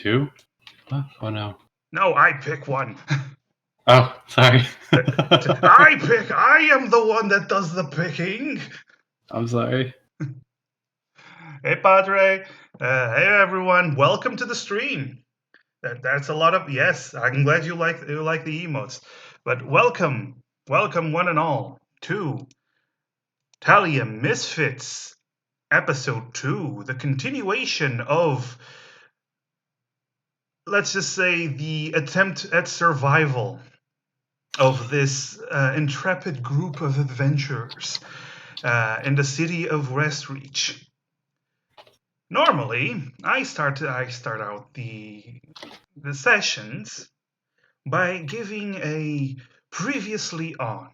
2? Oh no. No, I pick one. Oh, sorry. I am the one that does the picking. I'm sorry. Hey, Padre. Hey, everyone. Welcome to the stream. That's a lot of yes. I'm glad you like the emotes. But welcome one and all to Telia Misfits episode 2, the continuation of, let's just say, the attempt at survival of this intrepid group of adventurers in the city of Westreach. Normally, I start out the sessions by giving a previously on.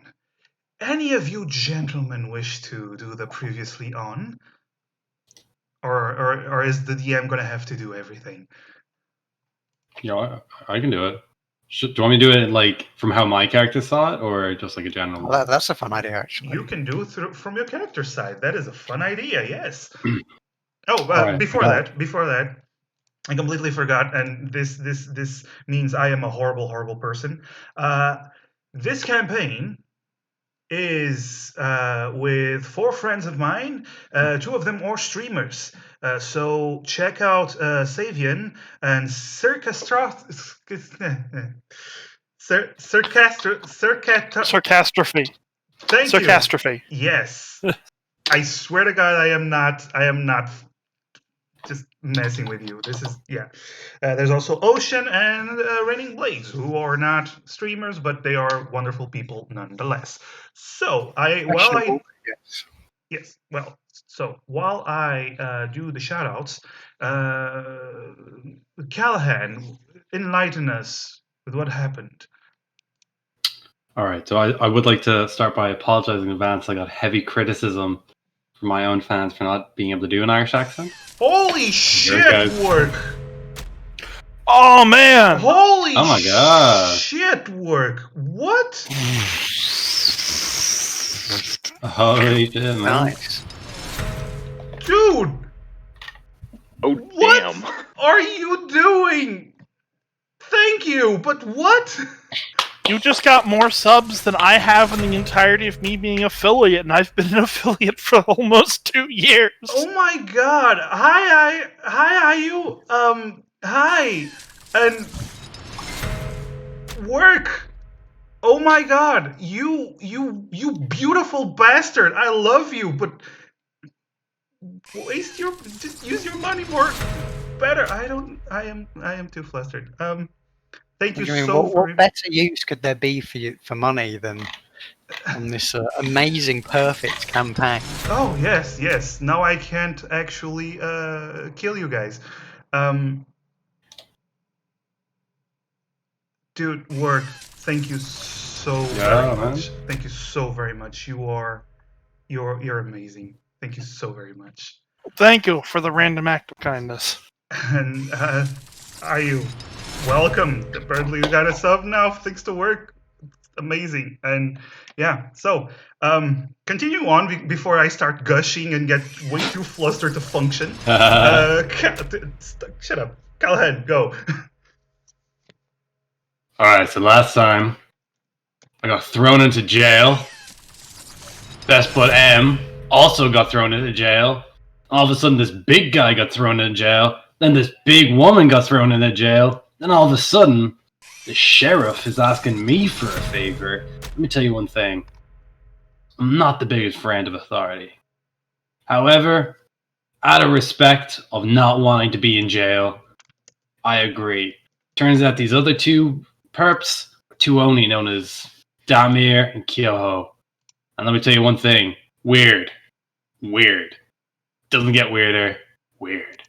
Any of you gentlemen wish to do the previously on? Or is the DM going to have to do everything? I can do it. Do you want me to do it like from how my character saw it, or just like a general? Well, that's a fun idea, actually. You can do it from your character side. That is a fun idea. Yes. Right. Before that, I completely forgot, and this means I am a horrible person. This campaign is with 4 friends of mine. 2 of them are streamers. So check out Savian and Sarcastrophe. Thank Sarcastrophe. you. Yes. I swear to God, I am not just messing with you. This is there's also Ocean and Raining Blades, who are not streamers, but they are wonderful people nonetheless. So while I do the shoutouts, Callahan, enlighten us with what happened. All right, so I would like to start by apologizing in advance. I got heavy criticism from my own fans for not being able to do an Irish accent. Holy shit, work! Oh man! Holy oh my god! Shit, work! What? Holy shit, man! Nice, dude! Oh what damn! Are you doing? Thank you, but what? You just got more subs than I have in the entirety of me being affiliate, and I've been an affiliate for almost 2 years. Oh my god! Hi, you. Hi, and work. Oh my god! You beautiful bastard! I love you, but just use your money more better. I am too flustered. Thank you so much. What better use could there be for money than on this amazing, perfect campaign? Oh yes. Now I can't actually kill you guys. Dude, work. Thank you so very much. Thank you so very much. You're amazing. Thank you so very much. Thank you for the random act of kindness. And are you welcome? Apparently you got a sub now thanks to work. Amazing. And yeah, so continue on before I start gushing and get way too flustered to function. Shut up. Callahan, go. Alright, so last time I got thrown into jail. Best Bud M also got thrown into jail. All of a sudden this big guy got thrown into jail. Then this big woman got thrown into jail. Then all of a sudden the sheriff is asking me for a favor. Let me tell you one thing. I'm not the biggest friend of authority. However, out of respect of not wanting to be in jail, I agree. Turns out these other 2 perps are 2 Oni known as Damir and Kyoho. And let me tell you one thing. Weird. Doesn't get weirder. Weird.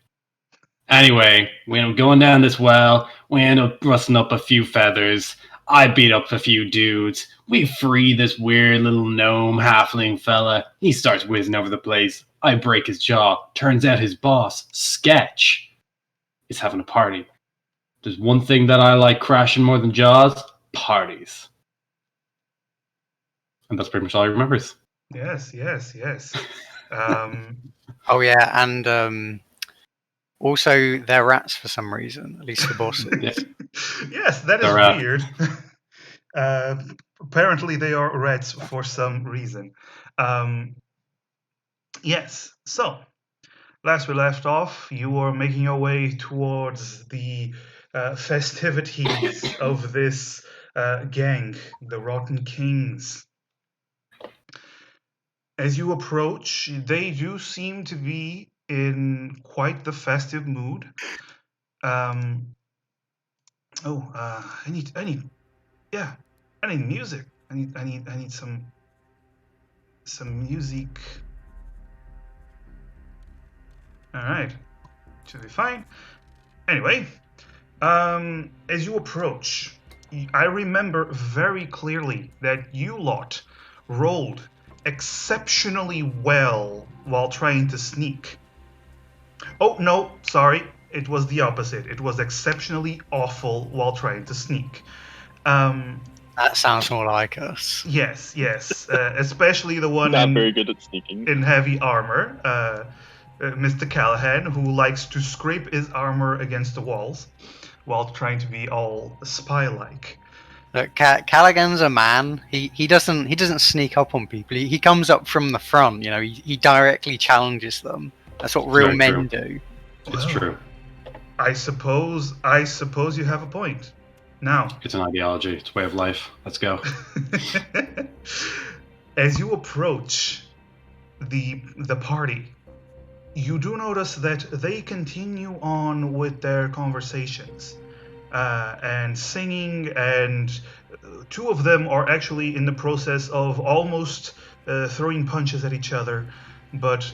Anyway, we end up going down this well. We end up rusting up a few feathers. I beat up a few dudes. We free this weird little gnome halfling fella. He starts whizzing over the place. I break his jaw. Turns out his boss, Sketch, is having a party. There's one thing that I like crashing more than Jaws: parties. And that's pretty much all he remembers. Yes. Oh yeah, and Also, they're rats for some reason. At least the bosses. Yeah. Yes, that is They're rats. weird. Apparently, they are rats for some reason. Um, yes, so last we left off, you were making your way towards the festivities of this gang, the Rotten Kings. As you approach, they do seem to be in quite the festive mood. Um, yeah, I need music. I need some music. All right, should be fine. Anyway, as you approach, I remember very clearly that you lot rolled exceptionally well while trying to sneak. Oh, no, sorry. It was the opposite. It was exceptionally awful while trying to sneak. That sounds more like us. Yes. Especially the one Not very good at sneaking. in heavy armor, Mr. Callahan, who likes to scrape his armor against the walls while trying to be all spy-like. Look, Callaghan's a man. He doesn't sneak up on people. He comes up from the front. You know, he directly challenges them. That's what real Very men true. do. It's Well, true. I suppose you have a point. Now, It's an ideology. It's a way of life. Let's go. as you approach the party, you do notice that they continue on with their conversations and singing, and two of them are actually in the process of almost throwing punches at each other. But,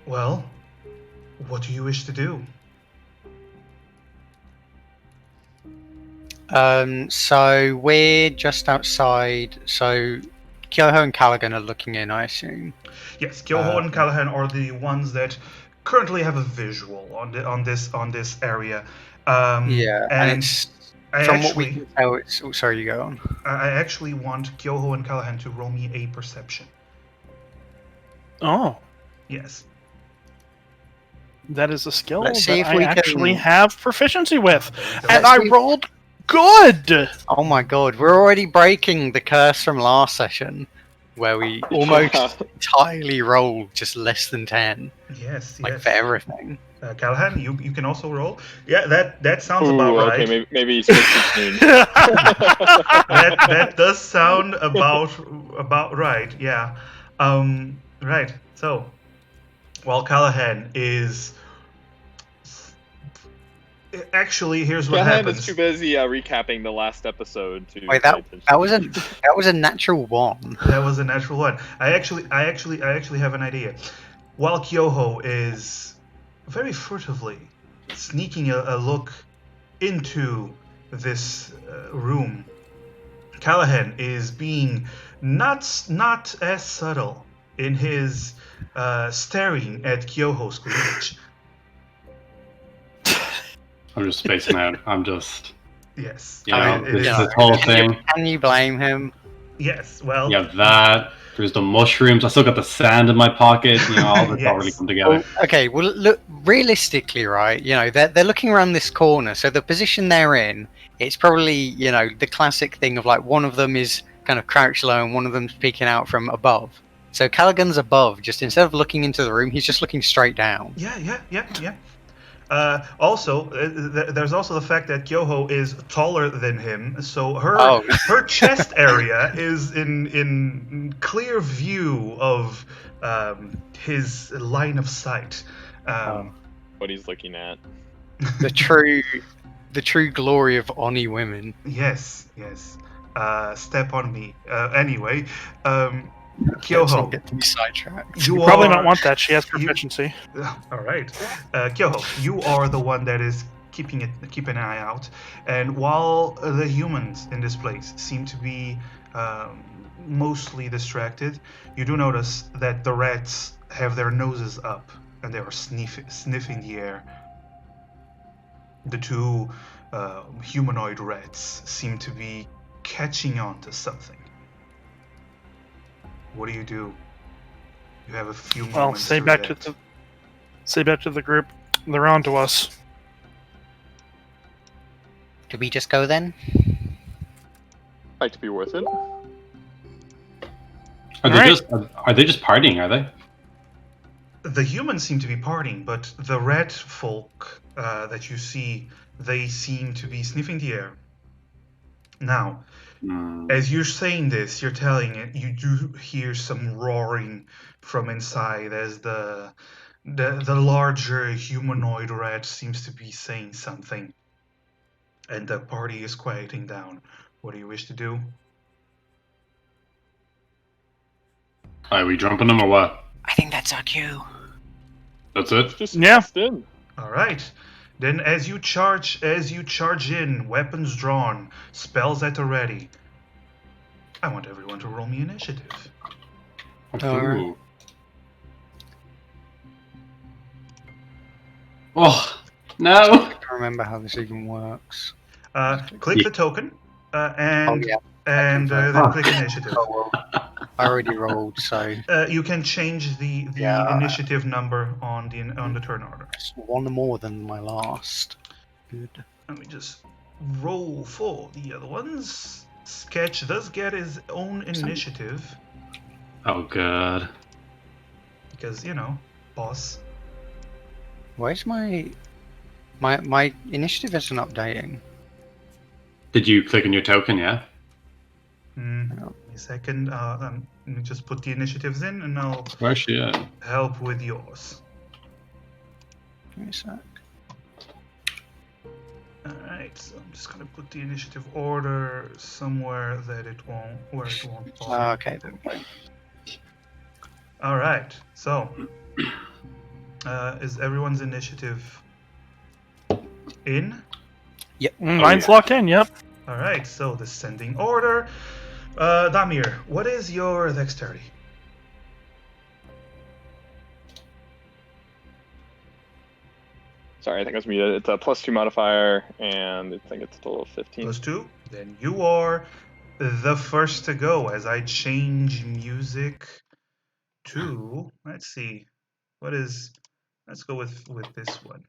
well, what do you wish to do? So we're just outside. So Kyoho and Callaghan are looking in, I assume. Yes, Kyoho and Callahan are the ones that currently have a visual on this area. Yeah, and it's I from what we actually, can tell. It's sorry, you go on. I actually want Kyoho and Callahan to roll me a perception. Oh, Yes. that is a skill Let's see that if we I actually can- have proficiency with, and Let's I see- rolled good. Oh my god, we're already breaking the curse from last session, where we almost entirely rolled just less than 10, Yes. like yes. for everything. Callahan, you can also roll. Yeah, that sounds Ooh, about right. okay, maybe switch between. that does sound about right. Yeah. Right. So, while Callahan is actually, here's what Callahan happens. is too busy recapping the last episode to Wait, pay that attention. was a natural one. That was a natural one. I actually have an idea. While Kyoho is very furtively sneaking a look into this room, Callahan is being not as subtle in his staring at Kyoho's cleavage. I'm just spacing out. I'm just, Yes. you I know, mean, this, you know, this whole thing. Can you blame him? Yes. Well. You have that. There's the mushrooms. I still got the sand in my pocket. You know, all this all really Yes. come together. Well, okay, well, look, realistically, right, you know, they're looking around this corner, so the position they're in, it's probably, you know, the classic thing of, like, one of them is kind of crouched low and one of them's peeking out from above. So Callaghan's above, just instead of looking into the room, he's just looking straight down. Yeah. Also, there's also the fact that Kyoho is taller than him, so her chest area is in clear view of his line of sight. What he's looking at. The true glory of Oni women. Yes. Step on me. Anyway, Let's Kyoho, not get too sidetracked. you Probably are- not want that. She has you- proficiency. All right, Kyoho, you are the one that is keeping an eye out. And while the humans in this place seem to be mostly distracted, you do notice that the rats have their noses up and they are sniffing the air. The two humanoid rats seem to be catching on to something. What do? You have a few Well, moments say to back to react. the group. They're on to us. Do we just go then? Like to be worth it. Are they Alright. just partying? Are they? The humans seem to be partying, but the red folk that you see, they seem to be sniffing the air. Now, as you're saying this, you're telling it, you do hear some roaring from inside as the larger humanoid rat seems to be saying something. And the party is quieting down. What do you wish to do? Are we jumping them or what? I think that's our cue. That's it? Just Yeah. bust in. All right. Then as you charge in, weapons drawn, spells at the ready. I want everyone to roll me initiative. Alright. Ooh. Oh, no! I can't remember how this even works. Click the token and yeah. then click initiative. Oh, well, I already rolled, so You can change the Yeah. initiative number on the turn order. it's one more than my last. Good. Let me just roll for the other ones. Sketch does get his own initiative Oh, God. because boss. Where's my initiative isn't updating? Did you click on your token, yeah? Give me a second. Let me just put the initiatives in, and I'll Where's she at? help with yours. Give me a sec. All right, so I'm just gonna put the initiative order somewhere that it won't fall. Okay, there we go. All right, so is everyone's initiative in? Mine's yeah. locked in, yep. All right, so descending order. Damir, what is your dexterity? Sorry, I think it's muted. It's a +2 modifier, and I think it's a total of 15. +2. Then you are the first to go as I change music to, let's see, let's go with this one.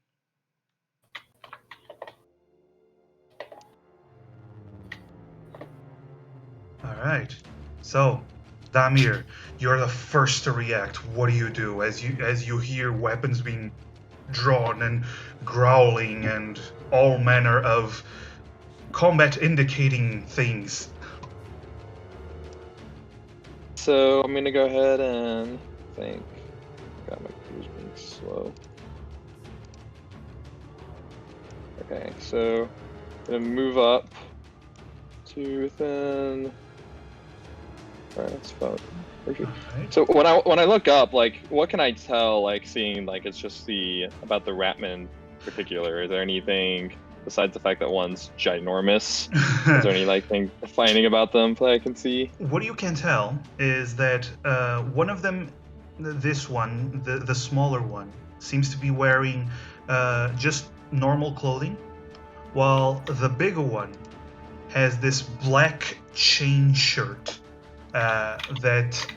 All right. So, Damir, you're the first to react. What do as you hear weapons being drawn and growling and all manner of combat indicating things? So I'm gonna go ahead and think. God, my computer's being slow. Okay, so I'm gonna move up to within. Alright, that's about perfect. Alright. So when I look up, like, what can I tell? Like, seeing like it's just about the Ratman in particular. Is there anything besides the fact that one's ginormous? Is there any thing defining about them that I can see? What you can tell is that one of them, this one, the smaller one, seems to be wearing just normal clothing, while the bigger one has this black chain shirt that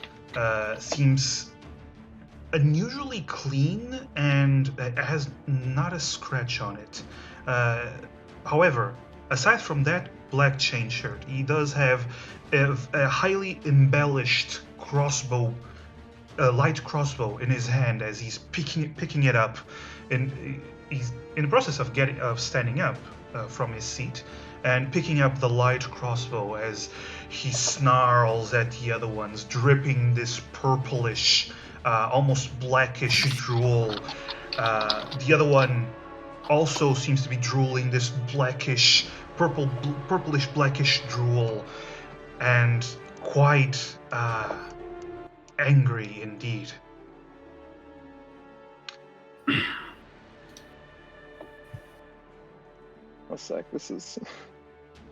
seems unusually clean and has not a scratch on it. However, aside from that black chain shirt, he does have a highly embellished crossbow, a light crossbow in his hand as he's picking it up, and he's in the process of standing up from his seat and picking up the light crossbow as he snarls at the other ones, dripping this purplish, almost blackish drool. The other one also seems to be drooling this blackish, purplish blackish drool, and quite angry indeed. A sec, this is...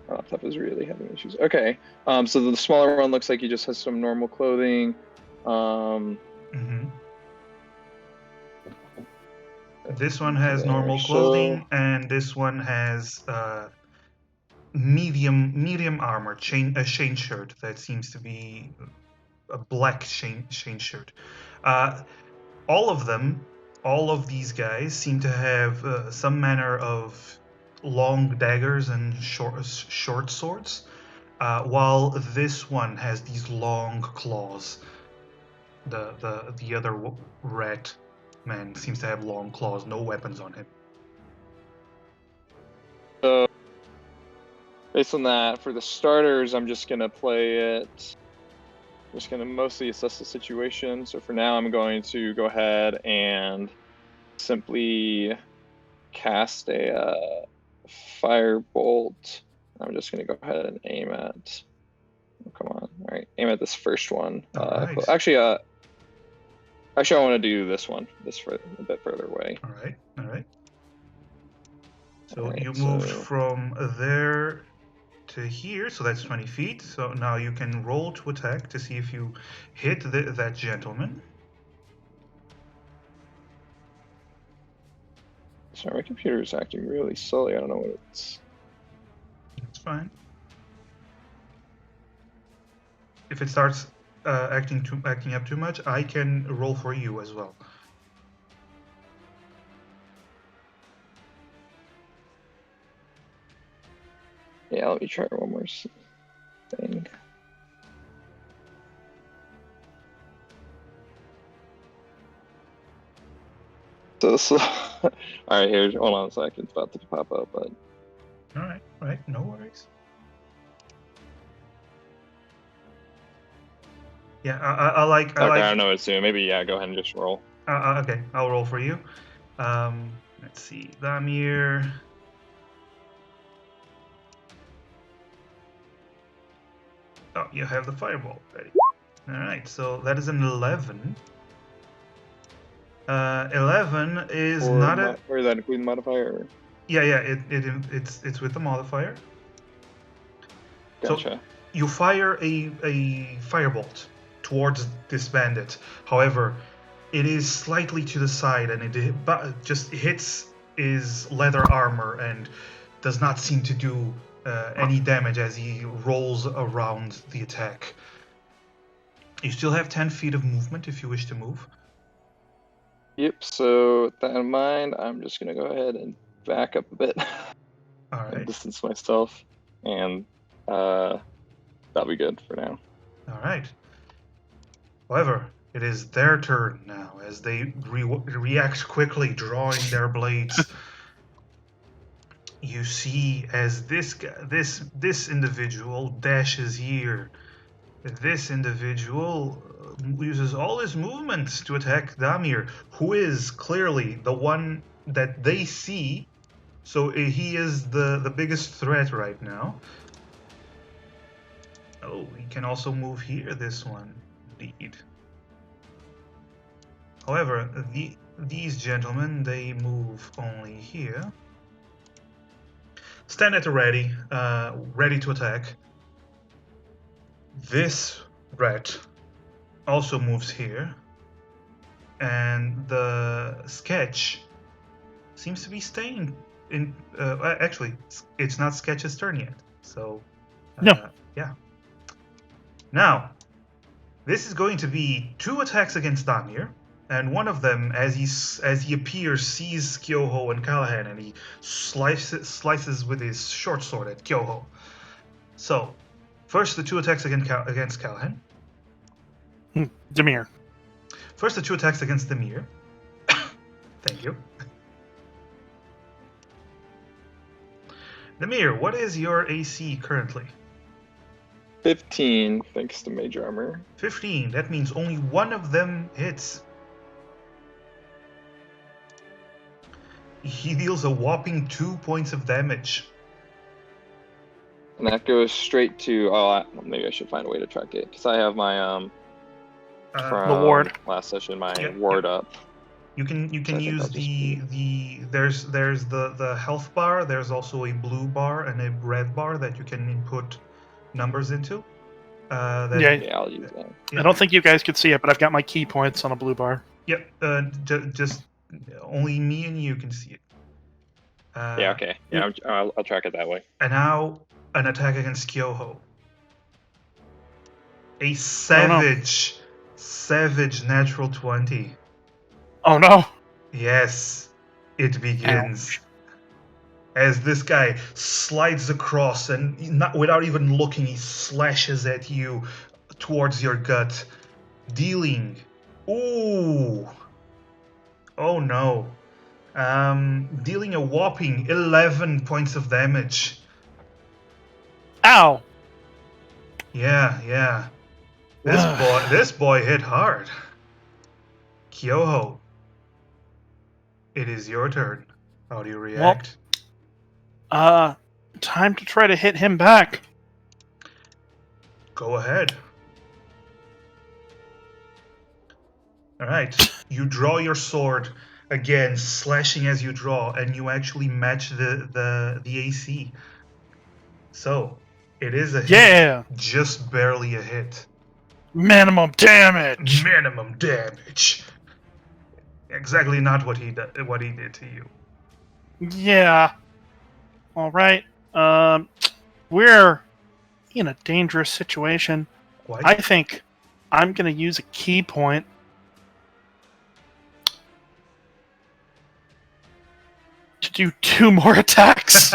My laptop is really having issues. Okay, so the smaller one looks like he just has some normal clothing. This one has normal clothing, and this one has medium armor, a chain shirt that seems to be a black chain shirt. All of them all of these guys seem to have some manner of long daggers and short swords, while this one has these long claws. The other rat man seems to have long claws, no weapons on him. So, based on that, for the starters, I'm just gonna play it. Just gonna mostly assess the situation. So for now, I'm going to go ahead and simply cast a firebolt. I'm just gonna go ahead and aim at. Oh, come on! All right, aim at this first one. All right. Actually, I want to do this one. This for a bit further away. All right. So All right, you moved so- from there to here, so that's 20 feet. So now you can roll to attack to see if you hit that gentleman. Sorry, my computer is acting really silly. I don't know what it's. It's fine. If it starts acting up too much, I can roll for you as well. Yeah, let me try one more thing. So all right, here, hold on a second. It's about to pop up, but All right, no worries. Yeah, I like. okay, I don't know what it's doing. Maybe yeah, go ahead and just roll. Okay, I'll roll for you. Let's see, Damir. Oh, you have the fireball ready. All right, so that is an 11. 11 is Or not a. or is that including modifier? Yeah. It's with the modifier. Gotcha. So you fire a firebolt towards this bandit. However, it is slightly to the side and it just hits his leather armor and does not seem to do any damage as he rolls around the attack. You still have 10 feet of movement if you wish to move. Yep. So with that in mind, I'm just gonna go ahead and back up a bit All and right. distance myself, and that'll be good for now. All right. However, it is their turn now as they react quickly, drawing their blades. You see, as this individual dashes here, this individual uses all his movements to attack Damir, who is clearly the one that they see. So he is the biggest threat right now. Oh, he can also move here. This one, indeed. However, these gentlemen, they move only here. Stand at the ready, ready to attack. This rat also moves here. And the sketch seems to be staying in... actually, it's not Sketch's turn yet. So, No. Yeah. Now, this is going to be 2 attacks against Damir. And one of them, as he appears, sees Kyoho and Callahan, and he slices with his short sword at Kyoho. So, first the 2 attacks against Callahan. Demir. First the 2 attacks against Demir. Thank you. Demir, what is your AC currently? 15, thanks to mage armor. 15. That means only one of them hits. He deals a whopping 2 points of damage. And that goes straight to. Maybe I should find a way to track it because I have my from The ward. last session, my Yep, ward up. You can So I think use I'll just there's the health bar. There's also a blue bar and a red bar that you can input numbers into. Yeah. I'll use that. Yeah. I don't think you guys could see it, but I've got my key points on a blue bar. Yep. Just only me and you can see it. Yeah. Okay. Yeah. I'll track it that way. And now an attack against Kyoho. A savage natural 20. Oh no! Yes, it begins. As this guy slides across and without even looking, he slashes at you towards your gut, dealing. Ooh. Oh no. Dealing a whopping 11 points of damage. Ow! Yeah. This boy hit hard. Kyoho, it is your turn. How do you react? Time to try to hit him back. Go ahead. All right. You draw your sword again, slashing as you draw, and you actually match the AC. So it is a hit. Yeah! Just barely a hit. Minimum damage! Minimum damage. Exactly not what he did to you. Yeah. Alright. We're in a dangerous situation. Quite. I think I'm gonna use a key point to do 2 more attacks.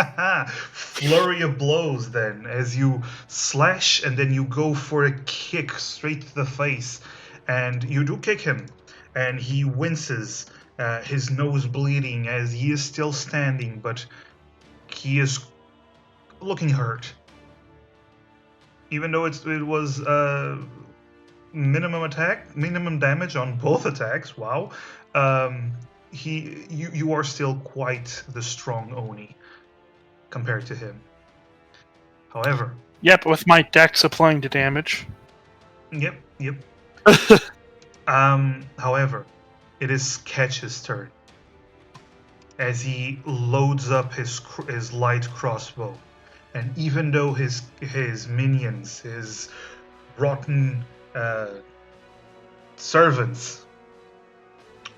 Flurry of blows then, as you slash and then you go for a kick straight to the face. And you do kick him, and he winces, his nose bleeding as he is still standing, but he is looking hurt. Even though it was minimum damage on both attacks. Wow. You are still quite the strong Oni compared to him. However, Yep, with my dex applying to damage. yep. However, it is Ketch's turn as he loads up his light crossbow, and even though his minions, his rotten servants,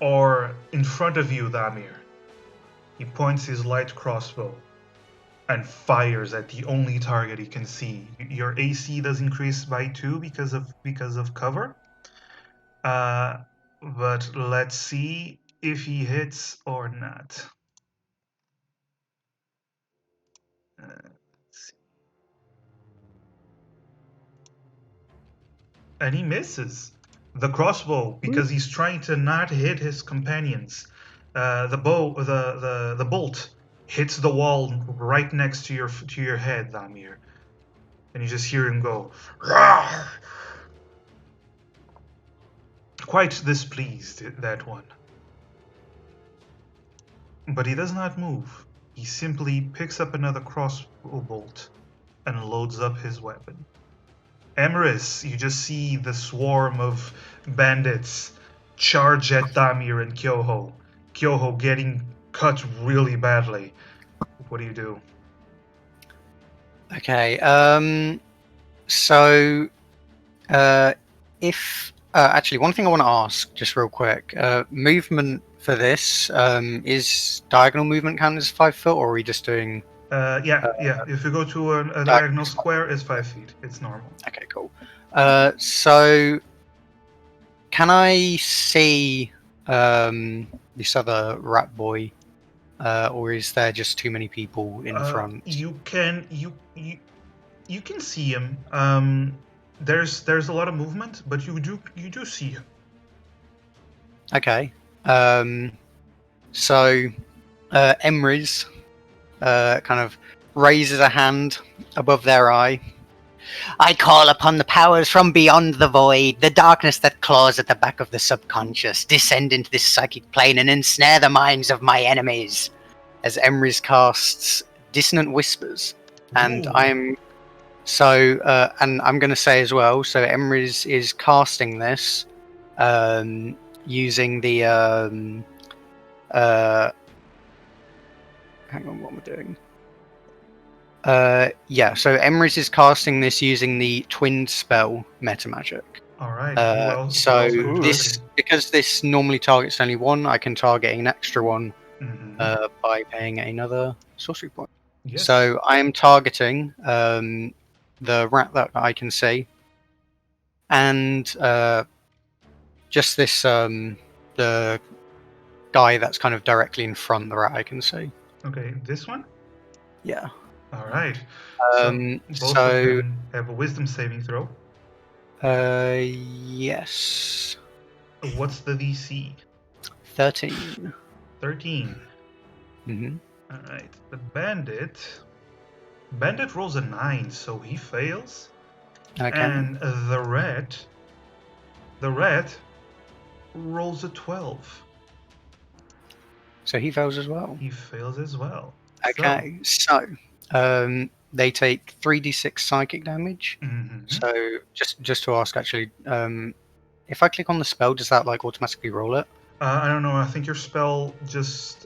are in front of you, Damir, he points his light crossbow and fires at the only target he can see. Your AC does increase by 2 because of cover. But let's see if he hits or not. And he misses the crossbow because he's trying to not hit his companions. The bolt hits the wall right next to your head, Damir, and you just hear him go. Rawr! Quite displeased, that one. But he does not move. He simply picks up another crossbow bolt and loads up his weapon. Emrys, you just see the swarm of bandits charge at Damir and Kyoho. Kyoho getting cut really badly. What do you do? Okay. So, if actually, one thing I want to ask, just real quick, movement for this is diagonal movement count as 5 foot, or are we just doing? Yeah. If you go to a diagonal square, it's 5 feet. It's normal. Okay, cool. So, can I see this other rat boy, or is there just too many people in front? You can see him. There's a lot of movement, but you do see him. Okay. So, Emrys kind of raises a hand above their eye. I call upon the powers from beyond the void, the darkness that claws at the back of the subconscious, descend into this psychic plane and ensnare the minds of my enemies. As Emrys casts Dissonant Whispers, and Ooh. and I'm going to say as well. So Emrys is casting this using the hang on, what am I doing? So Emrys is casting this using the twinned spell meta magic. All right. Because this normally targets only one, I can target an extra one by paying another sorcery point. Yes. So I am targeting the rat that I can see, and just this the guy that's kind of directly in front, the rat I can see. Okay, this one? Yeah. All right. Um, So both so- of them have a wisdom saving throw. Yes. What's the DC? 13. 13. Mm-hmm. All right. The bandit. Bandit rolls a 9, so he fails. Okay. And the rat rolls a 12. So he fails as well. He fails as well. Okay. So, they take 3d6 psychic damage. Mhm. So just to ask, actually, if I click on the spell, does that like automatically roll it? I don't know. I think your spell just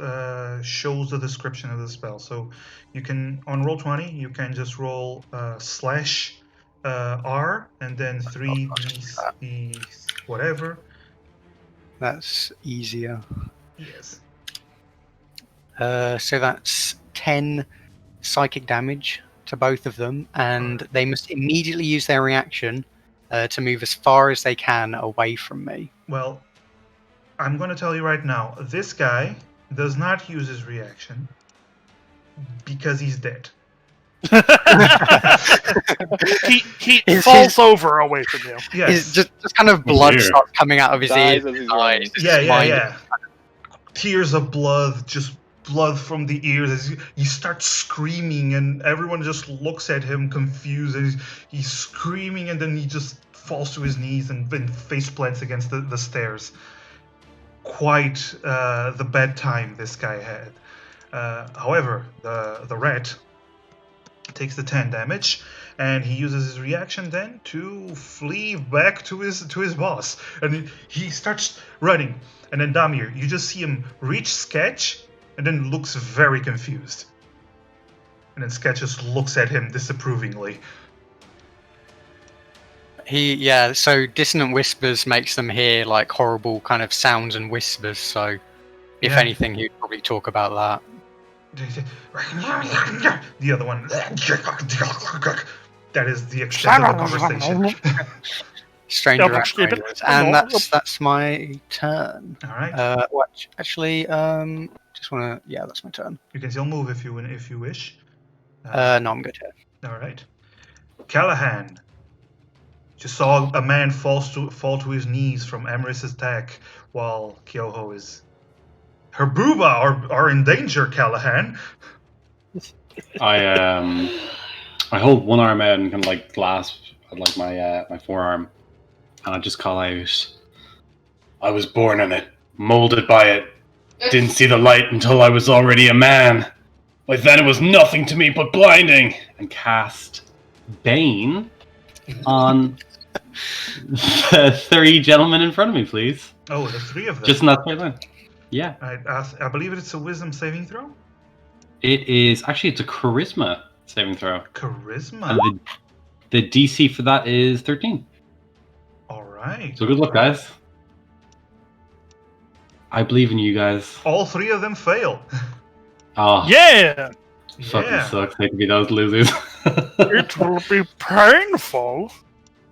shows the description of the spell. So you can on roll 20, you can just roll slash R and then 3d whatever. That's easier. Yes. So that's 10 psychic damage to both of them, and they must immediately use their reaction to move as far as they can away from me. Well, I'm going to tell you right now. This guy does not use his reaction because he's dead. he Is falls over away from you. Yes. Just kind of blood dear. starts coming out of his Dies ears. as he's his running. eyes, Yeah, his yeah, mind. yeah. Tears of blood, just blood from the ears as he starts screaming, and everyone just looks at him confused, and he's screaming, and then he just falls to his knees and face plants against the stairs. Quite the bad time this guy had. However, the rat takes the 10 damage, and he uses his reaction then to flee back to his boss, and he starts running. And then Damir, you just see him reach Sketch, and then looks very confused. And then Sketch just looks at him disapprovingly. So dissonant whispers makes them hear like horrible kind of sounds and whispers, so if Yeah. anything he'd probably talk about that. The other one. That is the extent of the conversation. Strange Double rat stupid. noises. And that's my turn. All right. Actually, just wanna that's my turn. You can still move if you wish. No, I'm good here. All right. Callahan just saw a man fall to his knees from Emeris's attack while Kyoho is. Her booba are in danger, Callahan. I hold one arm out and kind of like clasp like my forearm, and I just call out, "I was born in it, molded by it. Didn't see the light until I was already a man. By then it was nothing to me but blinding." And cast Bane on the 3 gentlemen in front of me, please. Oh, the 3 of them. Just in that straight line. Yeah. I believe it's a wisdom saving throw. It is actually it's a charisma saving throw. Charisma. And the DC for that is 13. All right. So good luck, guys. I believe in you guys. All 3 of them fail. Oh, Yeah, fucking Yeah. sucks. They can be those losers. it will be painful.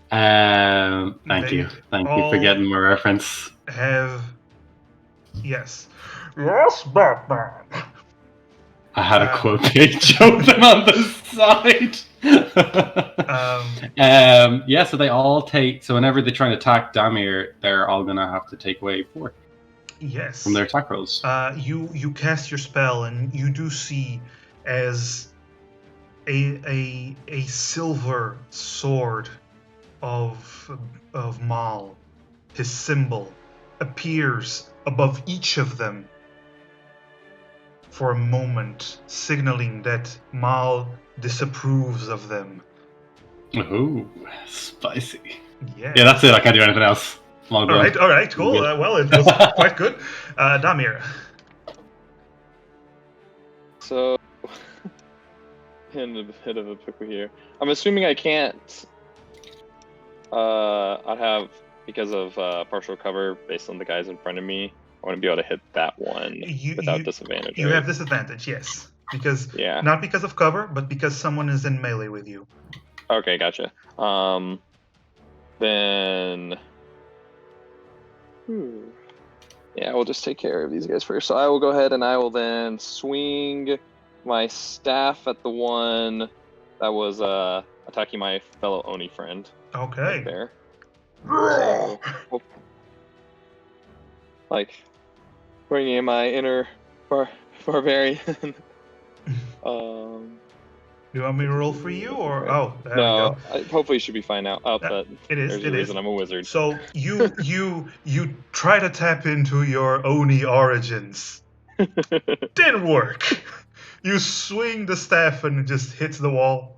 Thank They you for all- getting my reference. Have Yes, Batman. I had a quote page open on the side. Yeah, so they all take. So whenever they try to attack Damir, they're all gonna have to take away 4 Yes. from their attack rolls. You cast your spell, and you do see as a silver sword of Mal, his symbol, appears above each of them for a moment, signaling that Mal disapproves of them. Ooh, spicy. Yeah. Yeah, that's it. I can't do anything else. I'm all good. All right, cool. Good. Well, it was quite good. Damir. So, in a bit of a pickle here. I'm assuming I can't. I have, because of partial cover based on the guys in front of me, I want to be able to hit that one without disadvantage. You right? have disadvantage, yes. Because Yeah. not because of cover, but because someone is in melee with you. Okay, gotcha. Then Yeah, we'll just take care of these guys first. So I will go ahead and I will then swing my staff at the one that was attacking my fellow Oni friend. Okay. Right there. So, like, bringing in my inner barbarian. You want me to roll for you, or there we No, go. hopefully it should be fine now. Oh, Yeah, but it is. there's It a is. reason I'm a wizard. So you try to tap into your Oni origins. Didn't work. You swing the staff and it just hits the wall.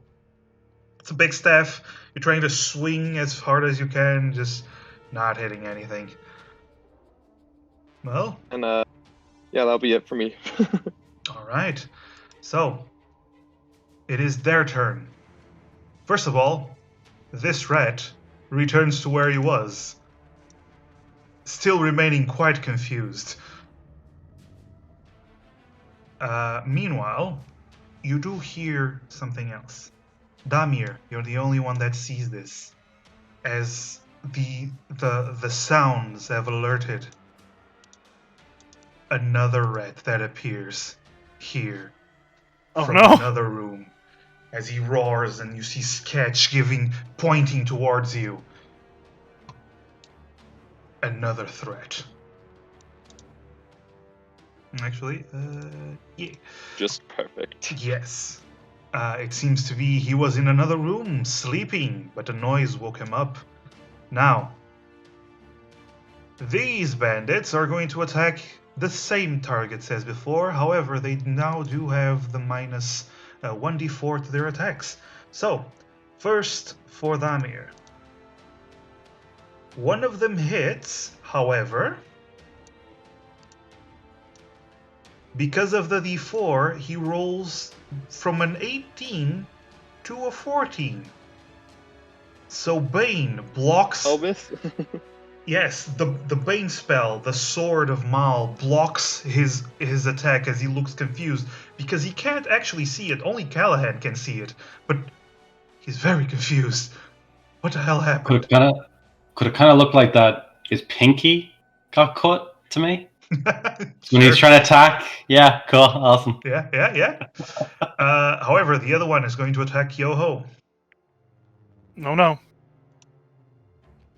It's a big staff. You're trying to swing as hard as you can, just not hitting anything. Well, And yeah, that'll be it for me. all right. So it is their turn. First of all, this rat returns to where he was, still remaining quite confused. Meanwhile, you do hear something else. Damir, you're the only one that sees this, as the sounds have alerted another rat that appears here from no. another room. As he roars, and you see Sketch pointing towards you. Another threat. Actually, yeah. Just perfect. Yes. It seems to be he was in another room, sleeping, but a noise woke him up. Now, these bandits are going to attack the same targets as before. However, they now do have the minus 1d4 to their attacks. So, first for Damir. One of them hits, however, because of the d4, he rolls from an 18 to a 14. So Bane blocks... Oh, miss? Yes, the Bane spell, the Sword of Mal, blocks his attack as he looks confused, because he can't actually see it. Only Callahan can see it, but he's very confused. What the hell happened? Could it kind of look like that his pinky got cut to me? When he's trying to attack? Yeah, cool, awesome. Yeah. However, the other one is going to attack Yoho. No.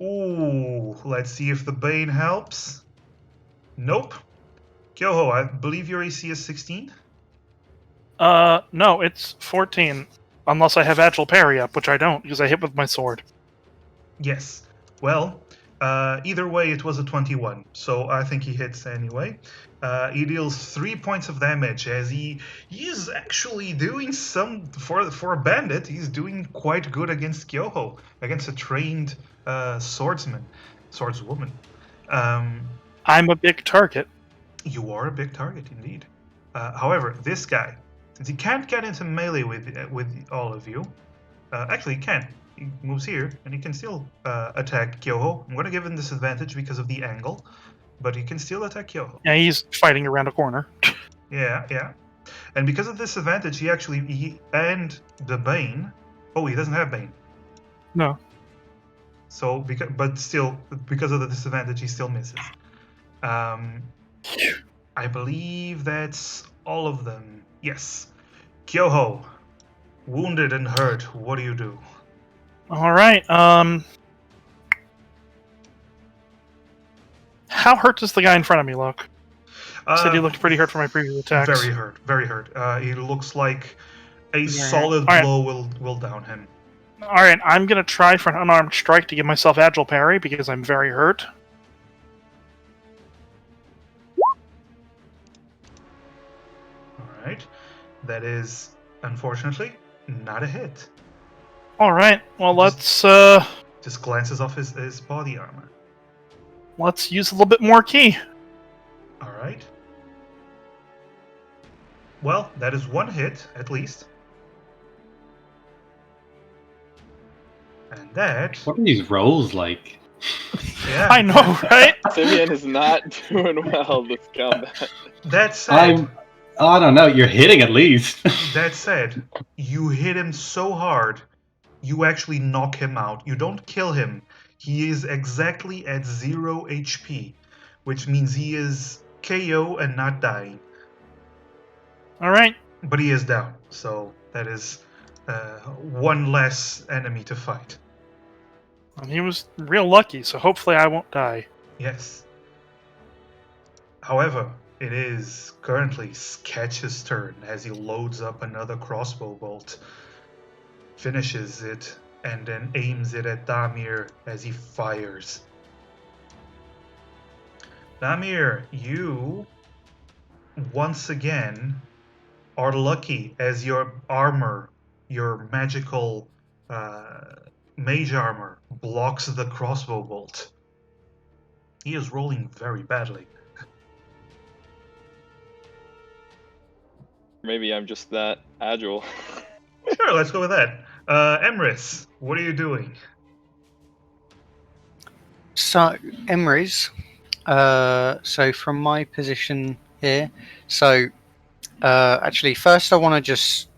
Ooh, let's see if the Bane helps. Nope. Yoho, I believe your AC is 16? No, it's 14. Unless I have Agile Parry up, which I don't, because I hit with my sword. Yes. Well, either way, it was a 21, so I think he hits anyway. He deals 3 points of damage, as he is actually doing some... For a bandit, he's doing quite good against Kyoho, against a trained swordswoman. I'm a big target. You are a big target, indeed. However, this guy, since he can't get into melee with all of you, actually he can. He moves here, and he can still attack Kyoho. I'm going to give him disadvantage because of the angle, but he can still attack Kyoho. Yeah, he's fighting around a corner. Yeah. And because of this advantage, he and the Bane... Oh, he doesn't have Bane. No. So, because of the disadvantage, he still misses. I believe that's all of them. Yes. Kyoho, wounded and hurt, what do you do? Alright, how hurt does the guy in front of me look? Said he looked pretty hurt from my previous attacks. Very hurt. He looks like a solid blow will down him. Alright, I'm gonna try for an unarmed strike to give myself Agile Parry because I'm very hurt. Alright. That is, unfortunately, not a hit. Alright, well let's Just glances off his body armor. let's use a little bit more key. Alright. Well, that is one hit, at least. And that... What are these rolls like? Yeah. I know, right? Simeon is not doing well this combat. That said... I don't know, you're hitting at least. That said, you hit him so hard, you actually knock him out. You don't kill him. He is exactly at 0 HP. which means he is KO and not dying. All right. But he is down, so that is one less enemy to fight. And he was real lucky, so hopefully I won't die. Yes. However, it is currently Sketch's turn as he loads up another crossbow bolt, finishes it, and then aims it at Damir as he fires. Damir, you once again are lucky as your armor, your magical mage armor, blocks the crossbow bolt. He is rolling very badly. Maybe I'm just that agile. Sure, let's go with that. Emrys, what are you doing? So, Emrys, so from my position here, so actually, first I want to just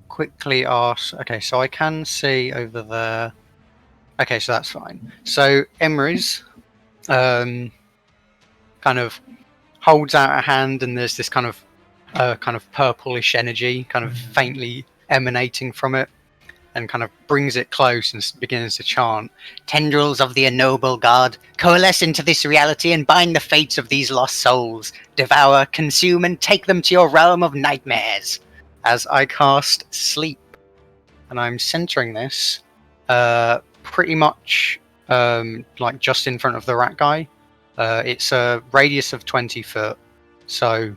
quickly ask. Okay, so I can see over there. Okay, so that's fine. So Emrys, kind of holds out a hand, and there's this kind of purplish energy, kind of faintly emanating from it, and kind of brings it close and begins to chant, "Tendrils of the ennoble god, coalesce into this reality and bind the fates of these lost souls. Devour, consume, and take them to your realm of nightmares." As I cast Sleep. And I'm centering this pretty much like just in front of the rat guy. It's a radius of 20 foot. So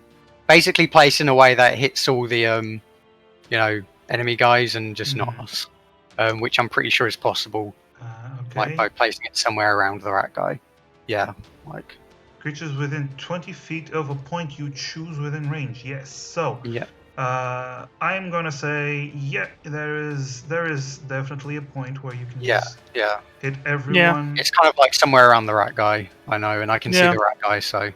basically placed in a way that hits all the enemy guys and just not us, which I'm pretty sure is possible, Okay. like by placing it somewhere around the rat guy. Yeah, like Creatures within 20 feet of a point you choose within range. Yes. So, yeah, I'm gonna say, yeah, there is definitely a point where you can yeah, just yeah. hit everyone. It's kind of like somewhere around the rat guy. I know, and I can see Yeah. the rat guy. So,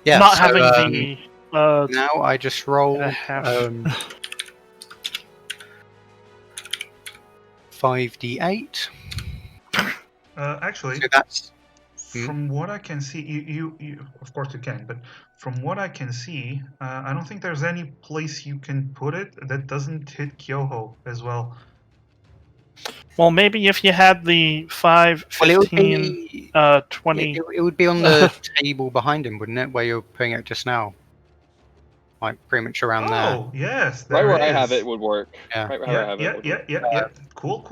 yeah. Not so, having the now I just roll I have- 5d8. Actually, So that's from what I can see, you of course you can, but from what I can see, I don't think there's any place you can put it that doesn't hit Kyoho as well. well, maybe if you had the 5, well, it would 15, be 20. it would be on the table behind him, wouldn't it? Where you're putting it just now, like pretty much around there. Oh, yes, Right there where I is. have it would work. Yeah. Right where I have it would work. Yeah. Cool.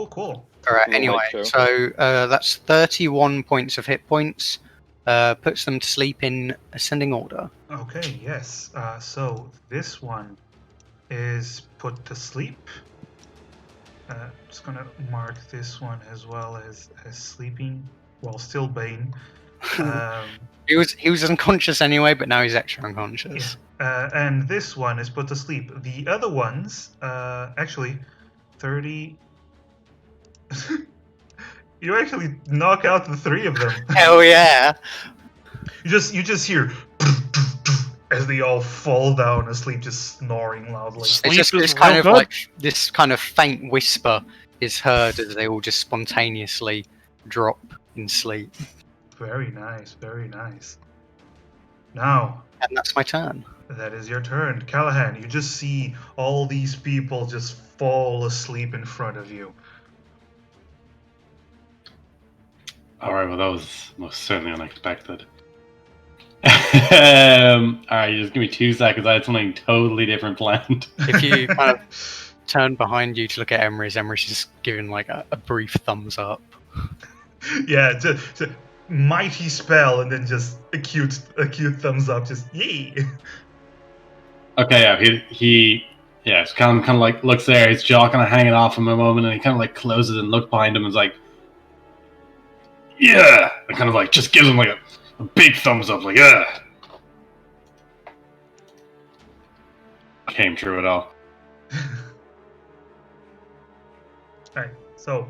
All right. Would Anyway, like to. so that's 31 points of hit points. Puts them to sleep in ascending order. Okay, yes. So this one is put to sleep. Just gonna mark this one as well as sleeping while still Bane. He was unconscious anyway, but now he's extra unconscious. And this one is put to sleep. The other ones, actually, 30. You actually knock out the 3 of them. Hell yeah! You just hear as they all fall down asleep, just snoring loudly. It's Sleep just is this kind real of good. like this kind of faint whisper is heard as they all just spontaneously drop in sleep. Very nice, very nice. Now, And that's my turn. that is your turn. Callahan, you just see all these people just fall asleep in front of you. Alright, well, that was most certainly unexpected. Alright, just give me 2 seconds. I had something totally different planned. If you kind of turn behind you to look at Emrys is just giving like a brief thumbs up. Yeah, just mighty spell and then just acute thumbs up, just yay. Okay, yeah, he it's kind of like looks there, his jaw kind of hanging off him a moment, and he kind of like closes and looks behind him and is like, yeah, and kind of like just gives him like a big thumbs up, like yeah. Came true at all. Alright, so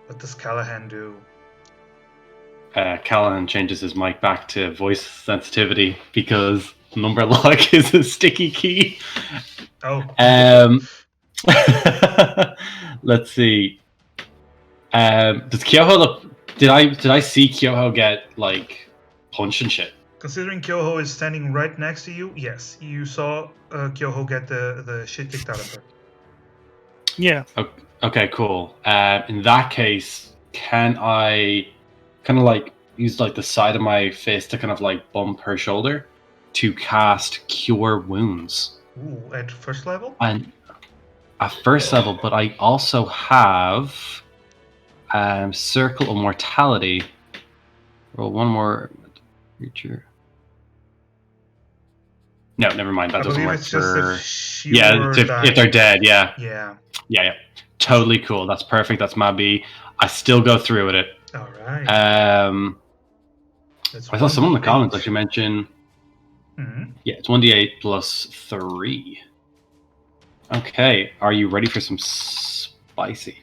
what does Callahan do? Callahan changes his mic back to voice sensitivity because number lock is a sticky key. Oh. Let's see. Does Kyoho look Did I see Kyoho get like punched and shit? Considering Kyoho is standing right next to you, yes, you saw Kyoho get the shit kicked out of her. Yeah. Okay, cool. In that case, can I kind of like use like the side of my fist to kind of like bump her shoulder to cast Cure Wounds? Ooh, at first level? And at first level, but I also have Circle of Mortality. Roll one more creature. No, never mind. That I doesn't believe work it's just for. if Yeah, you're if dying. they're dead. Yeah, Yeah. yeah. Totally cool. That's perfect. That's my B. I still go through with it. All right. That's I saw someone in the 1d8. comments actually mention. Mhm. Yeah, it's 1d8 plus 3. Okay, are you ready for some spicy?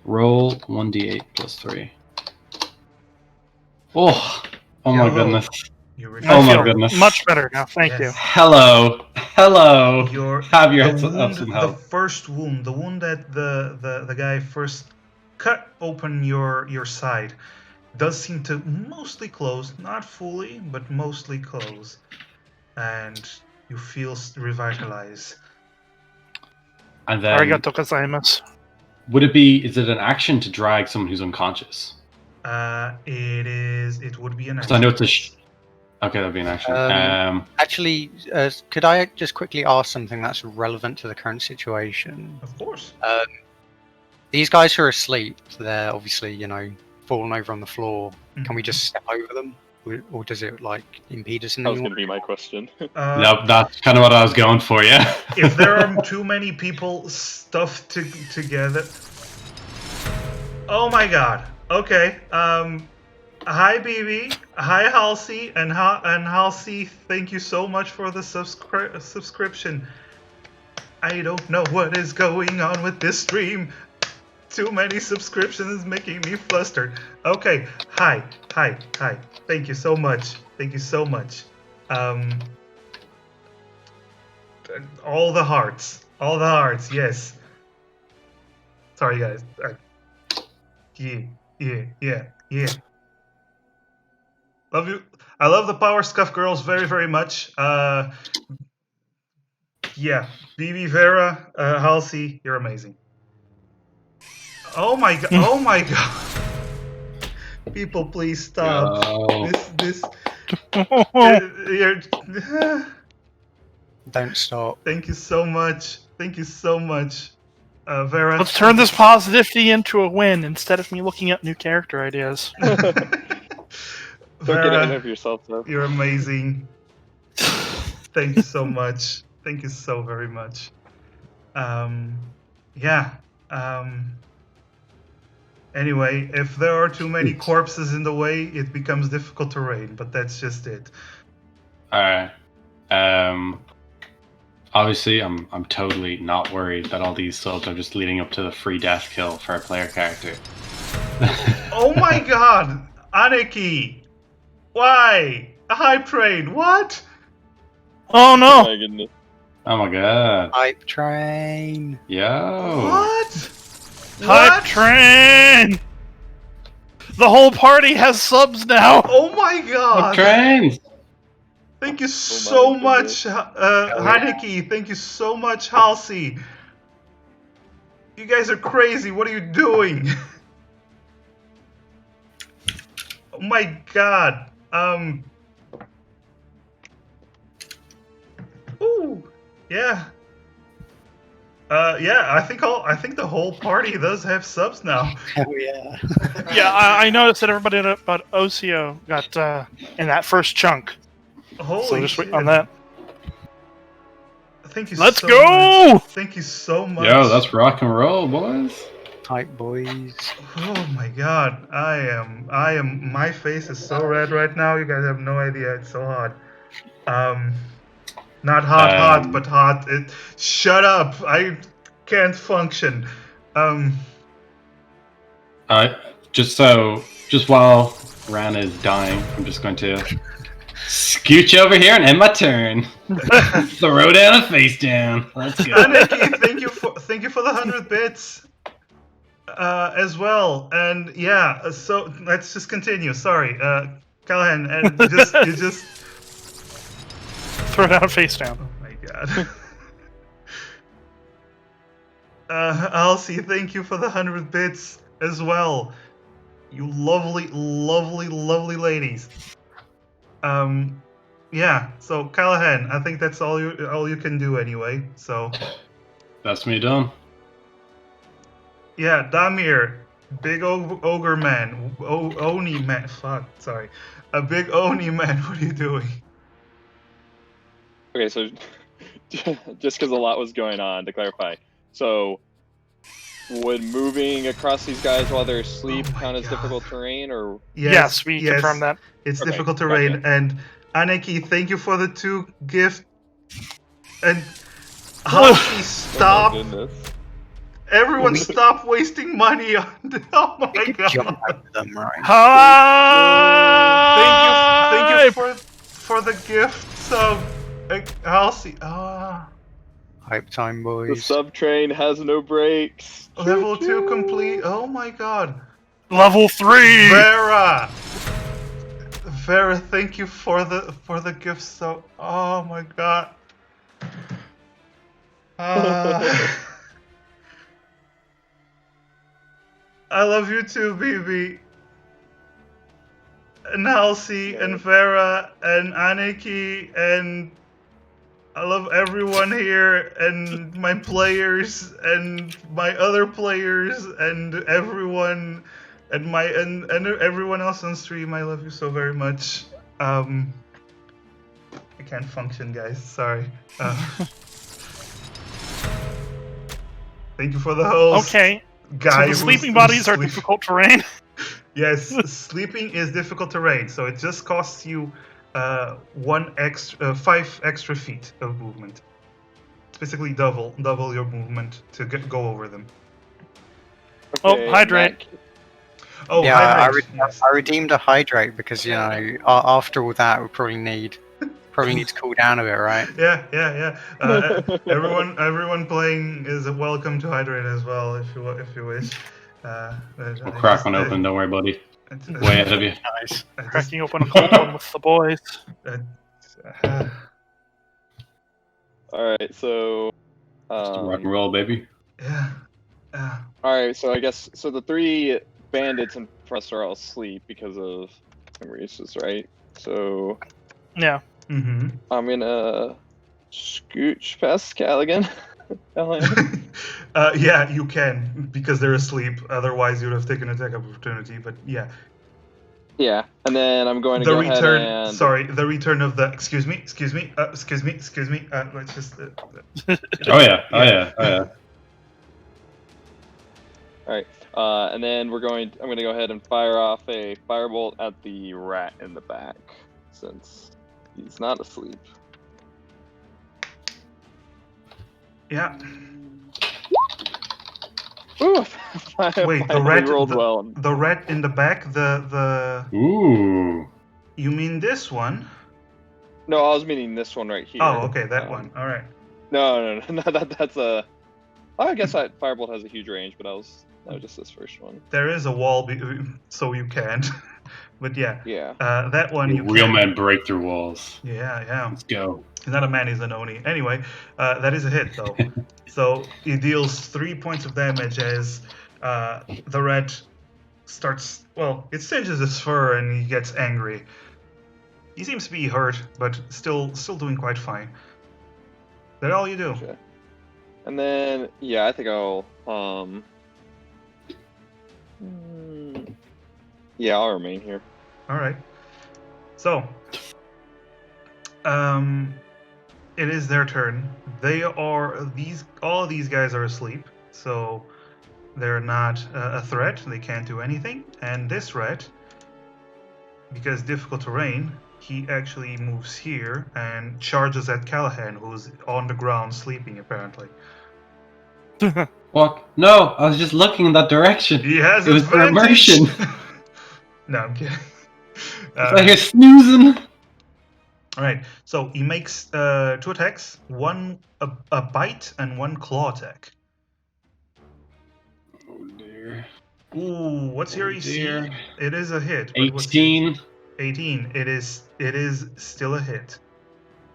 Roll 1d8 plus 3. Oh my Yo, goodness. You I Oh my feel goodness. much better now. Thank you. Yes. Hello. Have your the wound, some the help. first wound, the wound that the guy first cut open your side, does seem to mostly close, not fully, but mostly close, and you feel revitalized. And then Arigato gozaimasu. is it an action to drag someone who's unconscious? It would be an Because I know action. it's okay, that'd be an action. Actually, could I just quickly ask something that's relevant to the current situation? Of course. These guys who are asleep, they're obviously, falling over on the floor. Can we Mhm. just step over them? Or does it, impede us in That was any going to be my question. Nope, that's kind of what I was going for, yeah. If there are too many people stuffed together. Oh my god. Okay. Hi BB. Hi Halsey and Halsey. Thank you so much for the subscription. I don't know what is going on with this stream. Too many subscriptions is making me flustered. Okay. Hi. Thank you so much. All the hearts. Yes. Sorry, guys. Yeah. Love you. I love the Power Scuff girls very, very much. Yeah. BB Vera, Halsey, you're amazing. Oh my god. Oh my god. People, please stop. Go. This. Don't stop. Thank you so much. Vera. Let's turn this positivity into a win instead of me looking up new character ideas. Don't get ahead of Vera, yourself, though. you're amazing. Thank you so much. Thank you so very much. Yeah. Anyway, if there are too many corpses in the way, it becomes difficult to raid, but that's just it. Alright. Obviously, I'm totally not worried that all these subs are just leading up to the free death kill for a player character. Oh my god! Aniki! Why? A hype train, what? Oh Oh no! my goodness. Oh my god. Hype train. Yo. What? Hype train! The whole party has subs now! Oh my What god! trains? Thank you so goodness. much, Haneke. Thank you so much, Halsey. You guys are crazy. What are you doing? Oh my god. Ooh. Yeah. Yeah. I think the whole party does have subs now. Oh yeah. Yeah, I noticed that everybody but Ocio got in that first chunk. Holy So just shit. wait on that. Thank you Let's so go! much. Thank you so much. Yo, that's rock and roll, boys. Hype boys. Oh my god. My face is so red right now. You guys have no idea. It's so hot. Not hot, but hot. Shut up. I can't function. Just while Ran is dying, I'm just going to scooch over here and end my turn. Throw down a face down. Let's go. Aniki, thank you for the 100 bits. as well. And yeah, so let's just continue. Sorry, Callahan, and you just. Throw down face down. Oh my god. Alcy, thank you for the 100 bits as well. You lovely, lovely, lovely ladies. Yeah. So Callahan, I think that's all you can do anyway. So That's me done. yeah, Damir, big ogre man, Oni man. Fuck, sorry, a big Oni man. What are you doing? Okay, so just because a lot was going on, to clarify, so would moving across these guys while they're asleep Oh my count as God. difficult terrain, or Yes, we confirm that. It's Okay, difficult terrain. gotcha. And Aneki, thank you for the 2 gift. And Halsey, oh stop! my goodness. Everyone, stop wasting money on. Oh my We could jump god! over them, right? Thank you for the gift sub, Halsey. Hype time, The boys. sub train has no brakes. Level 2 Choo-choo. complete. Oh my god. Level 3! Vera, thank you for the gift sub. Oh my god. I love you too, baby. And Halsey and Vera and Aniki, and I love everyone here and my players and my other players and everyone and everyone else on stream. I love you so very much. I can't function, guys. Sorry. Thank you for the host. Okay, Guy so the sleeping bodies are sleep- difficult terrain. Yes, sleeping is difficult terrain, so it just costs you 5 extra feet of movement. It's basically double your movement to go over them. Oh, Okay, hydrate. Oh, Yeah, hydrate. Yes. I redeemed a hydrate because after all that we probably need to cool down a bit, right? Yeah. Everyone playing is welcome to hydrate as well if you wish. We'll crack one open. Don't worry, buddy. Way ahead of you. Nice. Cracking open a cold one with the boys. Alright, so. Just rock and roll, baby. Yeah. Alright, so I guess. So the 3 bandits in front are all asleep because of Maurice's, right? So. Yeah. Mm-hmm. I'm gonna. Scooch past Callaghan. Yeah, you can because they're asleep. Otherwise, you would have taken attack opportunity. But yeah, Yeah, and then I'm going to go ahead and. Sorry, the return of the. Excuse me. Let's just. Oh yeah. Alright, and then I'm going to go ahead and fire off a firebolt at the rat in the back, since he's not asleep. Yeah. Ooh, Wait, the rat. rolled well. The rat in the back. The. Ooh. You mean this one? No, I was meaning this one right here. Oh, okay, that one. All right. No, that's a. I guess that firebolt has a huge range, but that was just this first one. There is a wall, so you can't. But yeah. Yeah. That one you Real can. men break through walls. Yeah. Let's go. He's not a man, he's an Oni. Anyway, that is a hit, though. So he deals 3 points of damage as the rat starts. Well, it singes his fur and he gets angry. He seems to be hurt, but still doing quite fine. Is that all you do? Okay. And then, yeah, I think I'll. Yeah, I'll remain here. All right. So, it is their turn. All these guys are asleep, so they're not a threat. They can't do anything. And this rat, because difficult terrain, he actually moves here and charges at Callahan, who's on the ground sleeping apparently. What? No, I was just looking in that direction. He has It was for advantage. immersion. No, I'm kidding. It's like you're snoozing. All right, so he makes 2 attacks, one a bite and 1 claw attack. Oh dear. dear. Ooh, what's your Oh, AC? dear. It is a hit. But what's your 18. 18. It is still a hit.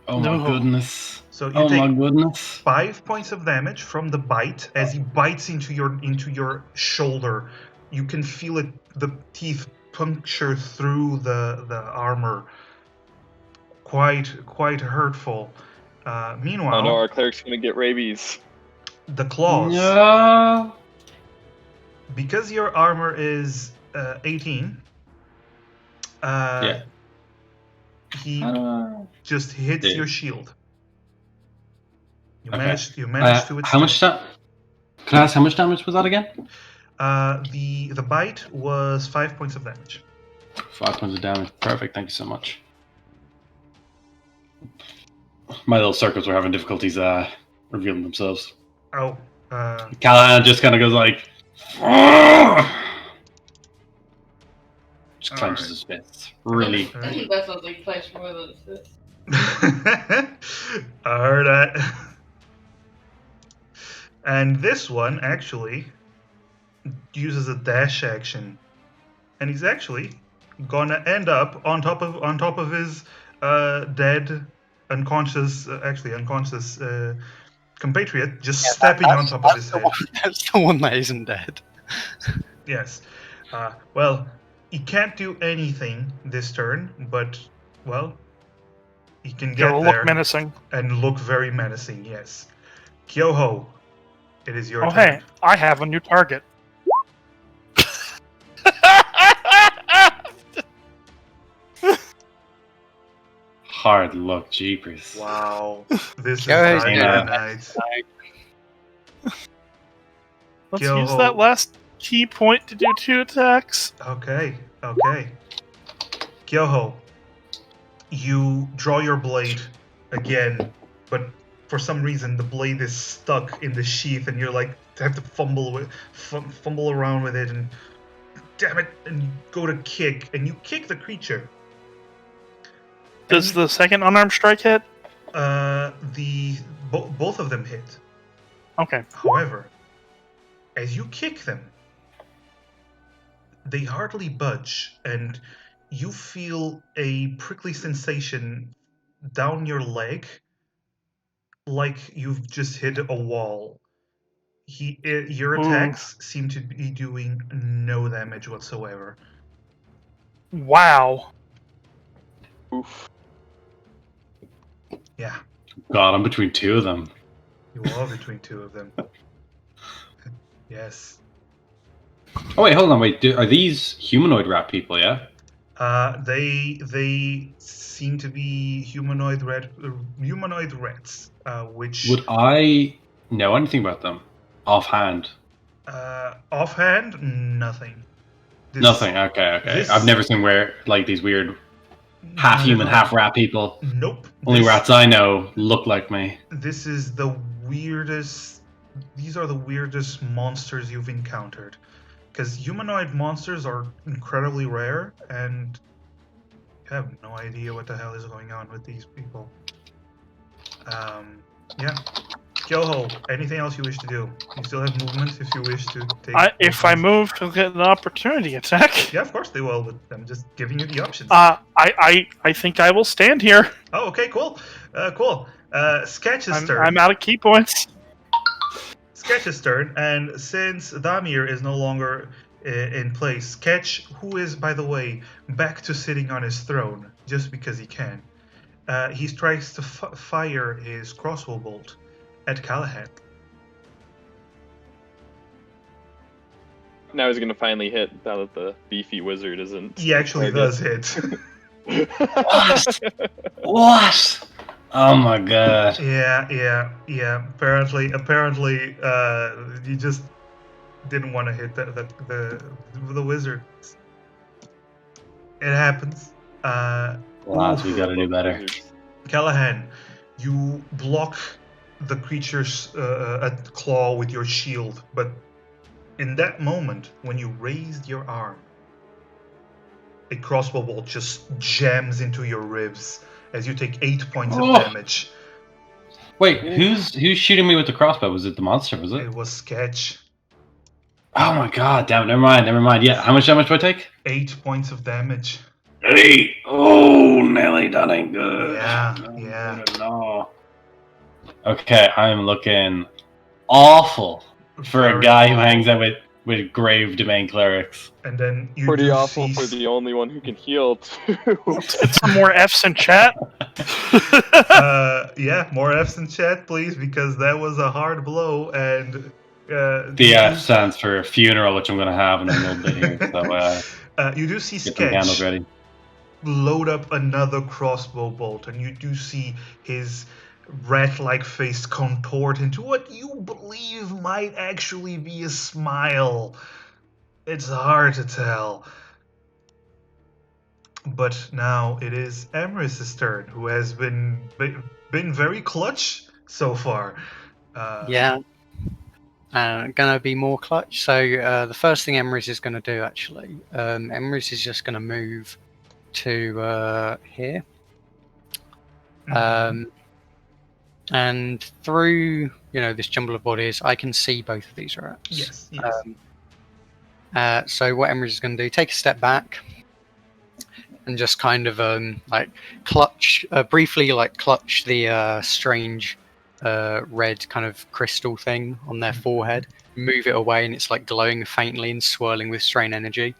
Oh my No. goodness. So you Oh take my goodness. 5 points of damage from the bite as he bites into your shoulder. You can feel it, the teeth puncture through the armor. Quite hurtful. Meanwhile, Oh no, our cleric's gonna get rabies. the claws. No. Because your armor is 18, Yeah. he just hits Dude. your shield. You Okay. managed to How withstand. much Can I ask how much damage was that again? The bite was 5 points of damage. 5 points of damage. Perfect. Thank you so much. My little circles were having difficulties revealing themselves. Oh, Callahan just kind of goes like, just clenches Alright. his fists. Really. That sounds like flesh more than fist. I heard that. And this one actually uses a dash action, and he's actually gonna end up on top of his dead, unconscious compatriot, just stepping on top of his head. That's the one that isn't dead. Yes. Well, he can't do anything this turn, but well, he can get It'll there look menacing. and look very menacing. Yes. Kyoho, it is your Oh turn. hey, I have a new target. Hard luck, jeepers. Wow, this is Go ahead, dynamite. Let's Yo. use that last key point to do 2 attacks. Okay. Kyoho, you draw your blade again, but for some reason the blade is stuck in the sheath, and you're like have to fumble around with it, and damn it, and you go to kick, and you kick the creature. Does the second unarmed strike hit? Both of them hit. Okay. However, as you kick them, they hardly budge, and you feel a prickly sensation down your leg, like you've just hit a wall. Your attacks seem to be doing no damage whatsoever. Wow. Oof. Yeah, God, I'm between two of them. you are between two of them. Yes. Oh wait, hold on, wait. Are these humanoid rat people? Yeah. They seem to be humanoid rats. Which Would I know anything about them offhand? offhand, nothing. Nothing. Okay. this- I've never seen where like these weird half human, half rat people. Nope. Only rats I know look like me. This is the weirdest. These are the weirdest monsters you've encountered, because humanoid monsters are incredibly rare, and you have no idea what the hell is going on with these people. Yeah. Kyoho, anything else you wish to do? You still have movement if you wish to take. If I move to get an opportunity attack, Yeah, of course they will, but I'm just giving you the options. I think I will stand here. Oh, okay, cool. Cool. Sketch's turn. I'm out of key points. Sketch's turn, and since Damir is no longer in place, Sketch, who is, by the way, back to sitting on his throne just because he can, he tries to fire his crossbow bolt at Callahan. Now he's gonna finally hit now that the beefy wizard isn't. He actually does hit. What? Oh my god. Yeah. Apparently, you just didn't want to hit the wizard. It happens. Lads, we gotta do better. Callahan, you block the creature's claw with your shield, but in that moment, when you raised your arm, a crossbow bolt just jams into your ribs as you take 8 points of damage. Wait, who's shooting me with the crossbow? Was it the monster? Was it? It was Sketch. Oh my god, damn it, never mind. Yeah, how much do I take? 8 points of damage. 8! Oh, nearly that ain't good. Yeah, No, yeah. no. Okay, I'm looking awful for a Very guy who awful. hangs out with grave domain clerics. And then you Pretty do awful see for the only one who can heal too. Let's get some more Fs in chat. yeah, more F's in chat, please, because that was a hard blow, and The F stands for funeral, which I'm going to have in a little bit here. So you do see get some candles Sketch ready. load up another crossbow bolt, and you do see his rat-like face contort into what you believe might actually be a smile. It's hard to tell. But now it is Emrys' turn, who has been very clutch so far. Yeah. Gonna be more clutch. So the first thing Emrys is gonna do, actually, Emrys is just gonna move to here, and through this jumble of bodies, I can see both of these rats. Yes. So what Emrys is gonna do, take a step back, and just kind of clutch briefly, clutch the strange red kind of crystal thing on their forehead, move it away, and it's like glowing faintly and swirling with strain energy.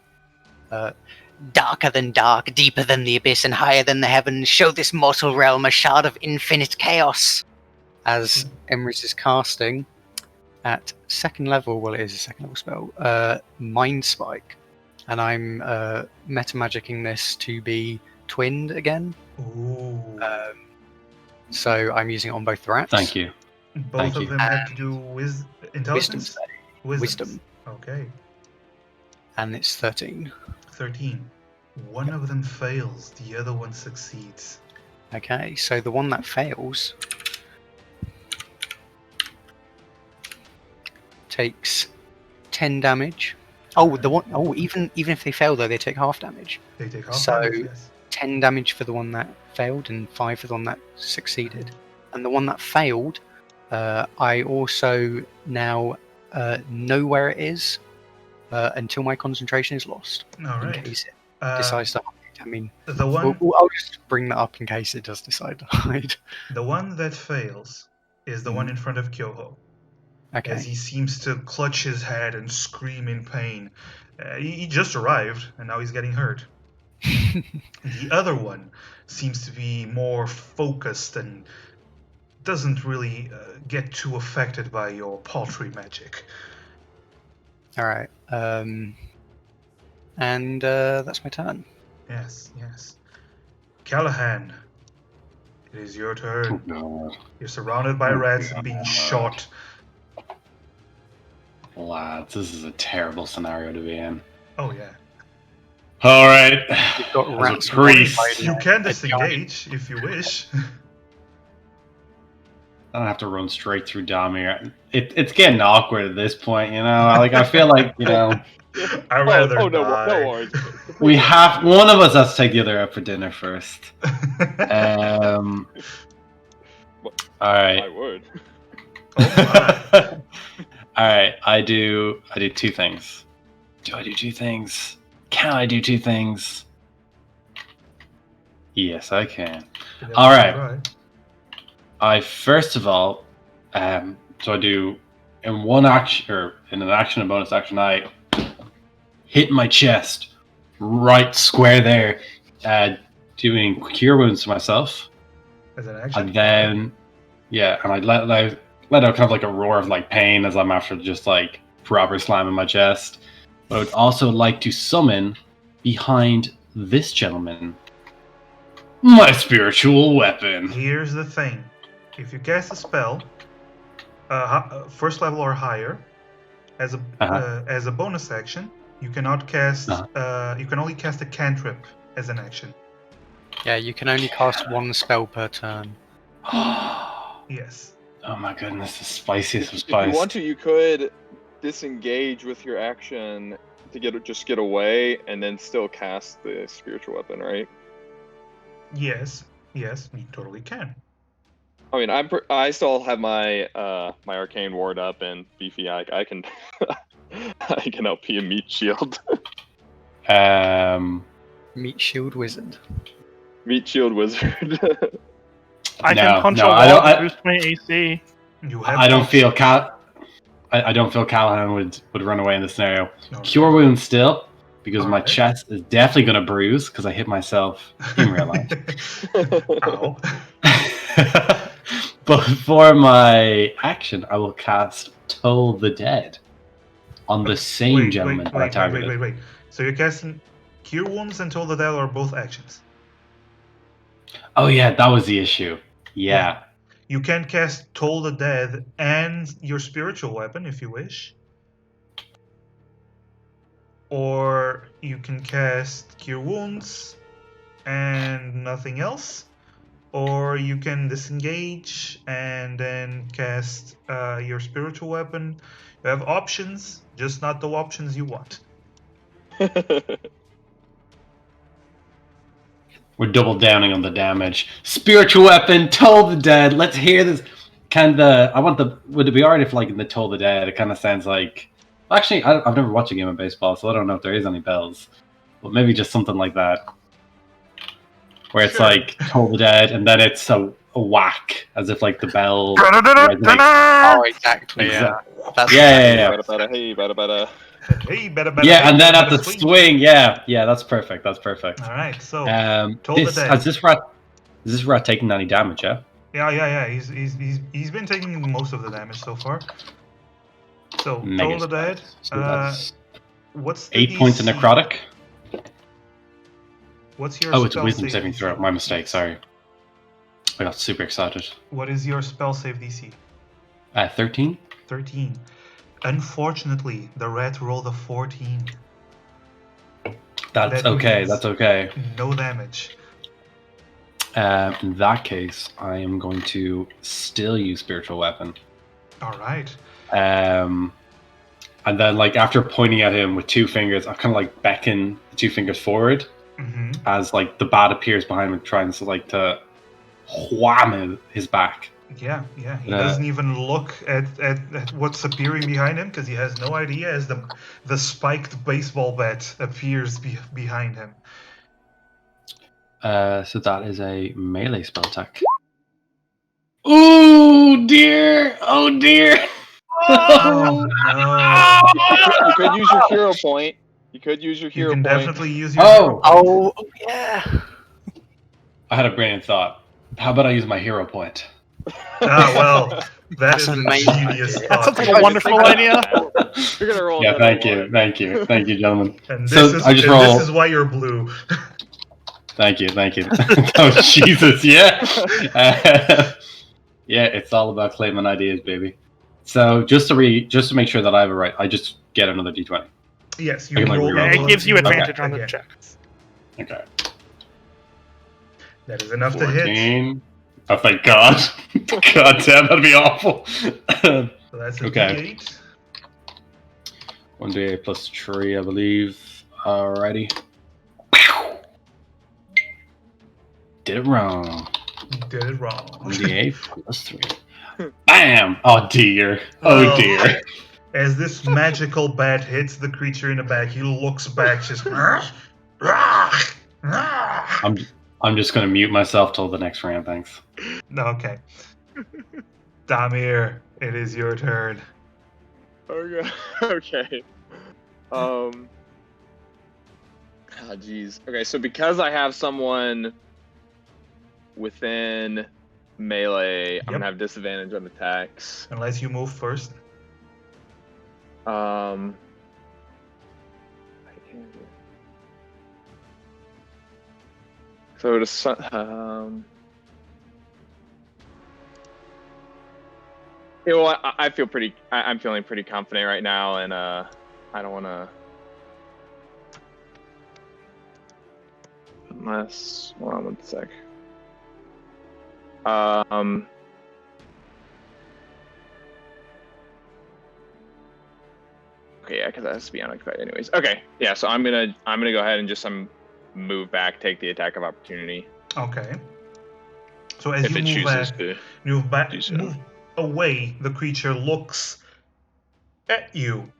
Darker than dark, deeper than the abyss, and higher than the heavens, show this mortal realm a shard of infinite chaos. As Emrys is casting at second level, well, it is a second level spell, Mind Spike, and I'm meta magicking this to be twinned again. Ooh. So I'm using it on both the rats. Thank you. Both of them had to do with intelligence? Wisdom. Okay. And it's 13. 13. One of them fails, the other one succeeds. Okay, so the one that fails takes 10 damage. Oh, the one. Oh, even if they fail though, they take half damage. They take half So- damage, yes. 10 damage for the one that failed, and 5 for the one that succeeded. And the one that failed, I also now know where it is until my concentration is lost. All In right. case it decides to hide. I mean, The one I'll just bring that up in case it does decide to hide. the one that fails is the one in front of Kyoho. Okay. As he seems to clutch his head and scream in pain. He just arrived, and now he's getting hurt. The other one seems to be more focused and doesn't really get too affected by your paltry magic. All right. And that's my turn. Yes. Callahan, it is your turn. God. You're surrounded by rats and being shot. Lads, this is a terrible scenario to be in. Oh, yeah. Alright. You've got As rats a priest. fighting You can a disengage if you wish. I don't have to run straight through Damir. It's getting awkward at this point, I feel like, I'd rather oh no, die. no worries. one of us has to take the other out for dinner first. Alright. I would. Oh my. Alright, I do 2 things. Do I do 2 things? Can I do 2 things? Yes, I can. All right. I first of all, so I do in an action and bonus action, I hit my chest right square there, doing cure wounds to myself. As an action. And then, and I let out kind of like a roar of like pain as I'm after just like proper slamming my chest. But I would also like to summon behind this gentleman my spiritual weapon. Here's the thing. If you cast a spell, first level or higher, as a bonus action, you cannot cast. You can only cast a cantrip as an action. Yeah, you can only cast 1 spell per turn. Yes. Oh my goodness, the spiciest of If spice. you want to, you could disengage with your action to get away, and then still cast the spiritual weapon, right? Yes, you totally can. I mean, I still have my my arcane ward up and beefy. I can I can help you meat shield. Meat shield wizard. Meat shield wizard. I can No, punch no, a I wall don't- to boost my AC. You have I don't feel options. I don't feel Callahan would run away in this scenario. Okay. Cure wounds still, because my Alright. chest is definitely gonna bruise because I hit myself in real life. Ow. But for my action, I will cast Toll the Dead on the same gentleman that I targeted. Wait. So you're casting Cure Wounds and Toll the Dead are both actions. Oh yeah, that was the issue. Yeah. You can cast Toll the Dead and your spiritual weapon if you wish. Or you can cast Cure Wounds and nothing else. Or you can disengage and then cast your spiritual weapon. You have options, just not the options you want. We're double downing on the damage. Spiritual weapon, Toll the Dead. Let's hear this. Would it be alright if, like, in the Toll the Dead, it kind of sounds like. Actually, I've never watched a game of baseball, so I don't know if there is any bells. But maybe just something like that. Where it's Sure. like Toll the Dead, and then it's a whack, as if, like, the bell. Oh, exactly. Yeah. That's Yeah. Bada bada, hey, bada bada. Hey, better. Yeah, and then at the swing. swing, yeah, that's perfect. That's perfect. All right, so Toll the Is Dead. this rat taking any damage? Yeah. Yeah. He's been taking most of the damage so far. So Mega Toll the Dead. So that's What's the 8 points of DC? necrotic. What's your Oh, it's spell wisdom save saving DC? throw. My mistake. Sorry. I got super excited. What is your spell save DC? 13. 13. Unfortunately, the rat rolled a 14. That's That okay. means- That's okay. No damage. In that case, I am going to still use spiritual weapon. All right. And then, like, after pointing at him with 2 fingers, I kind of like beckon the 2 fingers forward Mm-hmm. as like the bat appears behind him, trying to wham his back. Yeah. He doesn't even look at what's appearing behind him because he has no idea as the spiked baseball bat appears behind him. So that is a melee spell attack. Oh dear! Oh dear! Oh no! You could use your hero point. You could use your You hero can point. definitely use your. Oh! hero point. Oh yeah. I had a brilliant thought. How about I use my hero point? Ah, well, that That's is a amazing genius idea. thought. That sounds like a wonderful idea. You're gonna roll. Yeah, another thank one. you, gentlemen. And So, this is I just and roll- this is why you're blue. Thank you. Oh Jesus, yeah. Yeah, it's all about claiming ideas, baby. So just to make sure that I have it right, I just get another d20. Yes, I you can, like, roll. reroll. It gives you roll advantage on the again. check. Okay. That is enough to hit. 14. Oh, thank God. God damn, that'd be awful. So that's a Okay. D8. 1d8 plus 3, I believe. Alrighty. Did it wrong. You did it wrong. 1d8 plus 3. Bam! Oh dear. Oh Oh. dear. As this magical bat hits the creature in the back, he looks back, just. I'm just gonna mute myself till the next round, thanks. Okay. Damir, it is your turn. Okay. Okay. Oh, jeez. Okay, so because I have someone within melee, I'm gonna have disadvantage on attacks. Unless you move first. I can't do. So you know what? I feel pretty. I'm feeling pretty confident right now, and I don't want to. Unless, hold on 1 sec. Okay, yeah, because that has to be unoccupied anyways. Okay, yeah, so I'm gonna go ahead and just move back, take the attack of opportunity. Okay. So as If you it move chooses back, to. move do so. move away, the creature looks at you,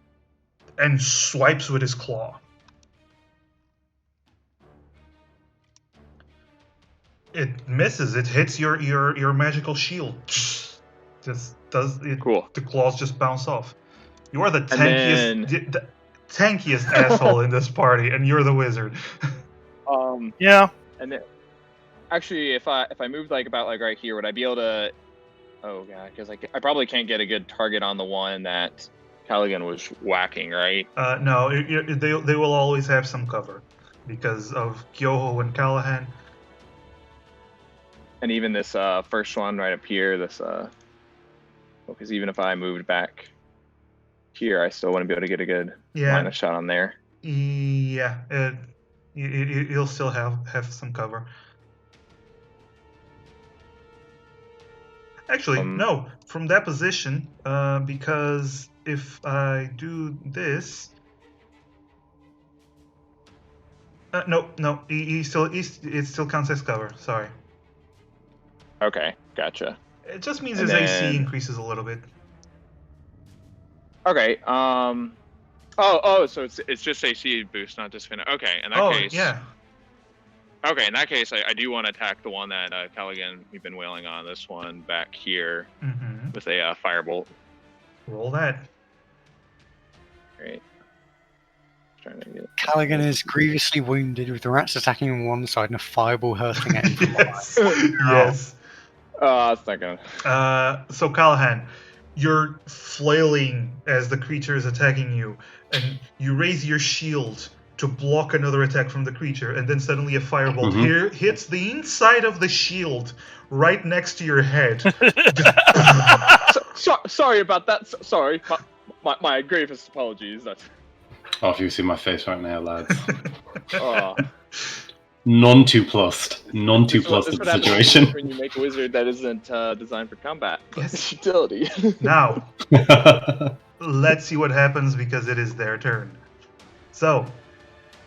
and swipes with his claw. It misses. It hits your magical shield. Just does it. Cool. The claws just bounce off. You are the And then- tankiest asshole in this party, and you're the wizard. Yeah. And then, actually, if I moved like about like right here, would I be able to? Oh god, because I probably can't get a good target on the one that Callaghan was whacking, right? No, they will always have some cover because of Kyoho and Callahan. And even this first one right up here, this because even if I moved back here, I still wouldn't be able to get a good line of shot on there. Yeah, you'll still have some cover. Actually, no, from that position, because if I do this, no, it still counts as cover. Sorry. Okay, gotcha. It just means And his AC then- increases a little bit. Okay. Oh, so it's just AC boost, not just fin. Okay, in that case. Yeah. Okay, in that case, I do want to attack the one that Callaghan we've been wailing on. This one back here Mm-hmm. with a firebolt. Roll that. Great. Trying to get. Callaghan is grievously wounded with the rats attacking on one side and a fireball hurtling at him from Yes. behind. Yes. It's not gonna. So Callahan, you're flailing as the creature is attacking you, and you raise your shield to block another attack from the creature, and then suddenly a firebolt here hits the inside of the shield, right next to your head. Sorry about that. Sorry, my gravest apologies. That's. Oh, if you see my face right now, lads. Oh. None too plussed. None too This is what plussed at the happens situation. when you make a wizard that isn't designed for combat. Yes. Utility. Now, let's see what happens because it is their turn. So,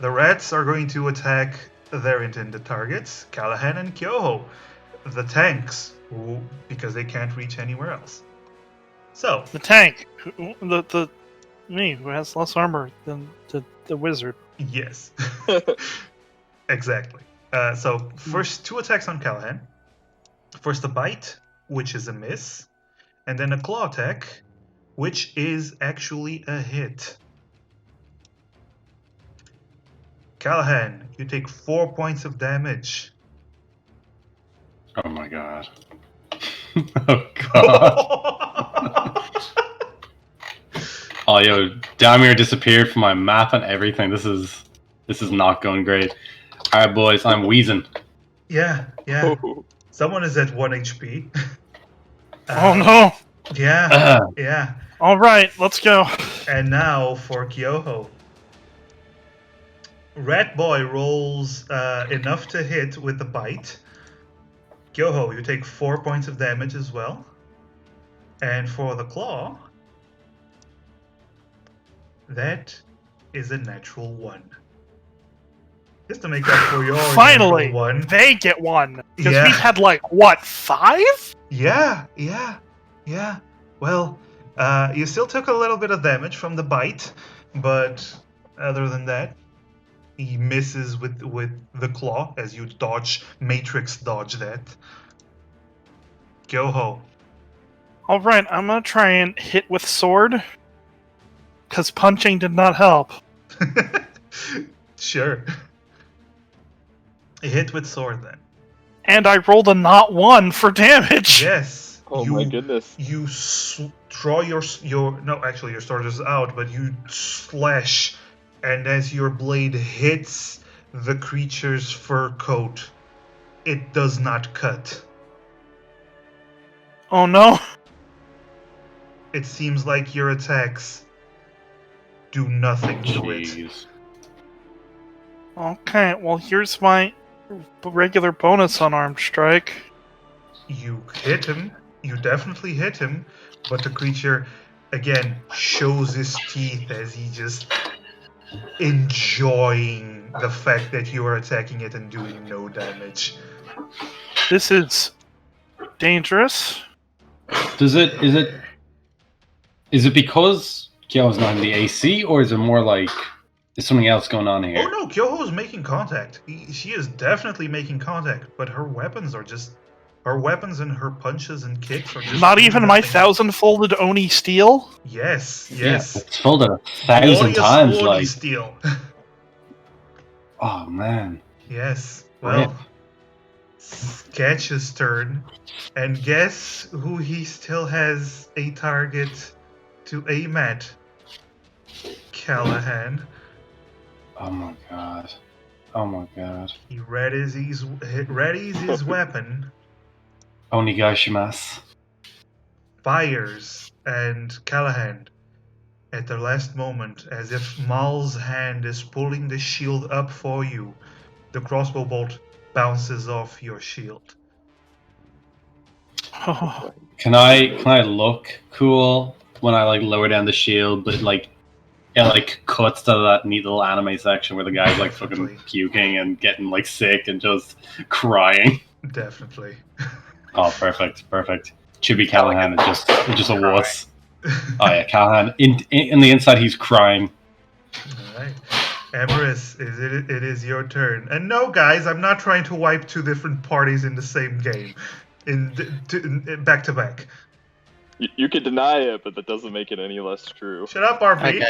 the rats are going to attack their intended targets, Callahan and Kyoho. The tanks, because they can't reach anywhere else. So, The tank. Me, who has less armor than the wizard. yes. Exactly. So, first two attacks on Callahan. First a bite, which is a miss. And then a claw attack, which is actually a hit. Callahan, you take 4 points of damage. Oh my god. Oh god. Oh yo, Damir disappeared from my map and everything. This is not going great. Alright boys, I'm wheezing. Yeah. Someone is at 1 HP. Oh no! Yeah. All right, let's go. And now for Kyoho. Rat Boy rolls enough to hit with the bite. Kyoho, you take 4 points of damage as well. And for the claw, that is a natural 1. Just to make up for your Finally, natural 1. they get one. Because Yeah. we've had like what, 5? Yeah. Well, you still took a little bit of damage from the bite, but other than that, he misses with the claw as you matrix dodge that. Kyoho. All right, I'm gonna try and hit with sword. Because punching did not help. Sure. Hit with sword then. And I rolled a not 1 for damage. Yes. Oh my goodness. You draw your no, actually your sword is out, but you slash, and as your blade hits the creature's fur coat, it does not cut. Oh no. It seems like your attacks do nothing to it. Jeez. Okay, well here's my regular bonus on armed strike. You hit him. You definitely hit him, but the creature again shows his teeth as he just enjoying the fact that you are attacking it and doing no damage. This is dangerous. Is it because Kyo's not in the AC, or is it more like there's something else going on here? Oh no, Kyoho is making contact. She is definitely making contact, but her weapons are just. Her weapons and her punches and kicks are just. Not doing even my nothing. 1,000-folded Oni steel. Yes, Yeah, yes. it's folded 1,000 Glorious times. Oni Like, steel. oh man. Yes. Right. Well, Sketch's turn, and guess who he still has a target to aim at? Callahan. Oh my god. Oh my god. He readies his weapon, Onigashimasu. fires, and Callahan, at the last moment, as if Mal's hand is pulling the shield up for you, the crossbow bolt bounces off your shield. Can I look cool when I like lower down the shield, but like it like cuts to that neat little anime section where the guy's like fucking Definitely. puking and getting like sick and just crying. Definitely. Oh, perfect. Chibi Callahan is just a wuss. Oh yeah, Callahan. In the inside, he's crying. All right. Emrys, it is your turn. And no, guys, I'm not trying to wipe two different parties in the same game, back to back. You could deny it, but that doesn't make it any less true. Shut up, RP.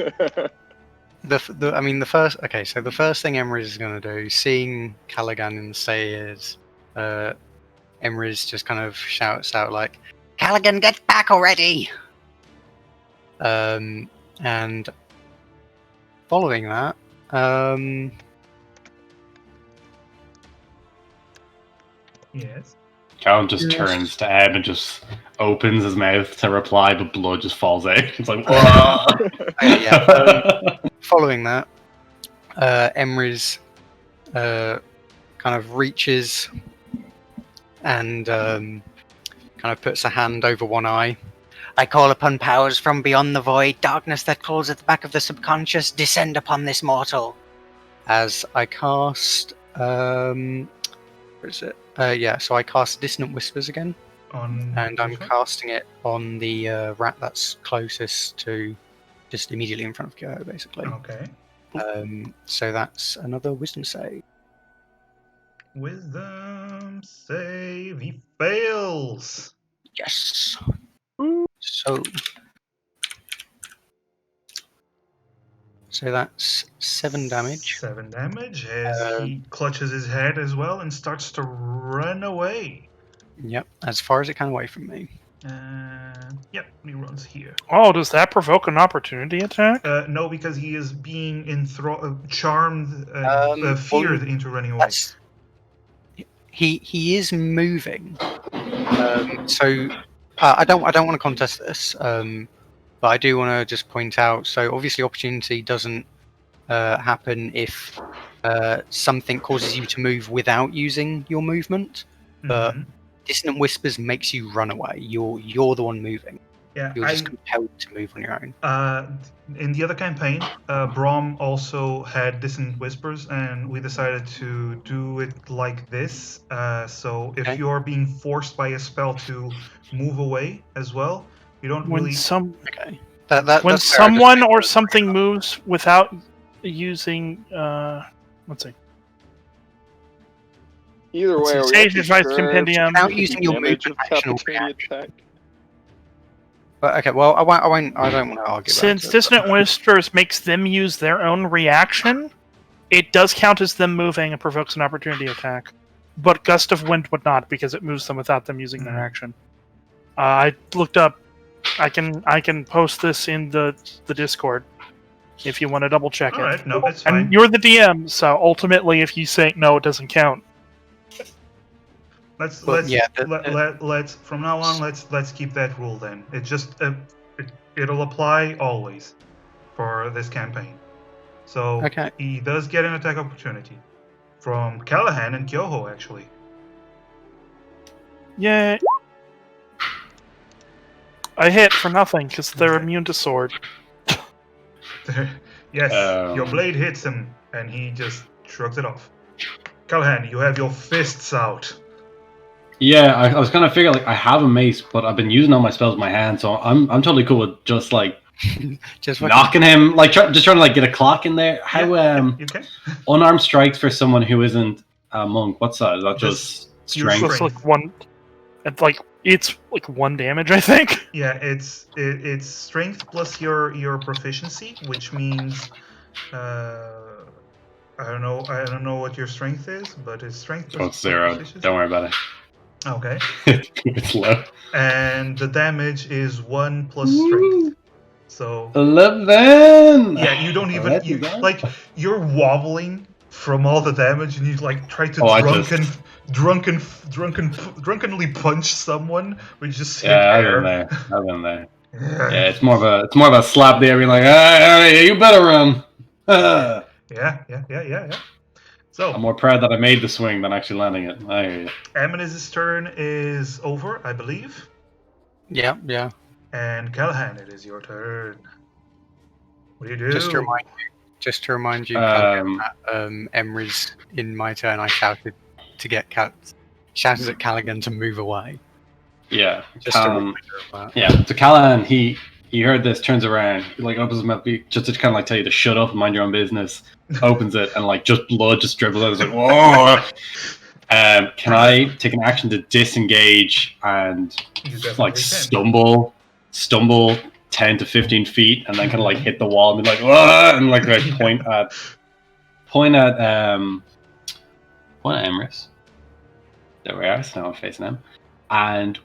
Okay. The first. Okay, so the first thing Emrys is going to do, seeing Callaghan in the stairs, Emrys just kind of shouts out like, "Callaghan, get back already!" And following that, Yes. Callahan just turns to Eb and just opens his mouth to reply, but blood just falls out. It's like, whoa. following that, Emrys kind of reaches and kind of puts a hand over one eye. "I call upon powers from beyond the void, darkness that crawls at the back of the subconscious, descend upon this mortal." As I cast, where is it? So I cast Dissonant Whispers again, and I'm casting it on the rat that's closest to, just immediately in front of Kyoho, basically. Okay. So that's another Wisdom save. Wisdom save. He fails. Yes. So that's 7 damage. 7 damage as he clutches his head as well and starts to run away. Yep, as far as it can away from me. Yep, he runs here. Oh, does that provoke an opportunity attack? No, because he is being charmed, feared into running away. He is moving. So I don't want to contest this, but I do want to just point out. So obviously, opportunity doesn't happen if something causes you to move without using your movement. But Dissonant Whispers makes you run away. You're the one moving. Yeah, You're just compelled to move on your own. In the other campaign, Brom also had Dissonant Whispers, and we decided to do it like this. So if you're being forced by a spell to move away as well, you don't When really. Okay. When that's someone or something moves without using, let's see. Either way, Sage Advice Compendium. Without using your damage of movement action or opportunity reaction. attack. But okay, well, I don't want to argue. Since about it, Dissonant Whispers makes them use their own reaction, it does count as them moving and provokes an opportunity attack. But Gust of Wind would not, because it moves them without them using their action. I looked up. I can post this in the Discord if you want to double check it. All right, no, it's fine. And you're the DM, so ultimately, if you say no, it doesn't count. Let's from now on. Let's keep that rule then. It just it'll apply always for this campaign. So he does get an attack opportunity from Callahan and Kyoho actually. Yeah. I hit for nothing because they're immune to sword. Yes, your blade hits him and he just shrugs it off. Callahan, you have your fists out. Yeah, I was kind of figuring like I have a mace, but I've been using all my spells in my hand, so I'm totally cool with just like Just fucking- knocking him, like just trying to like get a clock in there. How You can. unarmed strikes for someone who isn't a monk? What's that? Is that just pure strength? So it's like one. It's like 1 damage, I think. Yeah, it's strength plus your proficiency, which means I don't know what your strength is, but it's strength Oh, plus it's 0. proficiency. Don't worry about Okay. it. It's low. And the damage is 1 plus strength. So 11. yeah, you don't even Let's go. like you're wobbling from all the damage, and you like try to I drunkenly punch someone, but you just hit Yeah, air. I've been there. Yeah, it's more of a slap there, being like, hey, you better run. Yeah. So I'm more proud that I made the swing than actually landing it. I hear you. Amaniz's turn is over, I believe. Yeah. And Callahan, it is your turn. What do you do? Just to remind you, Um, Emery's in my turn. I shouted at Callaghan to move away. Yeah. Just a reminder of that. Yeah. So Callahan, he heard this, turns around, he like opens his mouth just to kind of like tell you to shut up and mind your own business. Opens it and like just blood just dribbles out. It's like, whoa. Can I take an action to disengage and You definitely like can. stumble 10 to 15 feet and then kind of like hit the wall and be like, whoa, and like point at Emrys. There we are. So now I'm facing him, and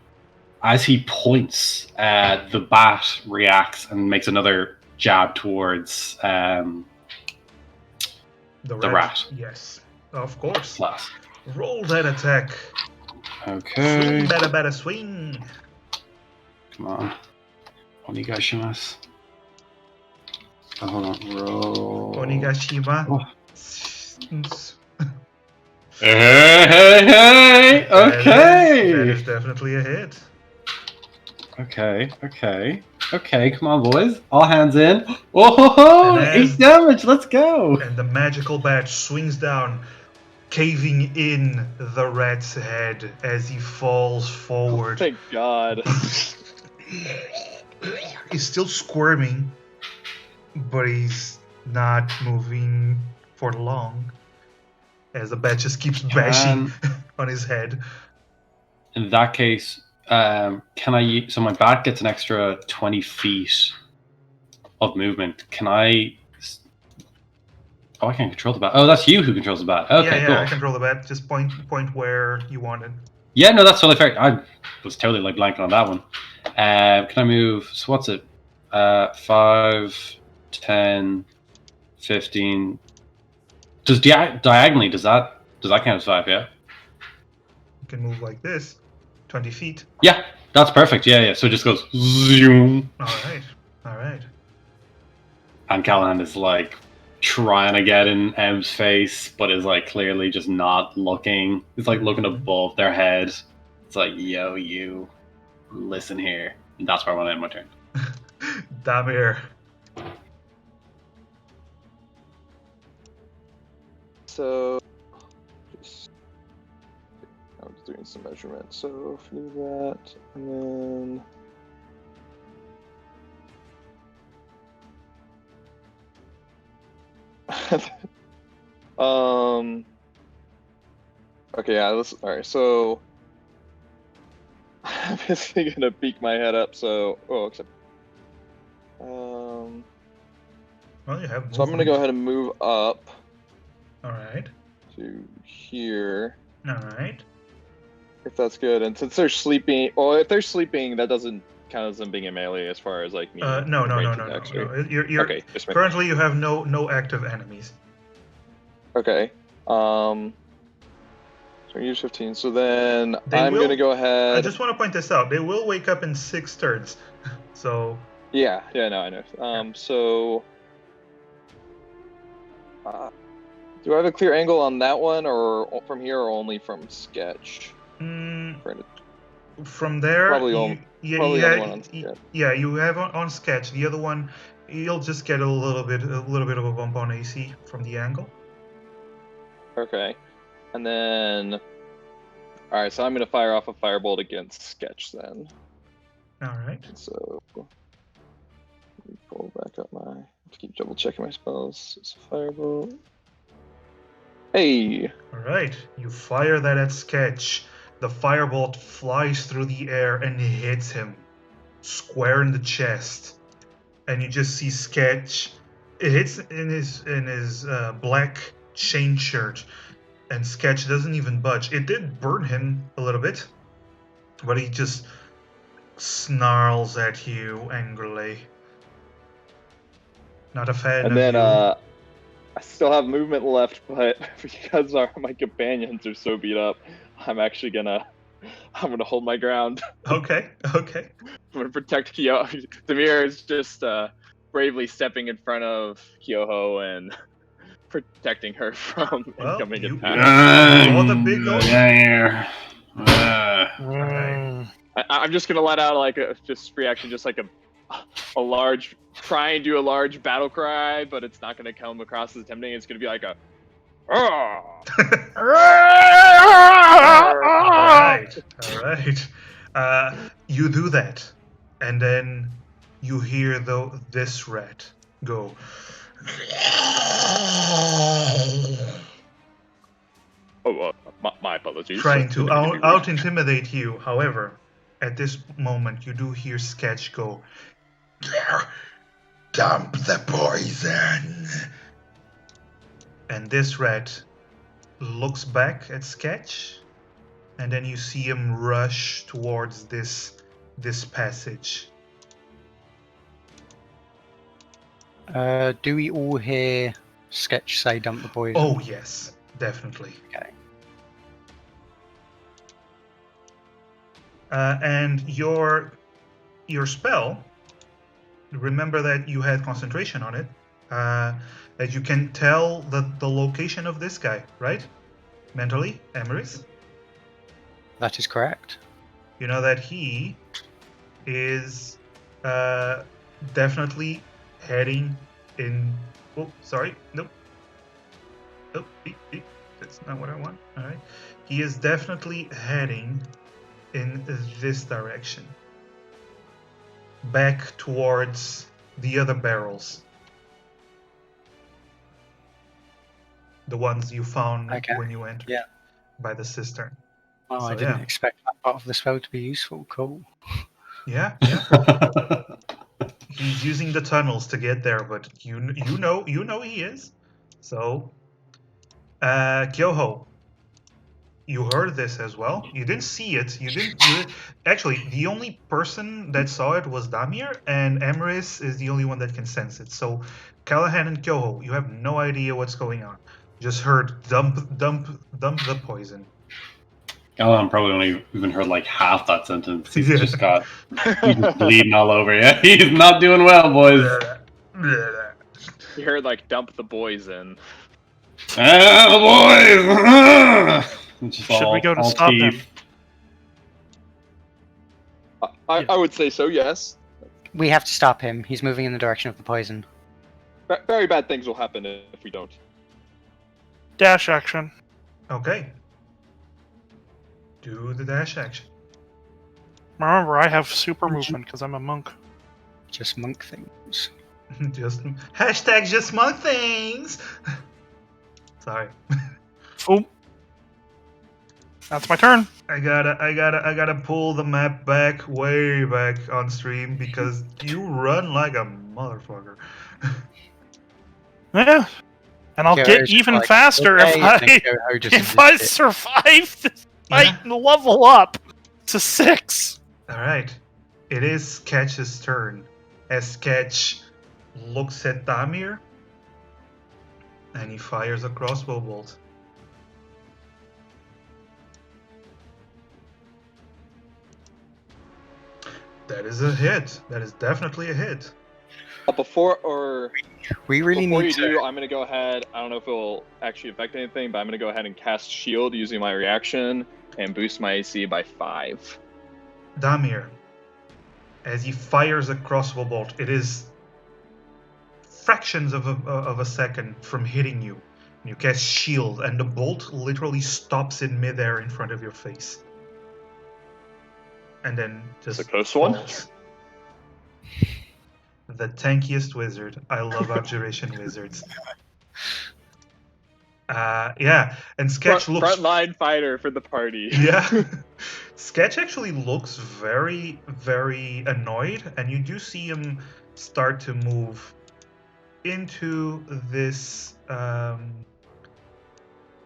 as he points, the bat reacts and makes another jab towards The rat. Yes, of course. Class. Roll that attack. Okay. Swing, better swing. Come on. Onigashima. Oh, hold on. Roll. Onigashima. Oh. Hey! Okay. That is definitely a hit. Okay. Come on, boys. All hands in. Oh, 8 damage. Let's go. And the magical bat swings down, caving in the rat's head as he falls forward. Thank God. He's still squirming, but he's not moving for long, as the bat just keeps bashing on his head. In that case, can I? So my bat gets an extra 20 feet of movement. Can I? Oh, I can't control the bat. Oh, that's you who controls the bat. Okay, cool. I control the bat. Just point where you want it. Yeah, no, that's totally fair. I was totally like blanking on that one. Can I move? So what's it? 5, 10, 15. Does diagonally? Does that count as 5? Yeah. You can move like this, 20 feet. Yeah, that's perfect. Yeah. So it just goes zoom. All right. And Callahan is like trying to get in M's face, but is like clearly just not looking. It's like looking above their head. It's like, yo, you, listen here. And that's where I want to end my turn. Damir. So, I was doing some measurements. So, if you do that, and then. Okay, yeah, alright, so I'm basically gonna peek my head up, so except Well, you have movement. so I'm gonna go ahead and move up Alright. to here. Alright. If that's good. And since they're sleeping, if they're sleeping, that doesn't count as them being a melee as far as like me. No. You're Okay, just currently you have no active enemies. Okay. So use 15. So then I'm will- gonna go ahead. I just want to point this out. They will wake up in 6 turns. So Yeah, no, I know. So do I have a clear angle on that one, or from here, or only from sketch? from there, Probably only one on sketch. Yeah, you have on sketch. The other one, you'll just get a little bit of a bump on AC from the angle. Okay, and then all right. So I'm gonna fire off a firebolt against sketch then. All right. So double checking my spells. It's a firebolt. Hey! Alright, you fire that at Sketch. The firebolt flies through the air and hits him square in the chest. And you just see Sketch. It hits in his black chain shirt, and Sketch doesn't even budge. It did burn him a little bit, but he just snarls at you angrily. Not a fan And of then, you. I still have movement left, but because my companions are so beat up, I'm actually gonna hold my ground. Okay. I'm gonna protect Kyoho. Demir is just bravely stepping in front of Kyoho and protecting her from Well, incoming you- attacks. All the big old- here. Alright. I'm just gonna let out like a just reaction, just like a large, try and do a large battle cry, but it's not gonna come across as tempting. It's gonna be like a. Alright. You do that, and then you hear this rat go. My apologies. Trying to out intimidate you. However, at this moment, you do hear Sketch go. Dump the poison. And this rat looks back at Sketch, and then you see him rush towards this passage. Do we all hear Sketch say dump the poison? Oh yes, definitely. Okay. And your spell. Remember that you had concentration on it. That you can tell the location of this guy, right? Mentally, Emeris. That is correct. You know that he is definitely heading in. Oh, sorry. Nope. Oh, that's not what I want. All right. He is definitely heading in this direction. Back towards the other barrels. The ones you found when you entered by the cistern. Oh, So, I didn't expect that part of the spell to be useful. Cool. Yeah. He's using the tunnels to get there, but you know he is. So, Kyoho, you heard this as well. You didn't see it. Actually, the only person that saw it was Damir, and Emeris is the only one that can sense it. So, Callahan and Kyoho, you have no idea what's going on. Just heard dump the poison. Alan probably only even heard like half that sentence. He's just bleeding all over. Yeah, he's not doing well, boys. You heard like dump the boys in. Boys! Should we go to stop him? I would say so, yes. We have to stop him. He's moving in the direction of the poison. Very bad things will happen if we don't. Dash action. Okay. Do the dash action. Remember, I have super movement because I'm a monk. Just monk things. Just hashtag just monk things. Sorry. Oop. That's my turn. I gotta pull the map back, way back on stream because you run like a motherfucker. Yeah. And I'll get even faster if I survive this fight and level up to 6. Alright. It is Sketch's turn. As Sketch looks at Damir and he fires a crossbow bolt. That is a hit. That is definitely a hit. We really before need you do, I'm gonna go ahead. I don't know if it will actually affect anything, but I'm gonna go ahead and cast Shield using my reaction and boost my AC by 5. Damir, as he fires a crossbow bolt, it is fractions of a second from hitting you. You cast Shield, and the bolt literally stops in midair in front of your face. And then just It's a close one. the tankiest wizard. I love abjuration wizards. Yeah, and Sketch looks Frontline fighter for the party. yeah. Sketch actually looks very, very annoyed, and you do see him start to move into this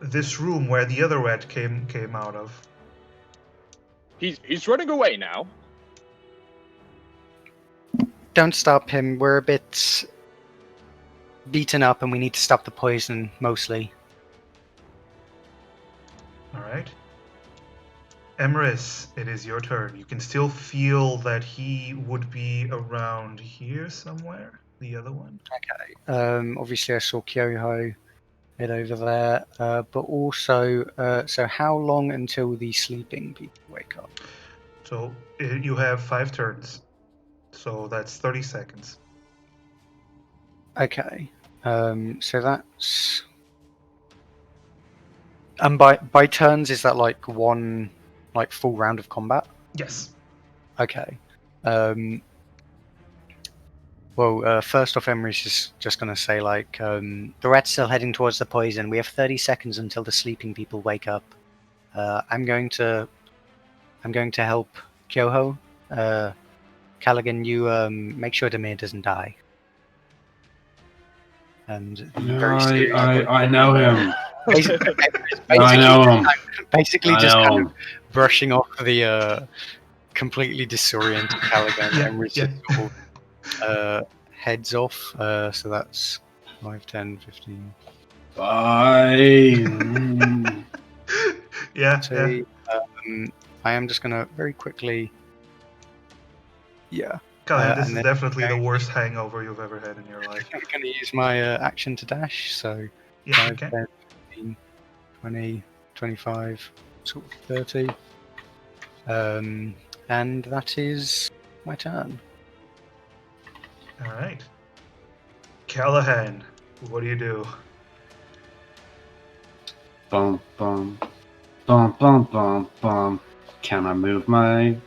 this room where the other rat came out of. He's running away now. Don't stop him. We're a bit beaten up, and we need to stop the poison mostly. All right. Emrys, it is your turn. You can still feel that he would be around here somewhere. The other one. Obviously, I saw Kyoho head over there, but also, so how long until the sleeping people wake up? So you have 5 turns. So that's 30 seconds. Okay, so that's. And by turns, is that like one like full round of combat? Yes. Okay. Well, first off, Emery's just going to say, like, the rat's still heading towards the poison. We have 30 seconds until the sleeping people wake up. I'm going to help Kyoho. Callaghan, you make sure Demir doesn't die. And I know him. basically, I know him. basically I just know kind him. of brushing off the completely disoriented Callaghan. Yeah, Emery's yeah. just sort of, heads off, so that's 5, 10, 15. Fine. Yeah. So, I am just gonna very quickly. Yeah. Callahan, this and is then definitely the worst hangover you've ever had in your life. I'm gonna use my action to dash. So Yeah, 5, okay. 10, 15, 20, 25, sort of 30. And that is my turn. All right. Callahan, what do you do? Bum bum bum bum bum bum. Can I move my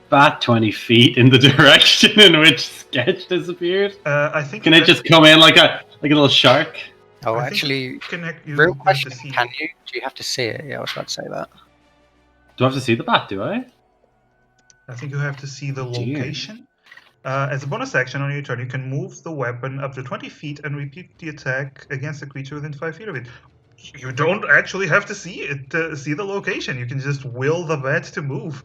bat 20 feet in the direction in which Sketch disappeared? I think. Can it just come in like a little shark? Oh, I think actually, connect. You real have to question: see. can you? Do you have to see it? Yeah, I was about to say that. Do I have to see the bat? Do I? I think you have to see the Dear. location. As a bonus action on your turn, you can move the weapon up to 20 feet and repeat the attack against a creature within 5 feet of it. You don't actually have to see it to see the location. You can just will the bat to move.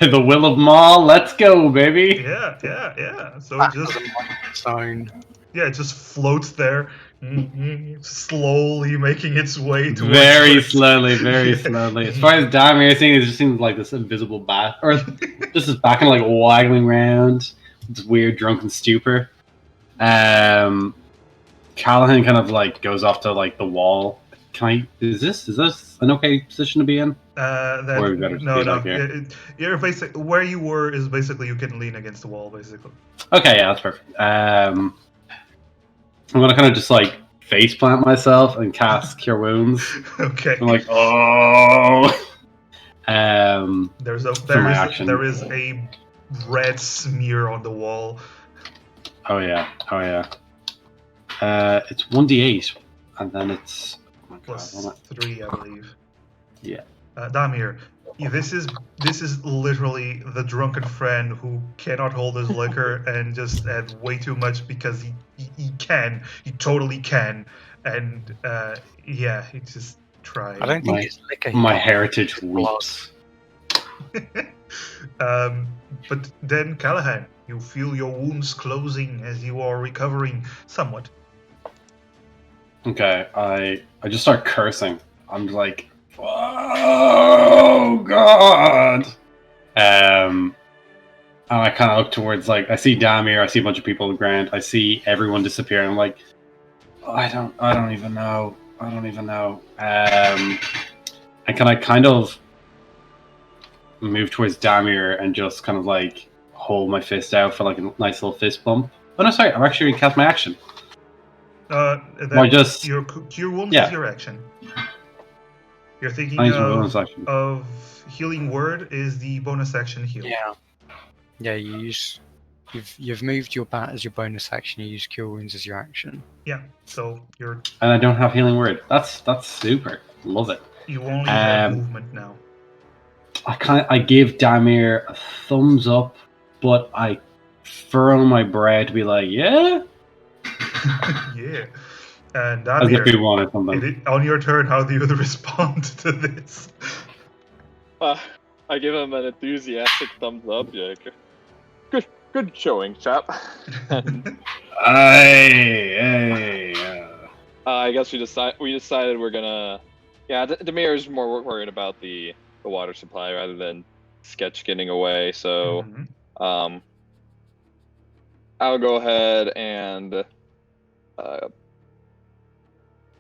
By the will of Maul, let's go, baby. Yeah. So it just Sign. it just floats there, slowly making its way towards. Very Fritz. slowly, very Yeah. slowly. As far as Damir is seeing, it just seems like this invisible bat, or just is back and like waggling around, this weird drunken stupor. Callahan kind of like goes off to like the wall. Can I? Is this an okay position to be in? Or we better No. be like here? You're basic. Where you were is basically you can lean against the wall, basically. Okay, yeah, that's perfect. I'm gonna kind of just like face plant myself and cast Cure Wounds. Okay. I'm like, oh. There my action. is a red smear on the wall. Oh yeah. It's 1d8, and then it's Plus 3, I believe. Yeah. Damir, this is literally the drunken friend who cannot hold his liquor and just had way too much because he totally can, and he just tried. I don't think it's liquor. My heritage weeps. But then Callahan, you feel your wounds closing as you are recovering somewhat. Okay, I just start cursing. I'm like, oh god. And I kind of look towards, like, I see Damir, I see a bunch of people on the ground, I see everyone disappear. I'm like, I don't even know. And can I kind of move towards Damir and just kind of like hold my fist out for like a nice little fist bump? Oh no, sorry, I'm actually gonna cast my action. Your cure wounds is your action. You're thinking of healing word is the bonus action heal. Yeah, you use You've moved your bat as your bonus action. You use Cure Wounds as your action. Yeah. So And I don't have Healing Word. That's super. Love it. you only have Um, movement now. I give Damir a thumbs up, but I furrow my brow to be like, yeah, Yeah. And as if we Damir, wanted something. on your turn, how do you respond to this? I give him an enthusiastic thumbs up. Yeah, good showing, chap. And, I guess we decided we're gonna. Yeah, Demir is more worried about the water supply rather than Sketch getting away. So, Mhm. I'll go ahead and.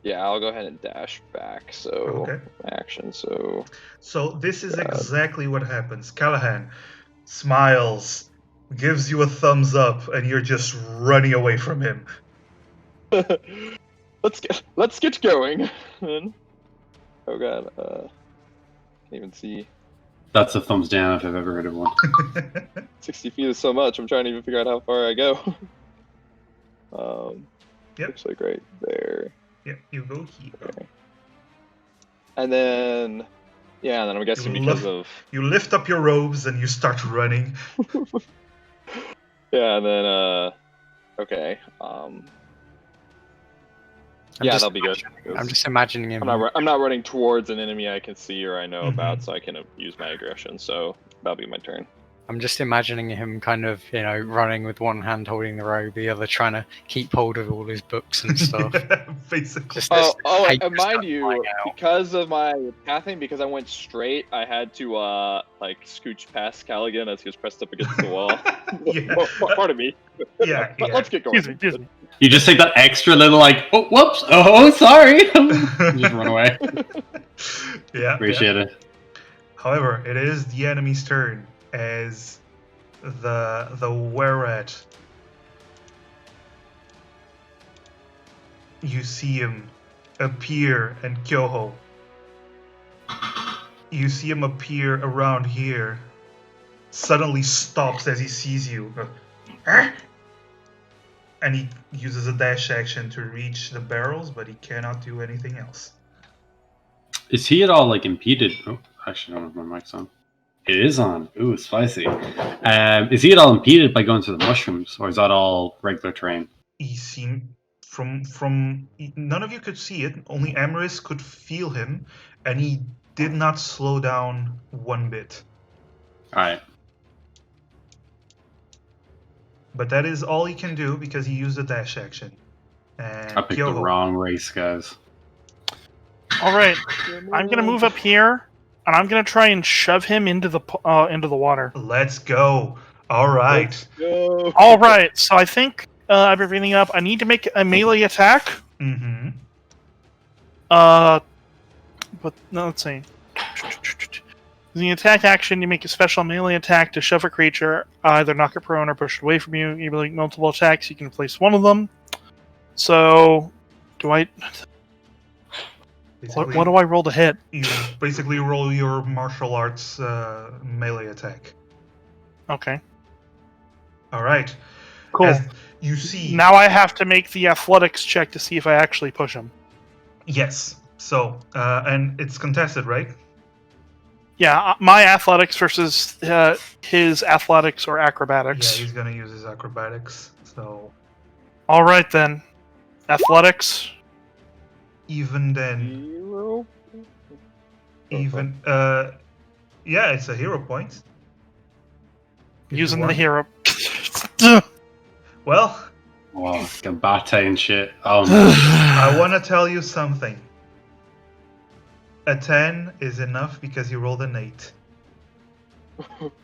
Yeah, I'll go ahead and dash back. So Okay. action. So this is exactly what happens. Callahan smiles, gives you a thumbs up, and you're just running away from him. let's get going. Then. Oh god, can't even see. That's a thumbs down if I've ever heard of one. 60 feet is so much. I'm trying to even figure out how far I go. Yep. Looks like right there. Yeah, you go here. Okay. And then, yeah, and then I'm guessing because of. You lift up your robes and you start running. Yeah, and then okay. Yeah, that'll be good. I'm just imagining him. I'm not running towards an enemy I can see or I know Mhm. about, so I can use my aggression. So that'll be my turn. I'm just imagining him kind of, running with one hand holding the robe, the other trying to keep hold of all his books and stuff. Basically. Just Oh, paper and mind stuff you, flying out. because of my pathing, because I went straight, I had to scooch past Callaghan as he was pressed up against the wall. Yeah. Pardon me. Yeah, But yeah. let's get going. Excuse me. You just take that extra little oh, whoops, oh, sorry. Just run away. Yeah. Appreciate it. However, it is the enemy's turn as the Wereat. You see him appear, and Kyoho. You see him appear around here. Suddenly stops as he sees you. And he uses a dash action to reach the barrels, but he cannot do anything else. Is he at all impeded? Oh, actually, I don't know if my mic's on. It is on. Ooh, spicy. Is he at all impeded by going to the mushrooms, or is that all regular terrain? He seemed from none of you could see it. Only Amaris could feel him, and he did not slow down one bit. All right. But that is all he can do because he used a dash action. And I picked the wrong race, guys. All right, I'm gonna move up here, and I'm gonna try and shove him into the water. Let's go. All right. Go. All right, so I think I have everything up. I need to make a melee attack. Mm-hmm. But no, let's see. In the attack action, you make a special melee attack to shove a creature, either knock it prone or push it away from you. You make multiple attacks. You can place one of them. So, do I? What do I roll to hit? You basically roll your martial arts melee attack. Okay. All right. Cool. As you see. Now I have to make the athletics check to see if I actually push him. Yes. So, and it's contested, right? Yeah, my athletics versus his athletics or acrobatics. Yeah, he's gonna use his acrobatics. So. All right then, athletics. Even then. 0? Even yeah, it's a hero point. If Using you the want. hero. Well. Oh, Gambate and shit. Oh no. I want to tell you something. A 10 is enough because you rolled an 8.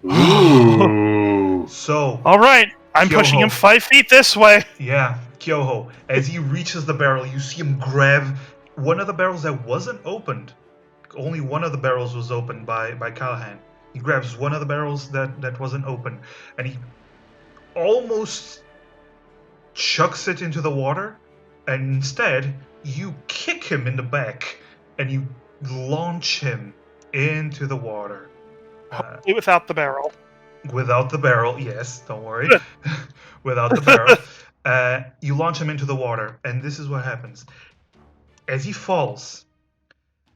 Ooh. So. All right, I'm Kyoho. pushing him 5 feet this way. Yeah, Kyoho. As he reaches the barrel, you see him grab one of the barrels that wasn't opened. Only one of the barrels was opened by Callahan. He grabs one of the barrels that wasn't open, and he almost chucks it into the water, and instead you kick him in the back, and you launch him into the water. Hopefully without the barrel. Without the barrel, yes, don't worry. Without the barrel, you launch him into the water, and this is what happens. As he falls,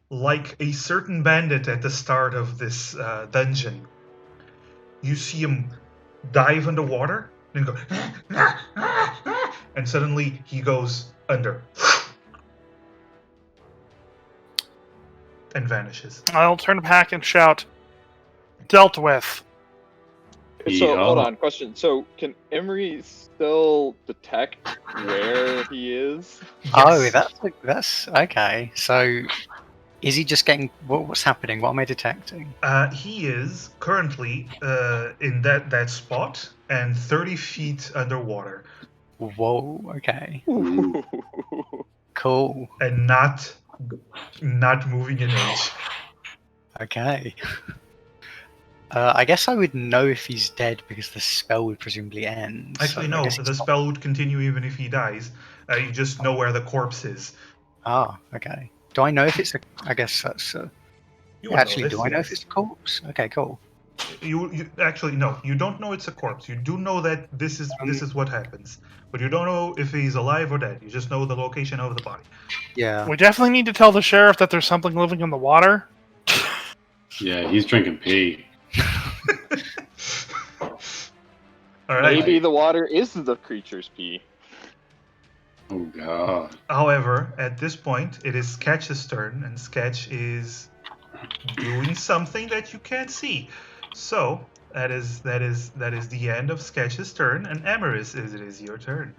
like a certain bandit at the start of this dungeon, you see him dive underwater and go, and suddenly he goes under and vanishes. I'll turn back and shout, "Dealt with." So hold Yeah. on, question. So can Emery still detect where he is? Oh, Yes. that's okay. So, is he just getting what's happening? What am I detecting? He is currently in that spot and 30 feet underwater Whoa. Okay. Ooh. Cool. and not moving an inch. Okay. I guess I would know if he's dead because the spell would presumably end. Actually, so I no. guess he's The not- spell would continue even if he dies. You just know where the corpse is. Ah, okay. Do I know if it's a? I guess that's. You would Actually, know do this, I know yes. if it's a corpse? Okay, cool. You actually no. You don't know it's a corpse. You do know that this is what happens, but you don't know if he's alive or dead. You just know the location of the body. Yeah. We definitely need to tell the sheriff that there's something living in the water. Yeah, he's drinking pee. All right. Maybe the water is the creature's pee. Oh god. However, at this point, it is Sketch's turn, and Sketch is doing something that you can't see. So that is the end of Sketch's turn, and Amaris, it is your turn.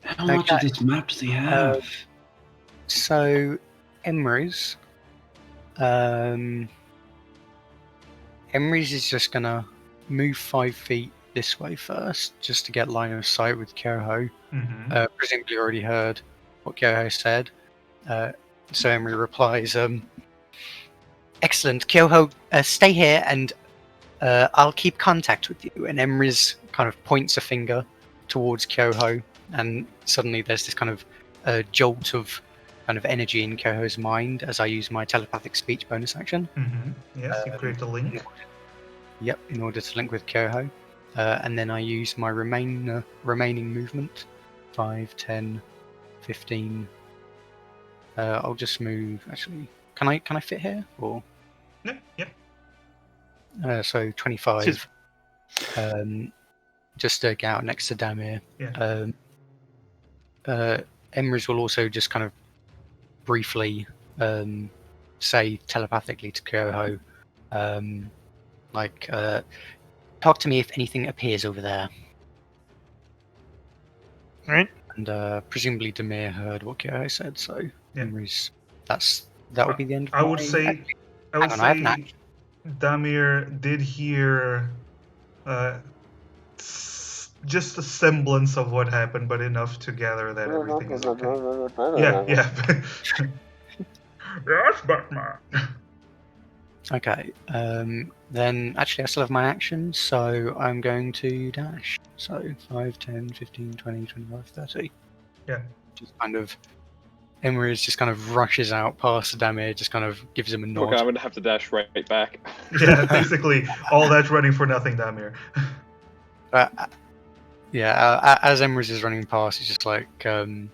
How much of this map does he have? So, Emrys. Emrys is just gonna move 5 feet this way first, just to get line of sight with Kyoho. Mm-hmm. Presumably already heard what Kyoho said. So Emery replies, "Excellent, Kyoho, stay here and I'll keep contact with you." And Emery's kind of points a finger towards Kyoho, and suddenly there's this kind of jolt of kind of energy in Kyoho's mind as I use my telepathic speech bonus action. Mm-hmm. Yes, you create a link. Yep, in order to link with Kyoho. And then I use my remaining movement. 5, 10, 15. I'll just move. Actually, can I fit here? Or Yeah. so 25. Just to get out next to Damir. Yeah. Emrys will also just kind of briefly say telepathically to Kyoho, talk to me if anything appears over there. Right. And presumably Damir heard what Kyoho said, so Yeah. Emrys, that would be the end of I would my- say Hang on, I have an action. Damir did hear just a semblance of what happened, but enough to gather that everything is okay. Yeah. Yes, Batman. Okay, then actually I still have my action, so I'm going to dash. So 5, 10, 15, 20, 25, 30. Yeah. Just kind of, Emrys just kind of rushes out past Damir, just kind of gives him a nod. Okay, I'm gonna have to dash right back. Yeah, basically all that running for nothing, Damir. As Emrys is running past, he's just like, the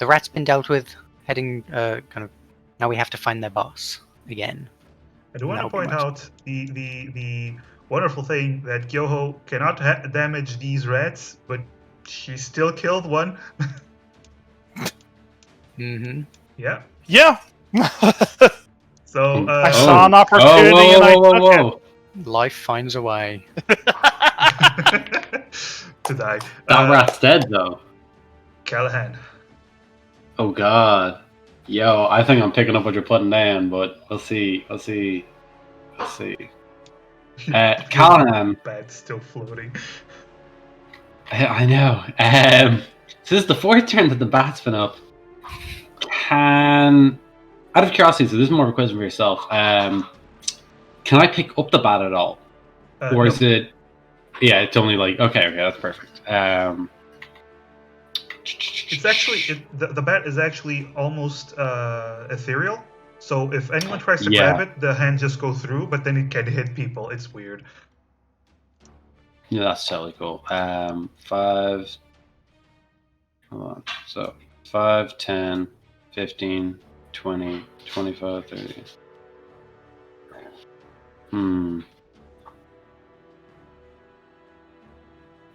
rat's been dealt with, heading, kind of, now we have to find their boss again. I do want to That'll be point my- out the wonderful thing that Kyoho cannot damage these rats, but she still killed one. Mm-hmm. Yeah. Yeah. So I saw an opportunity and I took it. Life finds a way. to die. That rat's dead though. Callahan. Oh god. Yo, I think I'm picking up what you're putting down, but we'll see. Callahan. Bat's still floating. I know. So this is the 4th turn that the bat's been up. Out of curiosity, so this is more of a question for yourself. Can I pick up the bat at all? Or No. is it... Yeah, it's only like... Okay, that's perfect. It's actually the bat is actually almost ethereal. So if anyone tries to grab it, the hand just goes through, but then it can hit people. It's weird. Yeah, that's totally cool. 5. Hold on. So 5, 10, 15, 20, 25, 30. Hmm.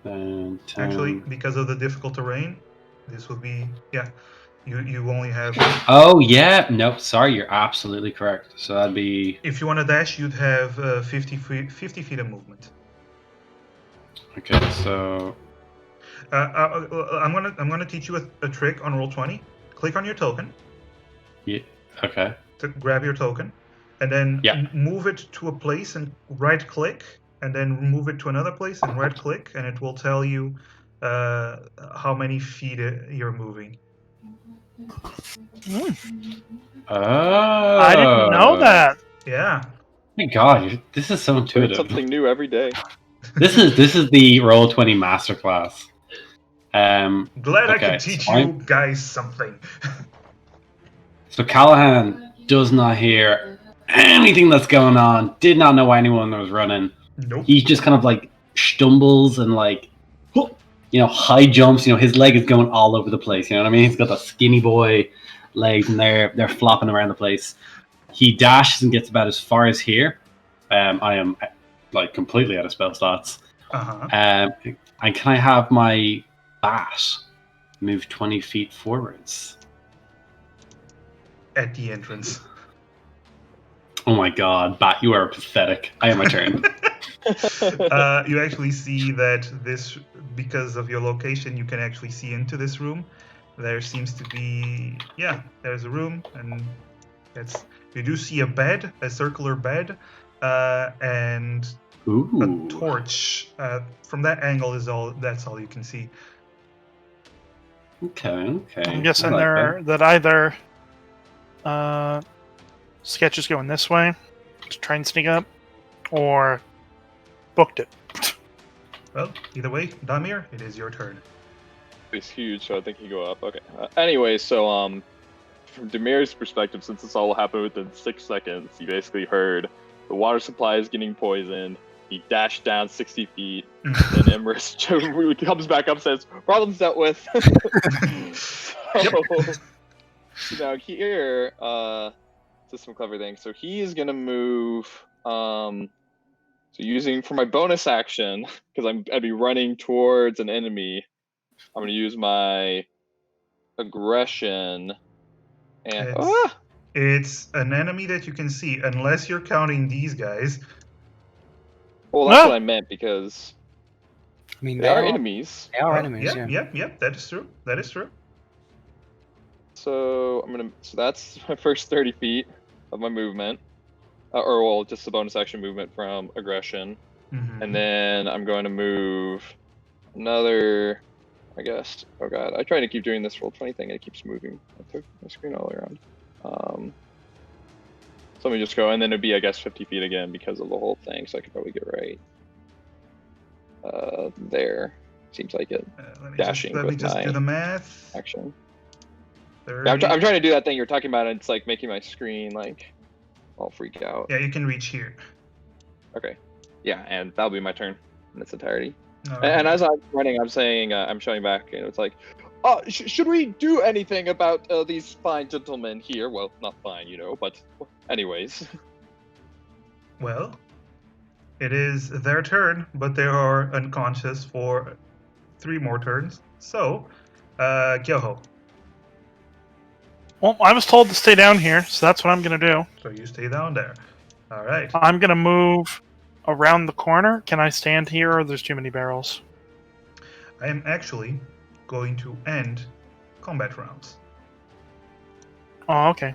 And 10. Actually, because of the difficult terrain, this will be You only have. Oh yeah, no, sorry, you're absolutely correct. So that'd be If you want to dash, you'd have 50 feet of movement. okay. So I'm gonna teach you a trick on roll 20. Click on your token yeah, okay, to grab your token, and then yeah. move it to a place and right click, and then move it to another place and right click, and it will tell you how many feet you're moving. Oh, I didn't know that. Yeah. My God, this is so Learn intuitive. something new every day. This is the Roll20 masterclass. Glad I Okay, could teach so you guys something. So Callahan does not hear anything that's going on. Did not know anyone was running. Nope. He just kind of like stumbles and like, high jumps. His leg is going all over the place. You know what I mean? He's got the skinny boy legs, and they're flopping around the place. He dashes and gets about as far as here. I am like completely out of spell slots. Uh-huh. And can I have my bat move 20 feet forwards? At the entrance. Oh my God, Bat, you are pathetic. I am my turn. You actually see that because of your location, you can actually see into this room. There seems to be, there's a room, and you do see a bed, a circular bed, and Ooh. a torch. From that angle, that's all you can see. Okay. I'm guessing I like that either Sketch is going this way to try and sneak up, or booked it. Well, either way, Damir, it is your turn. It's huge, so I think he go up. Okay. Anyway, so from Demir's perspective, since this all happened within 6 seconds, he basically heard the water supply is getting poisoned. He dashed down 60 feet, and Emrys comes back up, says, "Problems dealt with." So now here, just some clever things. So he is gonna move. So using for my bonus action, because I'd be running towards an enemy, I'm gonna use my aggression and It's an enemy that you can see, unless you're counting these guys. well, that's what I meant, because I mean, they are enemies. They are enemies. Yep. That is true. That is true. So so that's my first 30 feet of my movement, just the bonus action movement from aggression, and then I'm going to move another. I guess. Oh God, I try to keep doing this Roll20 thing, and it keeps moving. I took my screen all the way around. So let me just go, and then it'd be, I guess, 50 feet again because of the whole thing. So I could probably get right there. Seems like it. Let me just do the math. Action. Yeah, I'm trying to do that thing you're talking about, and it's like making my screen like all freak out. Yeah, you can reach here. Okay. Yeah, and that'll be my turn in its entirety. And as I'm running, I'm saying, I'm showing back, and it's like, should we do anything about these fine gentlemen here? Well, not fine, but anyways. Well, it is their turn, but they are unconscious for 3 more turns. So, Kyoho. Well, I was told to stay down here, so that's what I'm going to do. So you stay down there. All right. I'm going to move around the corner. Can I stand here, or there's too many barrels? I am actually going to end combat rounds. Oh, okay.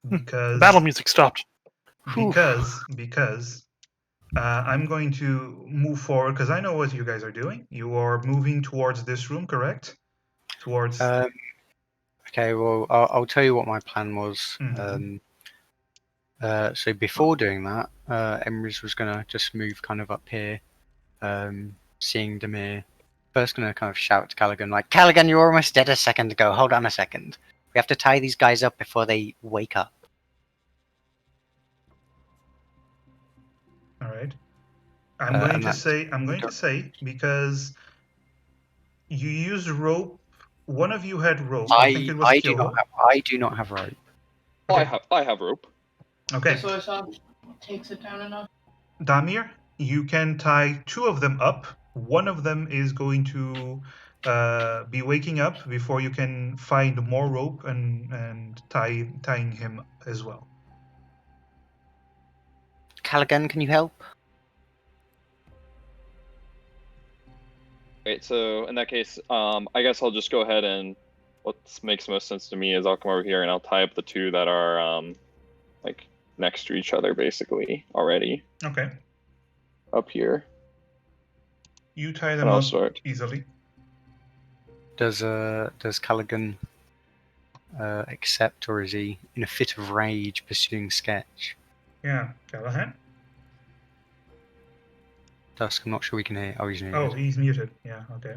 Because battle music stopped. Because I'm going to move forward, because I know what you guys are doing. You are moving towards this room, correct? Towards. Okay, well, I'll tell you what my plan was. So before doing that, Emrys was going to just move kind of up here, seeing Demir. First going to kind of shout to Callaghan, like, "Callaghan, you were almost dead a second ago. Hold on a second. We have to tie these guys up before they wake up." All right. I'm going and to that's- say because you used rope. One of you had rope. I think it was I Kyoho. do not have rope. Okay. I have rope. Okay. So it's on. Takes it down enough. Damir, you can tie two of them up. One of them is going to be waking up before you can find more rope and tying him as well. Callaghan, can you help? Wait, so in that case, I guess I'll just go ahead and what makes most sense to me is I'll come over here and I'll tie up the two that are like next to each other basically already Okay. up here. You tie them And I'll up start. easily. Does Callaghan accept, or is he in a fit of rage pursuing Sketch? Yeah, Callahan. Dusk, I'm not sure we can hear. Oh, he's muted. Oh, he's muted. Yeah. Okay.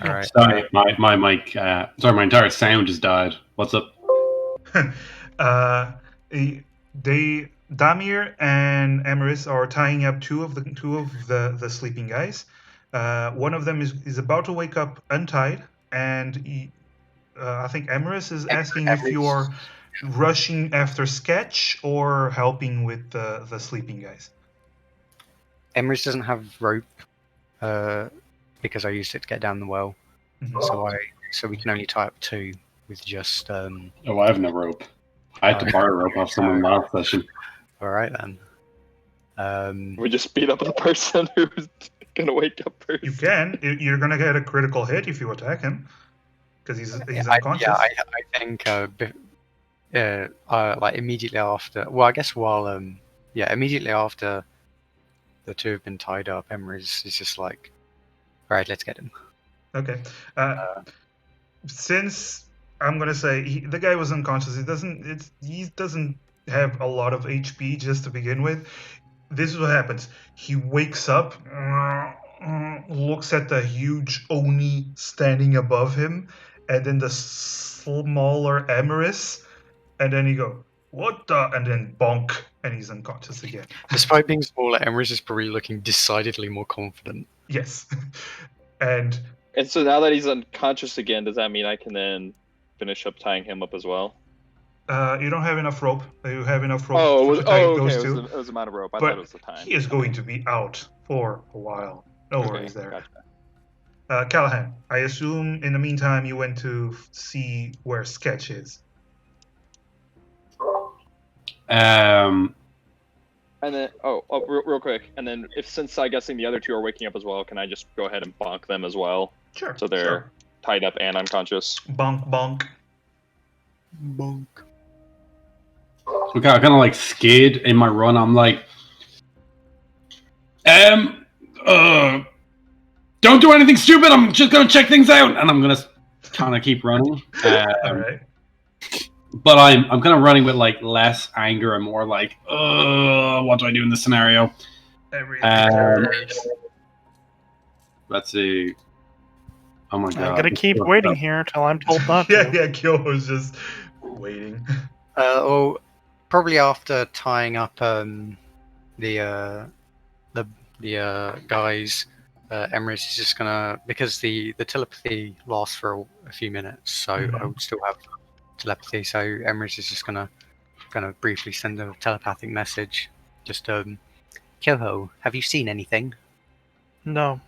All right. Sorry, my mic. Sorry, my entire sound just died. What's up? Damir and Emeris are tying up two of the sleeping guys. One of them is about to wake up untied, and I think Emeris is asking if you're rushing after Sketch or helping with the sleeping guys. Emrys doesn't have rope because I used it to get down the well, Mhm. so we can only tie up two with just. Oh, I have no rope. I had to Alright. borrow rope off someone last session. All right then. We just beat up the person who's gonna wake up first. You can. You're gonna get a critical hit if you attack him, because he's I unconscious. think like immediately after. Well, I guess while immediately after the two have been tied up, Emrys is just like, all right, let's get him. Okay. Since I'm gonna say the guy was unconscious, he doesn't have a lot of HP just to begin with. This is what happens. He wakes up, looks at the huge Oni standing above him, and then the smaller Emeris, and then he go, "What the?" and then bonk, and he's unconscious again. Despite being smaller, Emrys is probably looking decidedly more confident. Yes, and so now that he's unconscious again, does that mean I can then finish up tying him up as well? you don't have enough rope. You have enough rope to tie okay. those two. It was a amount of rope. I But thought it was the time. he is going to be out for a while. No Okay, worries there. Gotcha. Callahan, I assume in the meantime you went to see where Sketch is. Um, And then, real quick, and then since I'm guessing the other two are waking up as well, can I just go ahead and bonk them as well? Sure. So they're tied up and unconscious. Bonk, bonk. Bonk. so kind of like skid in my run. I'm like, don't do anything stupid. I'm just gonna check things out, and I'm gonna kind of keep running. All right. But I'm kind of running with like less anger and more like, what do I do in this scenario? Let's see. Oh my god! I'm gonna keep waiting here till I'm told not to. Yeah, Kyo's just waiting. Probably after tying up the guys, Emrys is just gonna, because the telepathy lasts for a few minutes, so I would still have telepathy. So Emrys is just gonna briefly send a telepathic message. Just Kyoho, have you seen anything? No.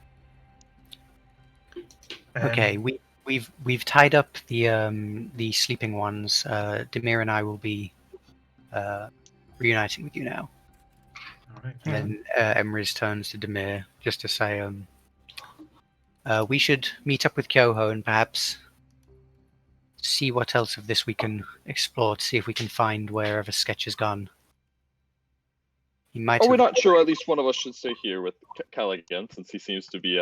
Okay, we've tied up the sleeping ones. Demir and I will be reuniting with you now. All right. And then Emrys turns to Demir just to say, we should meet up with Kyoho and perhaps see what else of this we can explore to see if we can find wherever Sketch has gone. He might. Are we not sure at least one of us should stay here with Callaghan, since he seems to be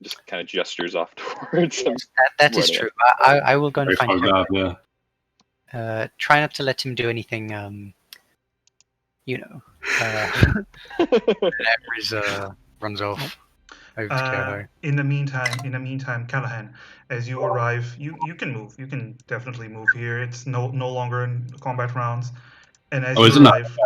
just kind of gestures off towards him? That is true. I will go and find him. Yeah. Try not to let him do anything. Emrys runs off over to Kyoho. In the meantime, Callahan, as you arrive, you can move. You can definitely move here. It's no longer in combat rounds. And as you isn't arrive,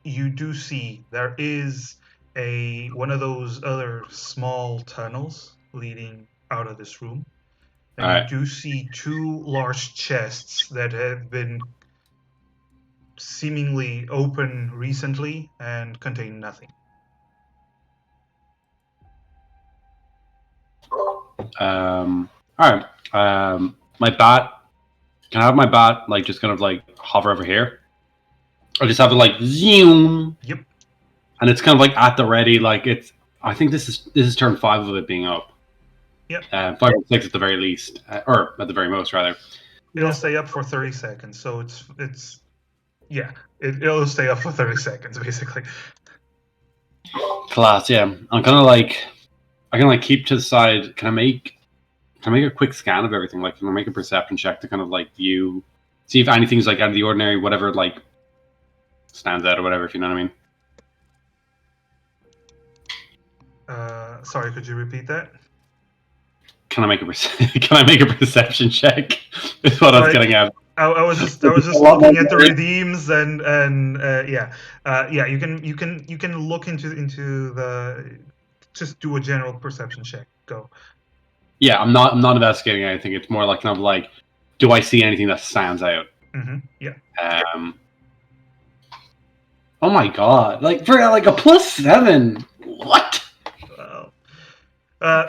you do see there is one of those other small tunnels leading out of this room. And Alright. you do see two large chests that have been seemingly open recently and contain nothing. Alright. My bat. Can I have my bat like just kind of like hover over here? Or just have it like zoom? Yep. And it's kind of like at the ready, like it's. I think this is turn 5 of it being up. Yep. 5 or 6 at the very least, or at the very most, rather. It'll stay up for 30 seconds, so it'll stay up for 30 seconds basically. Class, yeah. I'm kind of like, I can like keep to the side. Can I make a quick scan of everything? Like, can I make a perception check to kind of like view, see if anything's like out of the ordinary, whatever like stands out or whatever, if you know what I mean. Sorry, could you repeat that? Can I make a can I make a perception check? Is what I was getting at. I was just looking at the redeems and you can look into the, just do a general perception check. Go. Yeah, I'm not investigating anything. It's more like kind of like, do I see anything that stands out? Yeah. Oh my god! Like for like a +7. What?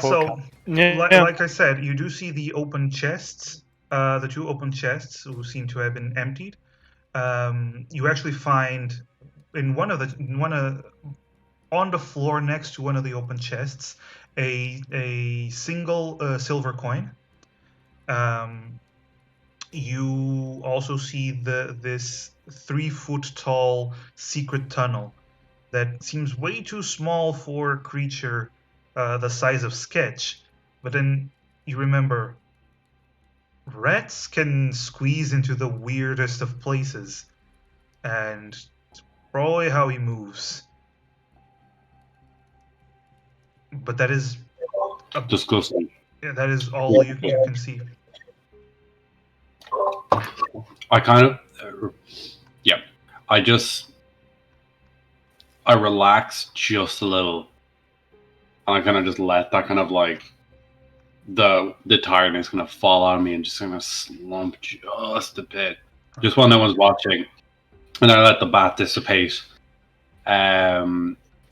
So, Yeah. like I said, you do see the open chests, the two open chests who seem to have been emptied. You actually find on the floor next to one of the open chests a single silver coin. You also see this 3-foot tall secret tunnel that seems way too small for a creature the size of Sketch. But then you remember, rats can squeeze into the weirdest of places, and it's probably how he moves. But that is Disgusting. yeah, that is all you can see. I kind of, I relax just a little, and I kind of just let that kind of like the tiredness kind of fall on me and just kind of slump just a bit, just while no one's watching, and I let the bat dissipate.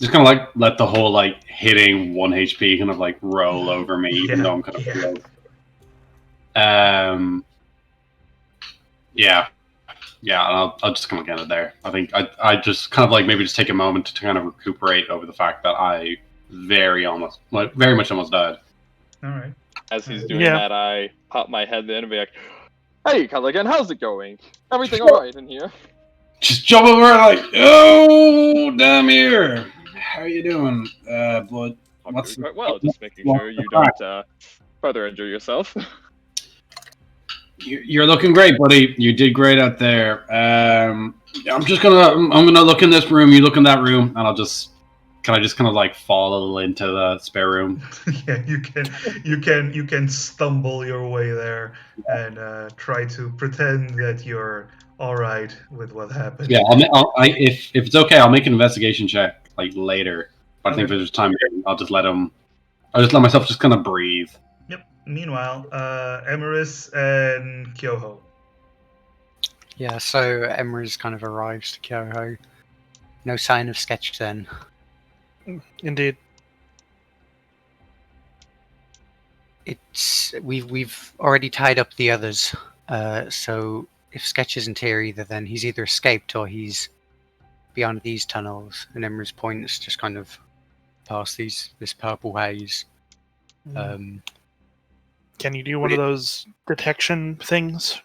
Just kind of like let the whole like hitting 1 HP kind of like roll over me, even though I'm kind of low. Yeah, and I'll just kind of get it there. I think I just kind of like maybe just take a moment to kind of recuperate over the fact that I very much almost died. All right. As he's doing that, I pop my head in and be like, "Hey, Culligan, how's it going? Everything all right in here?" Just jump over like, "Oh, damn here. How you doing, Blood?" I'm doing quite well. Just making sure you don't further injure yourself. You're looking great, buddy. You did great out there. I'm gonna look in this room. You look in that room, and I just kind of like fall a little into the spare room. Yeah, you can stumble your way there and try to pretend that you're all right with what happened. Yeah, if it's okay, I'll make an investigation check like later. But I think if there's time, I'll just let myself just kind of breathe. Yep. Meanwhile, Emeris and Kyoho. Yeah, so Emeris kind of arrives to Kyoho. No sign of Sketch then. Indeed. We've already tied up the others. So if Sketch isn't here either, then he's either escaped or he's beyond these tunnels. And Emeris points just kind of past this purple haze. Can you do one of those detection things?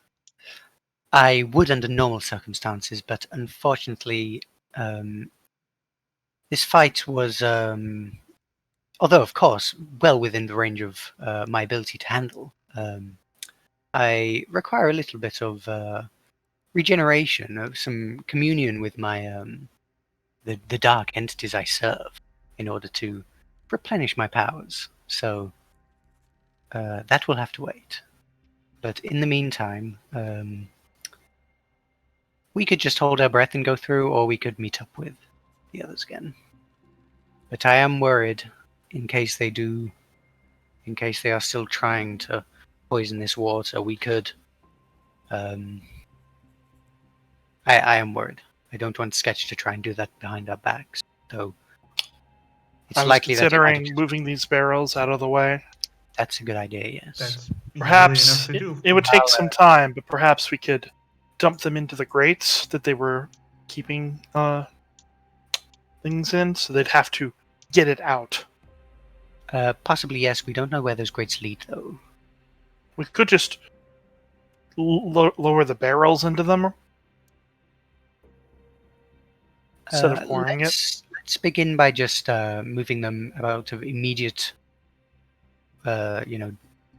I would under normal circumstances, but unfortunately, this fight was, although of course well within the range of my ability to handle, I require a little bit of regeneration, of some communion with my the dark entities I serve, in order to replenish my powers. So that will have to wait. But in the meantime, we could just hold our breath and go through, or we could meet up with the others again. But I am worried in case they are still trying to poison this water. We could. I am worried. I don't want Sketch to try and do that behind our backs. So it's I was likely that considering moving these barrels out of the way. that's a good idea. Yes. That's easily Perhaps enough to do. it would take some time, but perhaps we could dump them into the grates that they were keeping things in, so they'd have to get it out. Possibly yes. We don't know where those grates lead though. We could just lower the barrels into them instead of pouring it. Let's begin by just moving them out of immediate,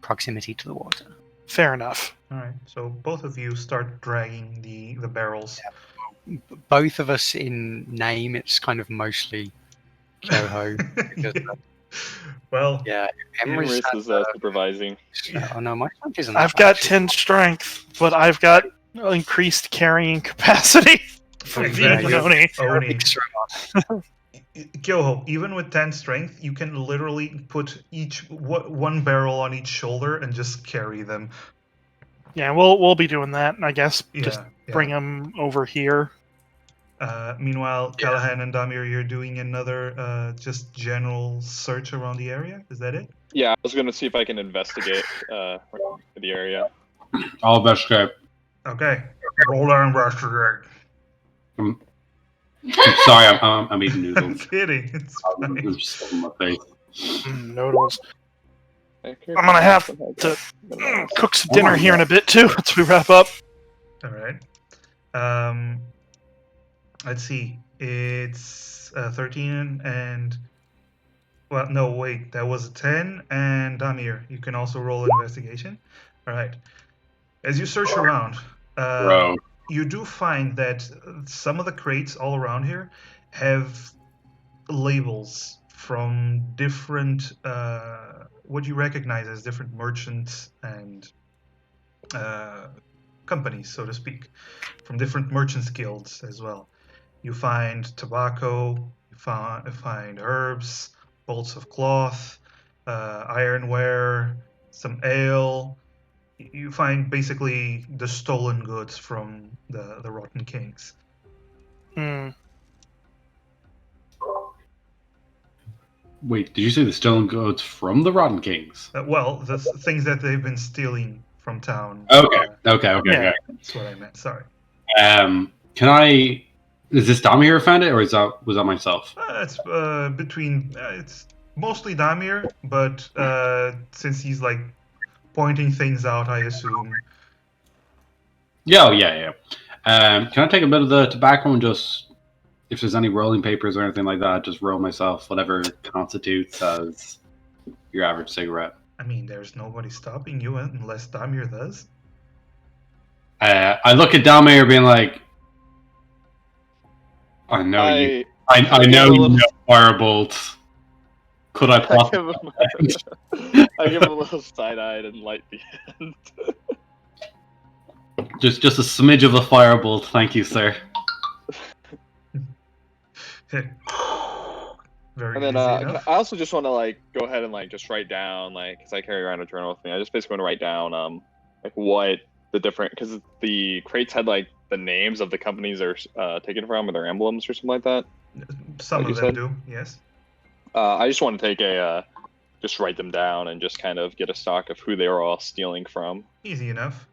proximity to the water. Fair enough. All right. So both of you start dragging the barrels. Both of us in name, it's kind of mostly Kyoho. because, Well, yeah, Emrys Emrys is supervising. oh no, my strength isn't. That I've bad, got actually. 10 strength, but I've got increased carrying capacity from Exactly. being Oni. Oni. Extra. Kyoho, even with 10 strength, you can literally put one barrel on each shoulder and just carry them. Yeah, we'll be doing that, I guess. Yeah. Just yeah. bring them over here. Meanwhile, Callahan and Damir, you're doing another just general search around the area. Is that it? Yeah, I was gonna see if I can investigate the area. I'll investigate. Okay. Roll to investigate. I'm sorry, I'm eating I'm noodles. kidding. It's fine. It's just on my face. Noodles. I'm I'm gonna have to cook some dinner here in a bit too once we wrap up. All right. Let's see. It's 13 and... Well, no, wait. That was a 10. And Damir, you can also roll investigation. All right. As you search around, Bro. you do find that some of the crates all around here have labels from different, what you recognize as different merchants and companies, so to speak, from different merchants guilds as well. You find tobacco, you find herbs, bolts of cloth, ironware, some ale. You find basically the stolen goods from the Rotten Kings. Hmm. Wait, did you say the stolen goods from the Rotten Kings? Well, the things that they've been stealing from town. Okay, okay. Yeah. That's what I meant. Sorry. Can I? Is this Damir who found it, or was that myself? It's between. It's mostly Damir, but since he's like pointing things out, I assume. Yeah, oh, yeah. Can I take a bit of the tobacco and just, if there's any rolling papers or anything like that, just roll myself whatever constitutes as your average cigarette? I mean, there's nobody stopping you unless Damir does. I look at Damir being like, I know you. I know you know Firebolt. Could I I possibly? give him a little side-eyed and light the end. Just a smidge of a Firebolt, thank you, sir. Very And then easy enough. I also just want to go ahead and just write down because I carry around a journal with me. I just basically want to write down what the different, because the crates had the names of the companies they're taken from or their emblems or something like that. Some like of you them said. do, yes. I just want to take just write them down and just kind of get a stock of who they were all stealing from. Easy enough.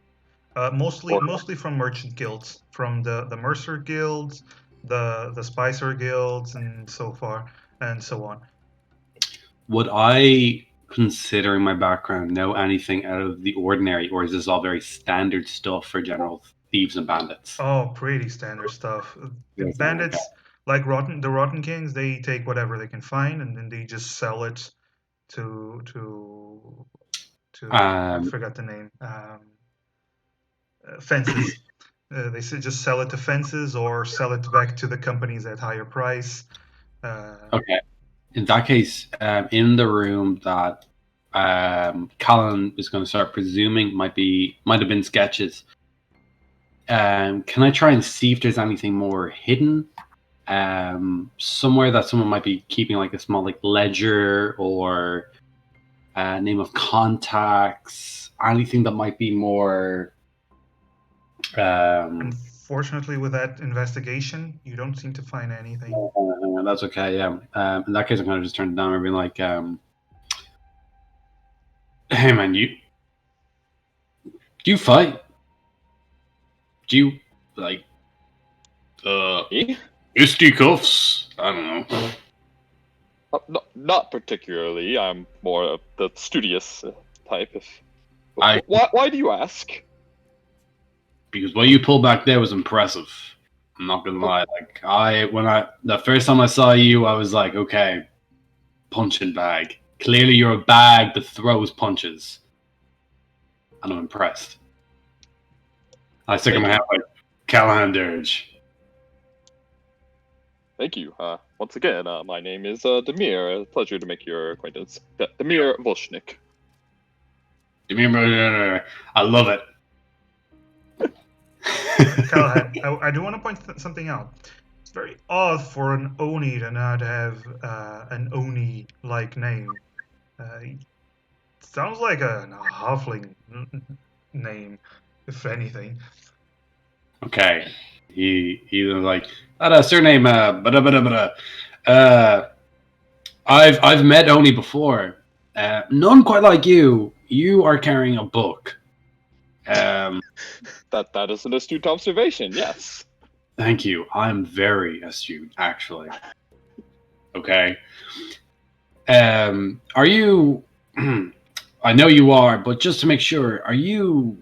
Mostly from merchant guilds, from the Mercer guilds, the Spicer guilds, and so on. Would I, considering my background, know anything out of the ordinary, or is this all very standard stuff for general thieves and bandits? Oh, pretty standard stuff. Yes, Bandits, like the Rotten Kings, they take whatever they can find and then they just sell it to I forgot the name. Fences. They just sell it to fences or sell it back to the companies at higher price. Okay. In that case, in the room that Callan is going to start presuming might have been sketches. Can I try and see if there's anything more hidden somewhere that someone might be keeping like a small like ledger or name of contacts, anything that might be more. Unfortunately, with that investigation, you don't seem to find anything. That's okay. Yeah. In that case, I'm gonna just turn it down and be like, "Hey, man, do you fight? Do you like Me? fisticuffs? I don't know." Not particularly. I'm more of the studious type. I- Why do you ask? Because what you pulled back there was impressive. I'm not gonna lie. Like the first time I saw you, I was like, okay, punching bag. Clearly, you're a bag that throws punches, and I'm impressed. I stick in my hand like Callahan Dirge. Thank you. Once again, my name is Demir. A pleasure to make your acquaintance. Demir Volshnik. I love it. Callahan, I do want to point something out. It's very odd for an Oni to not have an Oni-like name. It sounds like a halfling name, if anything. Okay. He was like, surname, I've met Oni before. None quite like you. You are carrying a book. That is an astute observation. Yes. Thank you. I'm very astute, actually. Okay. Are you? I know you are, but just to make sure, are you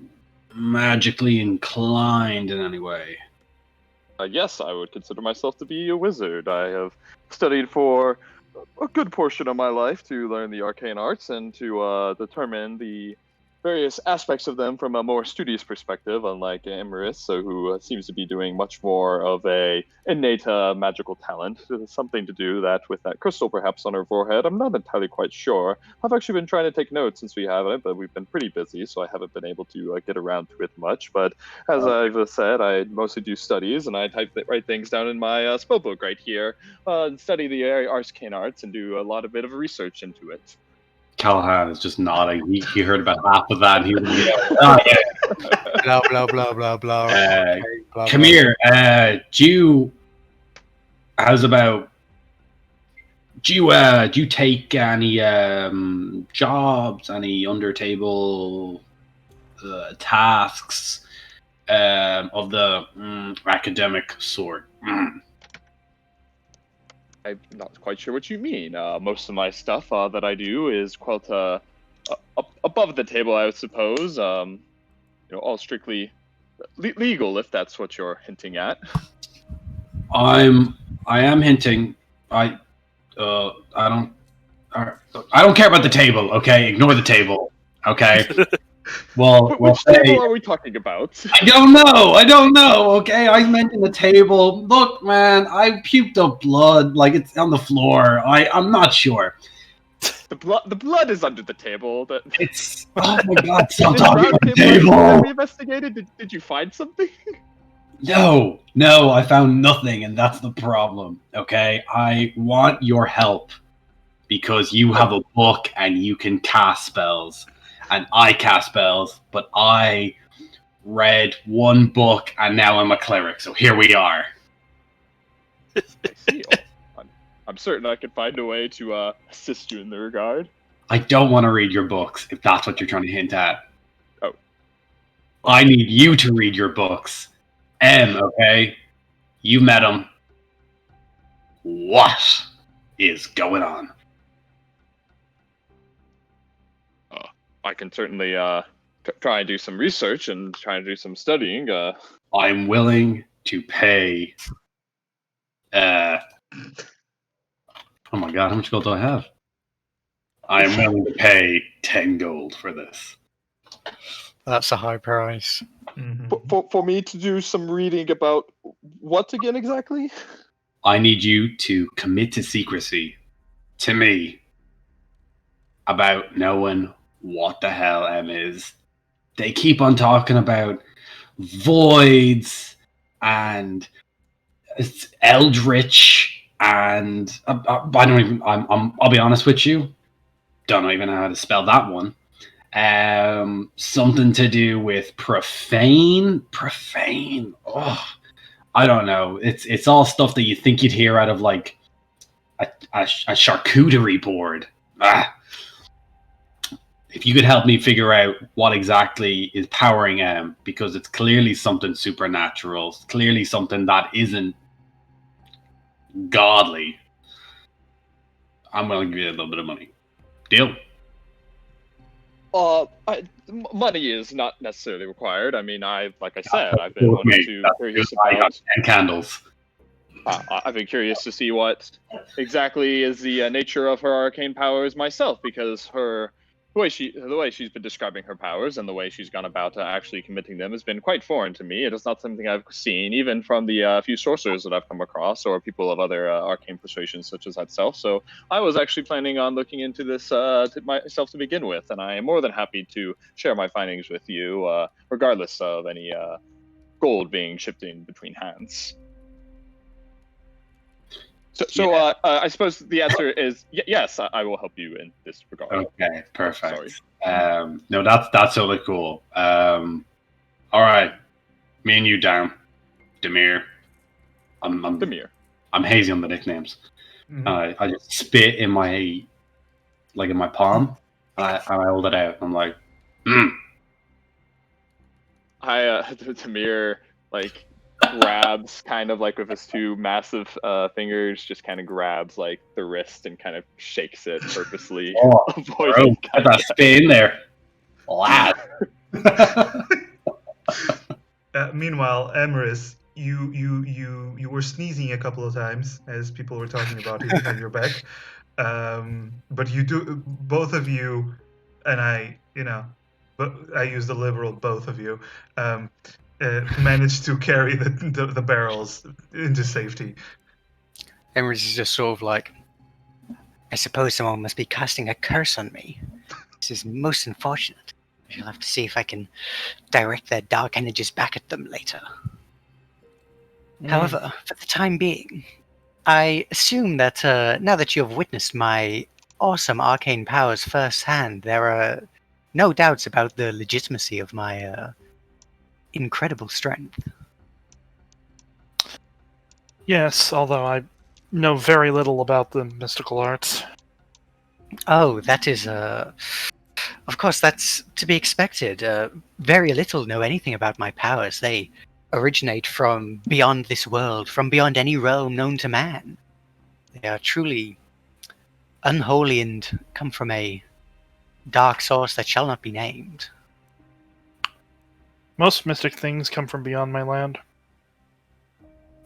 magically inclined in any way? Yes, I would consider myself to be a wizard. I have studied for a good portion of my life to learn the arcane arts and to determine the various aspects of them from a more studious perspective, unlike Emeris, who seems to be doing much more of a innate magical talent. Something to do that with that crystal perhaps on her forehead. I'm not entirely quite sure. I've actually been trying to take notes since we haven't, but we've been pretty busy, so I haven't been able to get around to it much. But as I've said, I mostly do studies, and I write things down in my spellbook right here, and study the arcane arts and do a lot of bit of research into it. Callahan is just nodding. He heard about half of that, and he was like, "Oh yeah." Blah blah blah blah blah. Okay, blah, Come blah. here. How's about? Do you take any jobs, any under table tasks of the academic sort? I'm not quite sure what you mean. Most of my stuff that I do is quite above the table, I would suppose. All strictly legal, if that's what you're hinting at. I am hinting. I don't care about the table. Okay, ignore the table. Okay. Well, Which table are we talking about? I don't know. Okay, I mentioned the table. Look, man, I puked up blood. Like it's on the floor. I'm not sure. The blood is under the table. It's oh my god! Stop This talking round about the table that table. we investigated. Did you find something? No, I found nothing, and that's the problem. Okay, I want your help because you have a book and you can cast spells, and I cast spells, but I read one book and now I'm a cleric. So here we are. I see. I'm certain I can find a way to assist you in the regard. I don't want to read your books if that's what you're trying to hint at. Oh. I need you to read your books. Okay? You met him. What is going on? I can certainly try and do some research and try and do some studying. I'm willing to pay. Oh my god, how much gold do I have? I am willing to pay 10 gold for this. That's a high price. Mm-hmm. For me to do some reading about what again exactly? I need you to commit to secrecy to me about knowing what the hell M is. They keep on talking about voids and it's eldritch, and I don't even. I'll be honest with you. Don't even know how to spell that one. Something to do with profane. Profane. Oh, I don't know. It's all stuff that you think you'd hear out of like a charcuterie board. If you could help me figure out what exactly is powering M, because it's clearly something supernatural, it's clearly something that isn't godly, I'm willing to give you a little bit of money. Deal? Money is not necessarily required. I mean, like I said, I've been wanting to curious I got about. 10 candles. I've been curious to see what exactly is the nature of her arcane powers myself, because the way she's been describing her powers and the way she's gone about actually committing them has been quite foreign to me. It is not something I've seen, even from the few sorcerers that I've come across, or people of other arcane persuasions such as myself. So I was actually planning on looking into this myself to begin with, and I am more than happy to share my findings with you, regardless of any gold being shipped in between hands. So I suppose the answer is yes. I will help you in this regard. Okay, perfect. Sorry. No, that's totally cool. All right, me and you down, Demir. I'm Demir. I'm hazy on the nicknames. Mhm. I just spit in my palm, and I hold it out. I'm like, Demir like grabs kind of like with his two massive fingers, just kind of grabs like the wrist and kind of shakes it purposely, oh, avoiding get that spit in there, lad. Meanwhile, Emrys, you were sneezing a couple of times as people were talking about you behind your back. But you do, both of you, and but I use the liberal both of you, managed to carry the barrels into safety. Emrys is just sort of like, I suppose someone must be casting a curse on me. This is most unfortunate. I shall have to see if I can direct their dark energies back at them later. However, for the time being, I assume that now that you have witnessed my awesome arcane powers firsthand, there are no doubts about the legitimacy of my incredible strength. Yes, although I know very little about the mystical arts. Oh, that is, of course, that's to be expected. Very little know anything about my powers. They originate from beyond this world, from beyond any realm known to man. They are truly unholy and come from a dark source that shall not be named. Most mystic things come from beyond my land.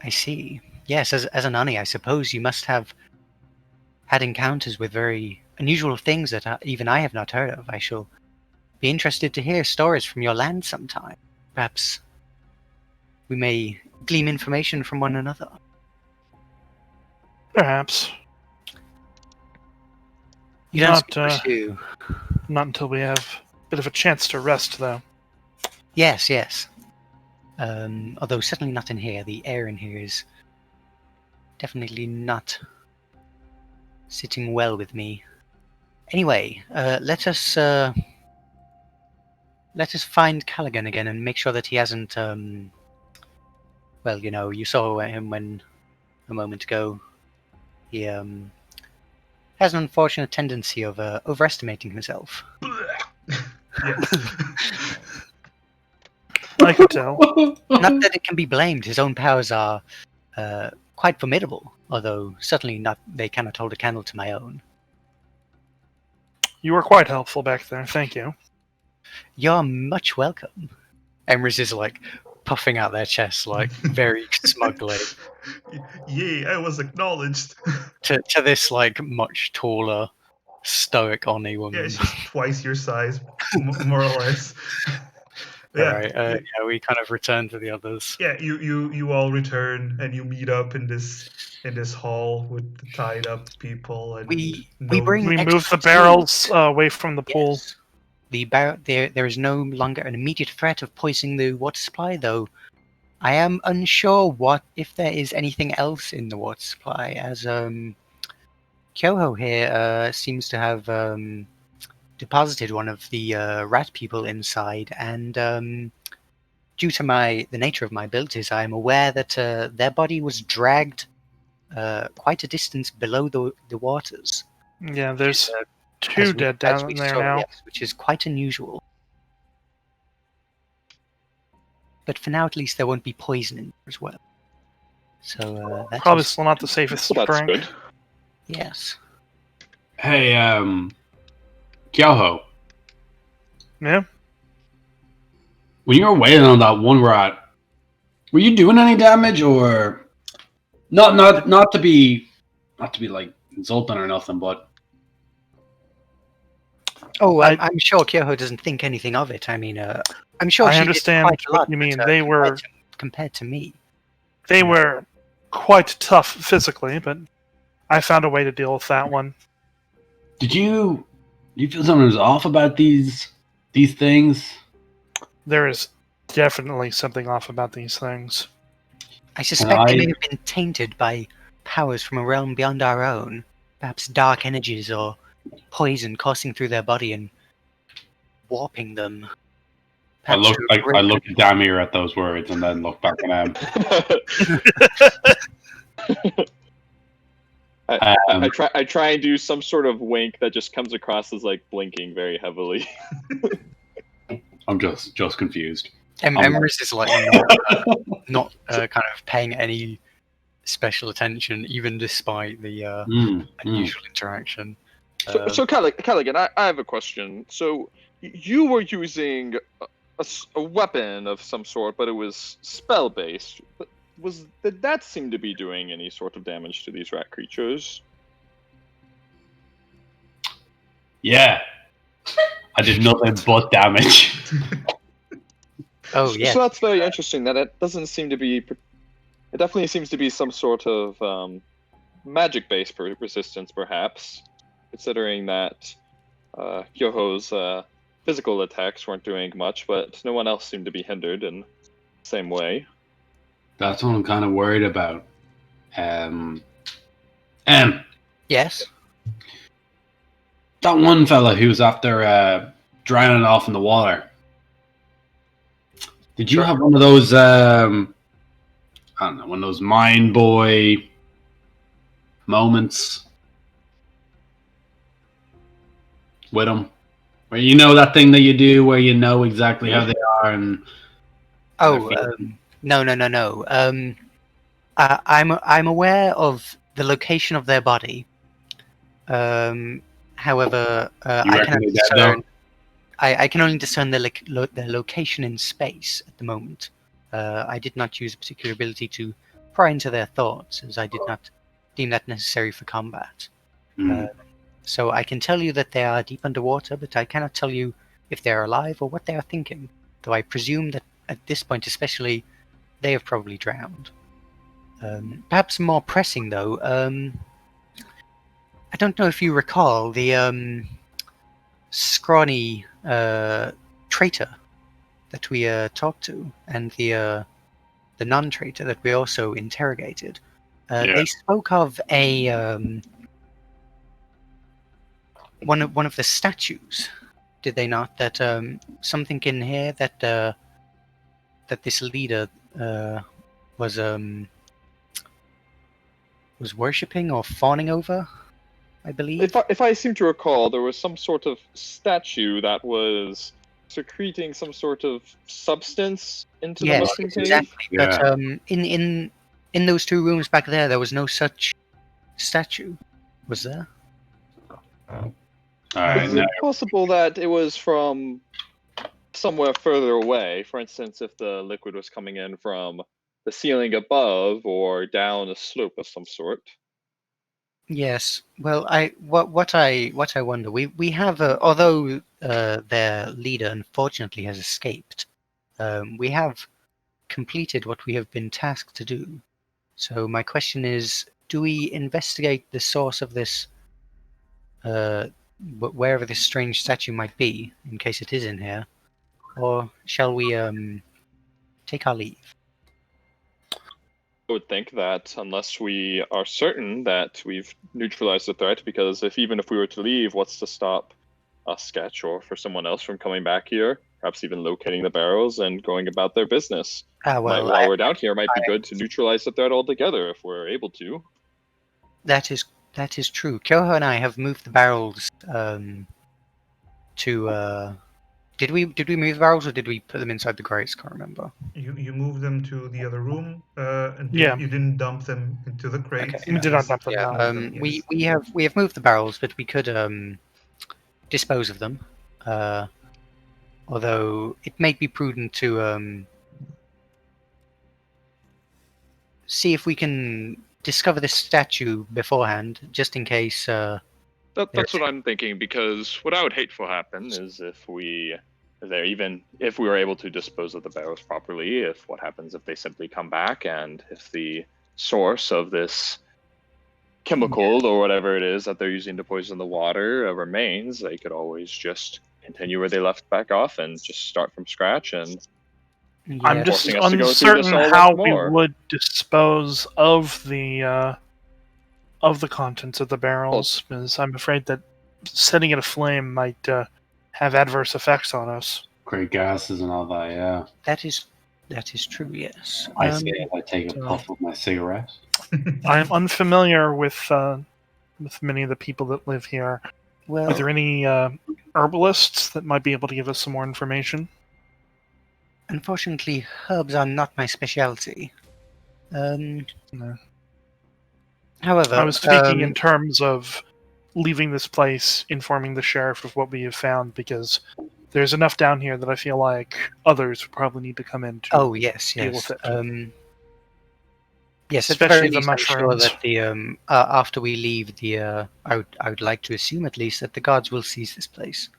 I see. Yes, as an Ani, I suppose you must have had encounters with very unusual things that even I have not heard of. I shall be interested to hear stories from your land sometime. Perhaps we may glean information from one another. Perhaps. You don't Not, suppose you... Not until we have a bit of a chance to rest, though. Yes, yes. Although certainly not in here. The air in here is definitely not sitting well with me. Anyway, let us find Callaghan again and make sure that he hasn't. Well, you saw him when a moment ago. He has an unfortunate tendency of overestimating himself. Yes. I can tell. Not that it can be blamed. His own powers are quite formidable, although certainly not. They cannot hold a candle to my own. You were quite helpful back there. Thank you. You're much welcome. Emrys is like puffing out their chest, like very smugly. Yay, I was acknowledged. to this like much taller, stoic Oni woman. Yeah, she's twice your size, more or less. Yeah. Alright, yeah, we kind of return to the others. Yeah, you all return and you meet up in this hall with the tied up people and We no bring We extra move the tea. barrels away from the pool. Yes. There is no longer an immediate threat of poisoning the water supply, though I am unsure if there is anything else in the water supply, as Kyoho here seems to have deposited one of the rat people inside, and due to the nature of my abilities, I am aware that their body was dragged quite a distance below the waters. Yeah, there's uh, two dead as down we there saw, now. yes, which is quite unusual. But for now, at least, there won't be poisoning as well. So that's Probably also- still not the safest Well, that's drink. good. yes. Hey, Kyoho, Yeah. when you were waiting on that one rat, were you doing any damage, or not to be like insulting or nothing, but Oh, I- I'm sure Kyoho doesn't think anything of it. I mean, I'm sure I she understand did quite a what lot. you mean. But, They were compared to me. they were quite tough physically, but I found a way to deal with that one. did you feel something was off about these things? There is definitely something off about these things. I suspect they I- may have been tainted by powers from a realm beyond our own, perhaps dark energies or poison coursing through their body and warping them. I Perhaps looked at Damir at those words and then looked back at him. I try and do some sort of wink that just comes across as like blinking very heavily. I'm just confused. Emrys is like not kind of paying any special attention, even despite the unusual interaction. So Callaghan, I have a question. So you were using a weapon of some sort, but it was spell based. Did that seem to be doing any sort of damage to these rat creatures? Yeah, I did nothing but damage. Oh yeah. So that's very interesting. That it doesn't seem to be. It definitely seems to be some sort of magic-based resistance, perhaps, considering that Kyoho's physical attacks weren't doing much, but no one else seemed to be hindered in the same way. That's what I'm kind of worried about. Yes. That one fella who's after drowning off in the water. Did you Sure. have one of those? I don't know, one of those mind boy moments with him, where you know that thing that you do, where you know exactly how they are, and Oh no. I'm aware of the location of their body. However, you I reckon cannot they're dead though? discern. I can only discern their location in space at the moment. I did not use a particular ability to pry into their thoughts, as I did not deem that necessary for combat. So I can tell you that they are deep underwater, but I cannot tell you if they are alive or what they are thinking. Though I presume that at this point, especially, they have probably drowned. Perhaps more pressing, though. I don't know if you recall the scrawny traitor that we talked to, and the non-traitor that we also interrogated. Yeah. They spoke of a one of the statues, did they not? That something in here that that this leader was worshipping or fawning over, I believe. If I seem to recall, there was some sort of statue that was secreting some sort of substance into the Yes, mushroom cave. exactly. Yeah. But in those two rooms back there was no such statue, was there? All right, Is now it possible that it was from somewhere further away? For instance, if the liquid was coming in from the ceiling above or down a slope of some sort. Yes. Well, what I wonder, we have although their leader unfortunately has escaped, we have completed what we have been tasked to do. So my question is, do we investigate the source of this, wherever this strange statue might be, in case it is in here, or shall we take our leave? would think that unless we are certain that we've neutralized the threat, because even if we were to leave, what's to stop a Sketch or for someone else from coming back here, perhaps even locating the barrels and going about their business? While we're down here, it might be good to neutralize the threat altogether if we're able to. That is true. Kyoho and I have moved the barrels to. Did we move the barrels or did we put them inside the grates? Can't remember. You moved them to the other room, and Yeah. you didn't dump them into the crates. Okay. We did not dump them. Yeah. No. We have moved the barrels, but we could dispose of them. Although it may be prudent to see if we can discover this statue beforehand, just in case. That's what I'm thinking, because what I would hate for happen is if we were able to dispose of the barrels properly, what happens if they simply come back, and if the source of this chemical or whatever it is that they're using to poison the water remains, they could always just continue where they left back off and just start from scratch. And I'm just forcing us to go through this uncertain all how once we more. would dispose of the contents of the barrels, because I'm afraid that setting it aflame might have adverse effects on us. Great gases and all that, yeah. That is true. Yes. I say if I take a puff of my cigarette. I'm unfamiliar with many of the people that live here. Well, Are there any herbalists that might be able to give us some more information? unfortunately, herbs are not my specialty. No. However, I was speaking in terms of leaving this place, informing the sheriff of what we have found, because there's enough down here that I feel like others would probably need to come in to Oh yes, deal yes. with it. Yes, at the Especially very the least, I'm sure mushrooms. that the after we leave, I would like to assume at least that the guards will seize this place.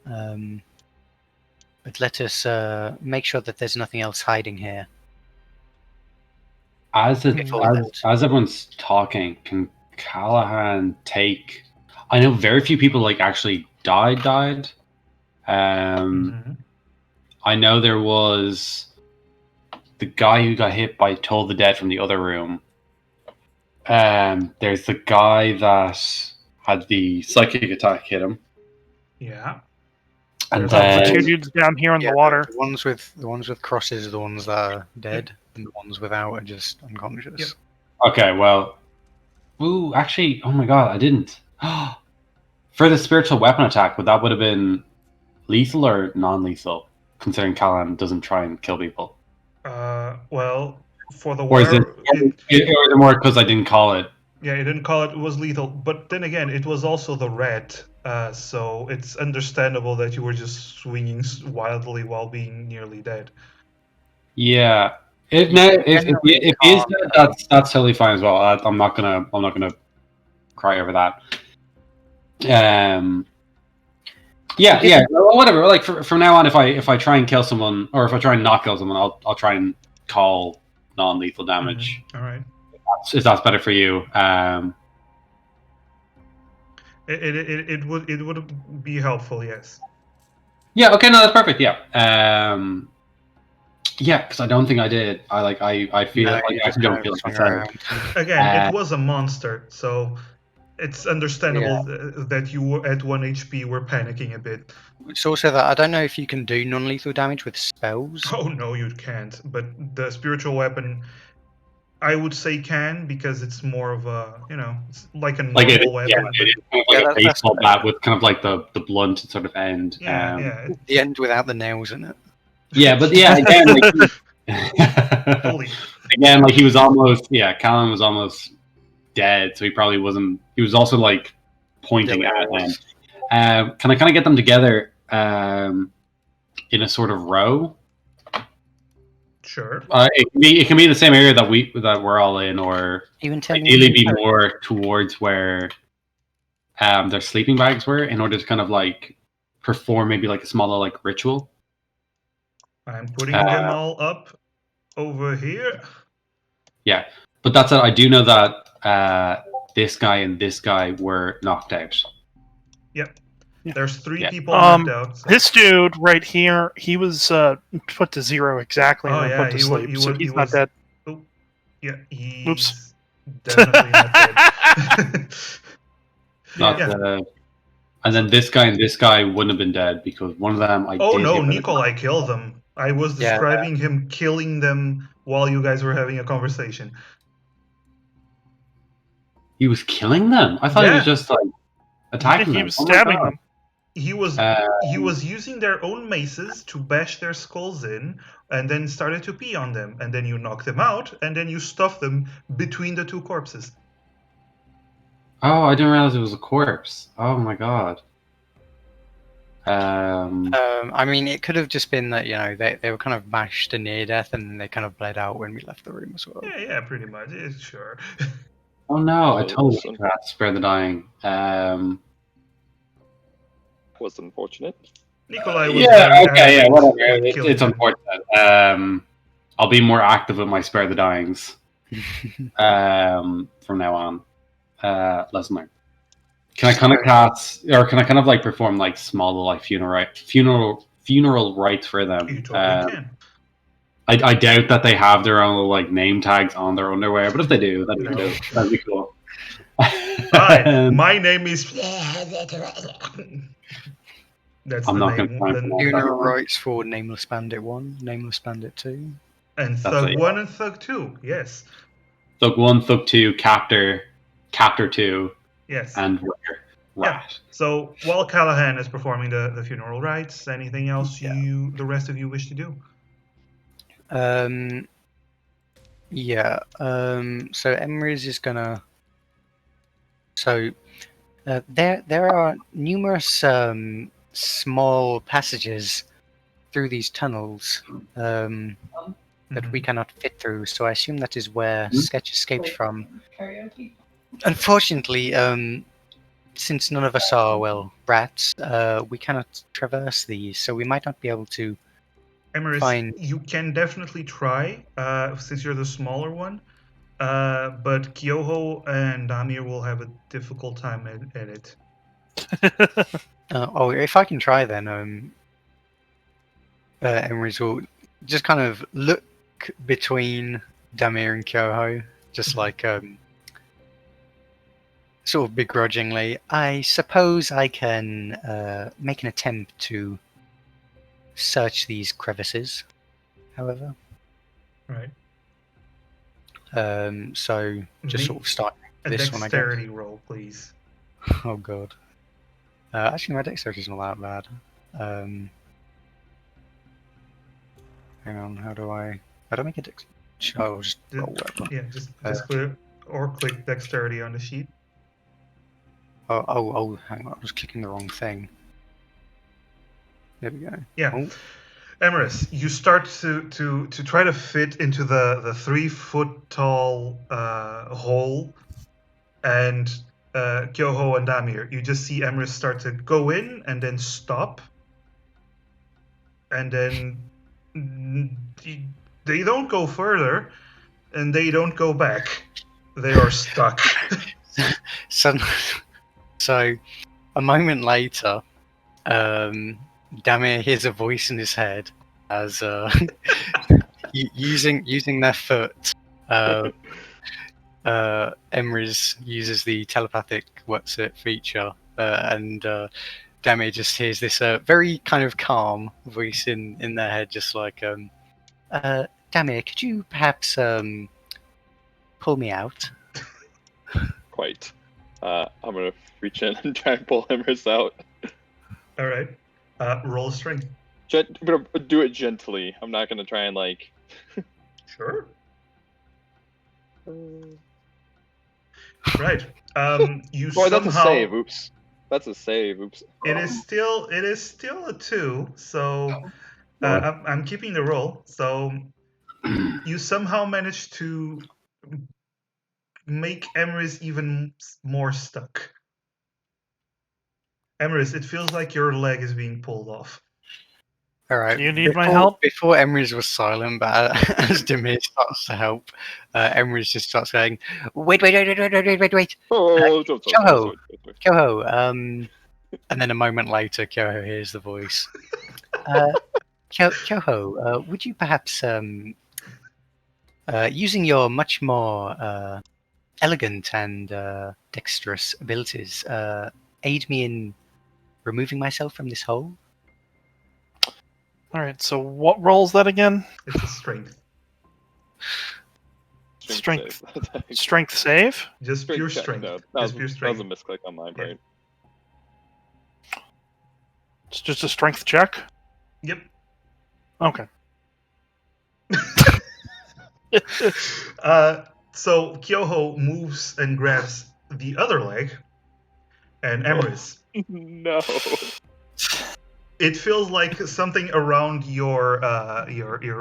But let us make sure that there's nothing else hiding here. As Before as everyone's talking, can Callahan take? I know very few people like actually died. Mhm. I know there was the guy who got hit by Toll the Dead from the other room. There's the guy that had the psychic attack hit him, Yeah. and There's The two then dudes down here in the water. The ones with crosses are the ones that are dead, and the ones without are just unconscious. Yep. okay, well, ooh, actually, oh my god, I didn't. For the spiritual weapon attack, would have been lethal or non-lethal? Considering Callahan doesn't try and kill people, Well, for the or is it, or is it more because I didn't call it? yeah, it didn't call it was lethal, but then again, it was also the red, so it's understandable that you were just swinging wildly while being nearly dead. Yeah. If he is dead, that's totally fine as well. I'm not gonna cry over that. Yeah. Well, whatever. Like from now on, if I try and kill someone, or if I try and not kill someone, I'll try and call non-lethal damage. All right. If that's better for you. It would be helpful, yes. Yeah. Okay. No, that's perfect. Yeah. Yeah, because I don't think I did. I feel No, like you I just don't kind feel of like I swung said. around. Again, it was a monster, so it's understandable that you were at 1 HP were panicking a bit. It's also that I don't know if you can do non-lethal damage with spells. Oh no, you can't. But the spiritual weapon, I would say can, because it's more of a, it's like a normal Like it, weapon. yeah, it is kind of like a that's baseball fair. bat with kind of like the blunt sort of end. Yeah. The end without the nails in it. Yeah, but yeah, again, like Holy. again, like he was almost, Callan was almost dead, so he probably wasn't. He was also like pointing at him. Can I kind of get them together in a sort of row? Sure. It can be the same area that we're all in, or Even ideally be more towards where their sleeping bags were, in order to kind of like perform maybe like a smaller like ritual. I'm putting them all up over here. Yeah, but that's it. I do know that this guy and this guy were knocked out. Yep. Yeah. There's 3 people knocked out. So. This dude right here, he was put to 0 exactly and then put to sleep, so he's not dead. Oh. Yeah, Oops. he's definitely not dead. Not Yeah. the. And then this guy and this guy wouldn't have been dead because one of them I Oh did no, hit with a- Nikolai killed them. I was Yeah. describing him killing them while you guys were having a conversation. He was killing them. I thought he was Yeah. just like attacking He them. was Oh my stabbing God. them. He was using their own maces to bash their skulls in, and then started to pee on them. And then you knock them out, and then you stuff them between the two corpses. Oh, I didn't realize it was a corpse. Oh my God. I mean, it could have just been that they were kind of mashed to near death, and then they kind of bled out when we left the room as well. Yeah, pretty much. Yeah, sure. Oh no, I Oh, totally awesome. forgot to spare the dying. Was unfortunate. Nikolai was Yeah, very okay, yeah, adamant whatever. with killing It's them. unfortunate. I'll be more active with my spare the dyings from now on. Lesson learned. Can I kind of cast, or can I kind of like perform like small like funeral rites for them? You totally can. I doubt that they have their own like name tags on their underwear, but if they do, that'd be No. cool. That'd be cool. Hi, my name is. That's I'm the not going name. to try and pronounce Funeral that. rites for Nameless Bandit 1, Nameless Bandit 2. And That's Thug it, 1 and Thug 2. Yes. Thug 1, Thug 2, Captor 2, Yes. and Yeah. Rat. So while Callahan is performing the funeral rites, anything else the rest of you wish to do? So Emrys is gonna. So there are numerous small passages through these tunnels that we cannot fit through. So I assume that is where Sketch escaped from. Karaoke. Unfortunately, since none of us are rats, we cannot traverse these. So we might not be able to. Emeris, Fine. you can definitely try, since you're the smaller one. But Kyoho and Damir will have a difficult time at it. If I can try then, Emrys will just kind of look between Damir and Kyoho, just like sort of begrudgingly. I suppose I can make an attempt to search these crevices, however. Right. So just sort of start A this one, I guess. dexterity roll, please. Oh god. Actually, my dexterity is not that bad. Hang on, how do I make a dex? Oh, just roll whatever. Yeah, just click dexterity on the sheet. Oh, hang on, I was clicking the wrong thing. There we go. Yeah. Oh. Emeris, you start to try to fit into the 3-foot tall hole, and Kyoho and Damir, you just see Emeris start to go in and then stop, and then they don't go further, and they don't go back. They are stuck. So, a moment later, Damir hears a voice in his head as using their foot. Emrys uses the telepathic what's it feature, and Damir just hears this very kind of calm voice in their head, just like, Damir, could you perhaps pull me out? Quite. I'm gonna reach in and try and pull Emrys out. All right. Roll strength. I'm gonna do it gently. I'm not gonna try and like. Sure. Right. You Oh, somehow. that's a save. Oops. That's a save. Oops. It is still a 2. So I'm keeping the roll. So you somehow managed to make Emrys even more stuck. Emrys, it feels like your leg is being pulled off. All right. Do you need my help? Before Emrys was silent, but as Demir starts to help, Emrys just starts going, wait. Oh, Kyoho, and then a moment later, Kyoho hears the voice. Kyoho, would you perhaps Using your much more elegant and dexterous abilities, aid me in removing myself from this hole. All right. So what roll is that again? It's a strength. Strength. save. Strength save. Just pure check, strength. though. Just pure That was strength. a misclick on my Yeah. part. It's just a strength check. Yep. Okay. So Kyoho moves and grabs the other leg, and Emrys, No. it feels like something around your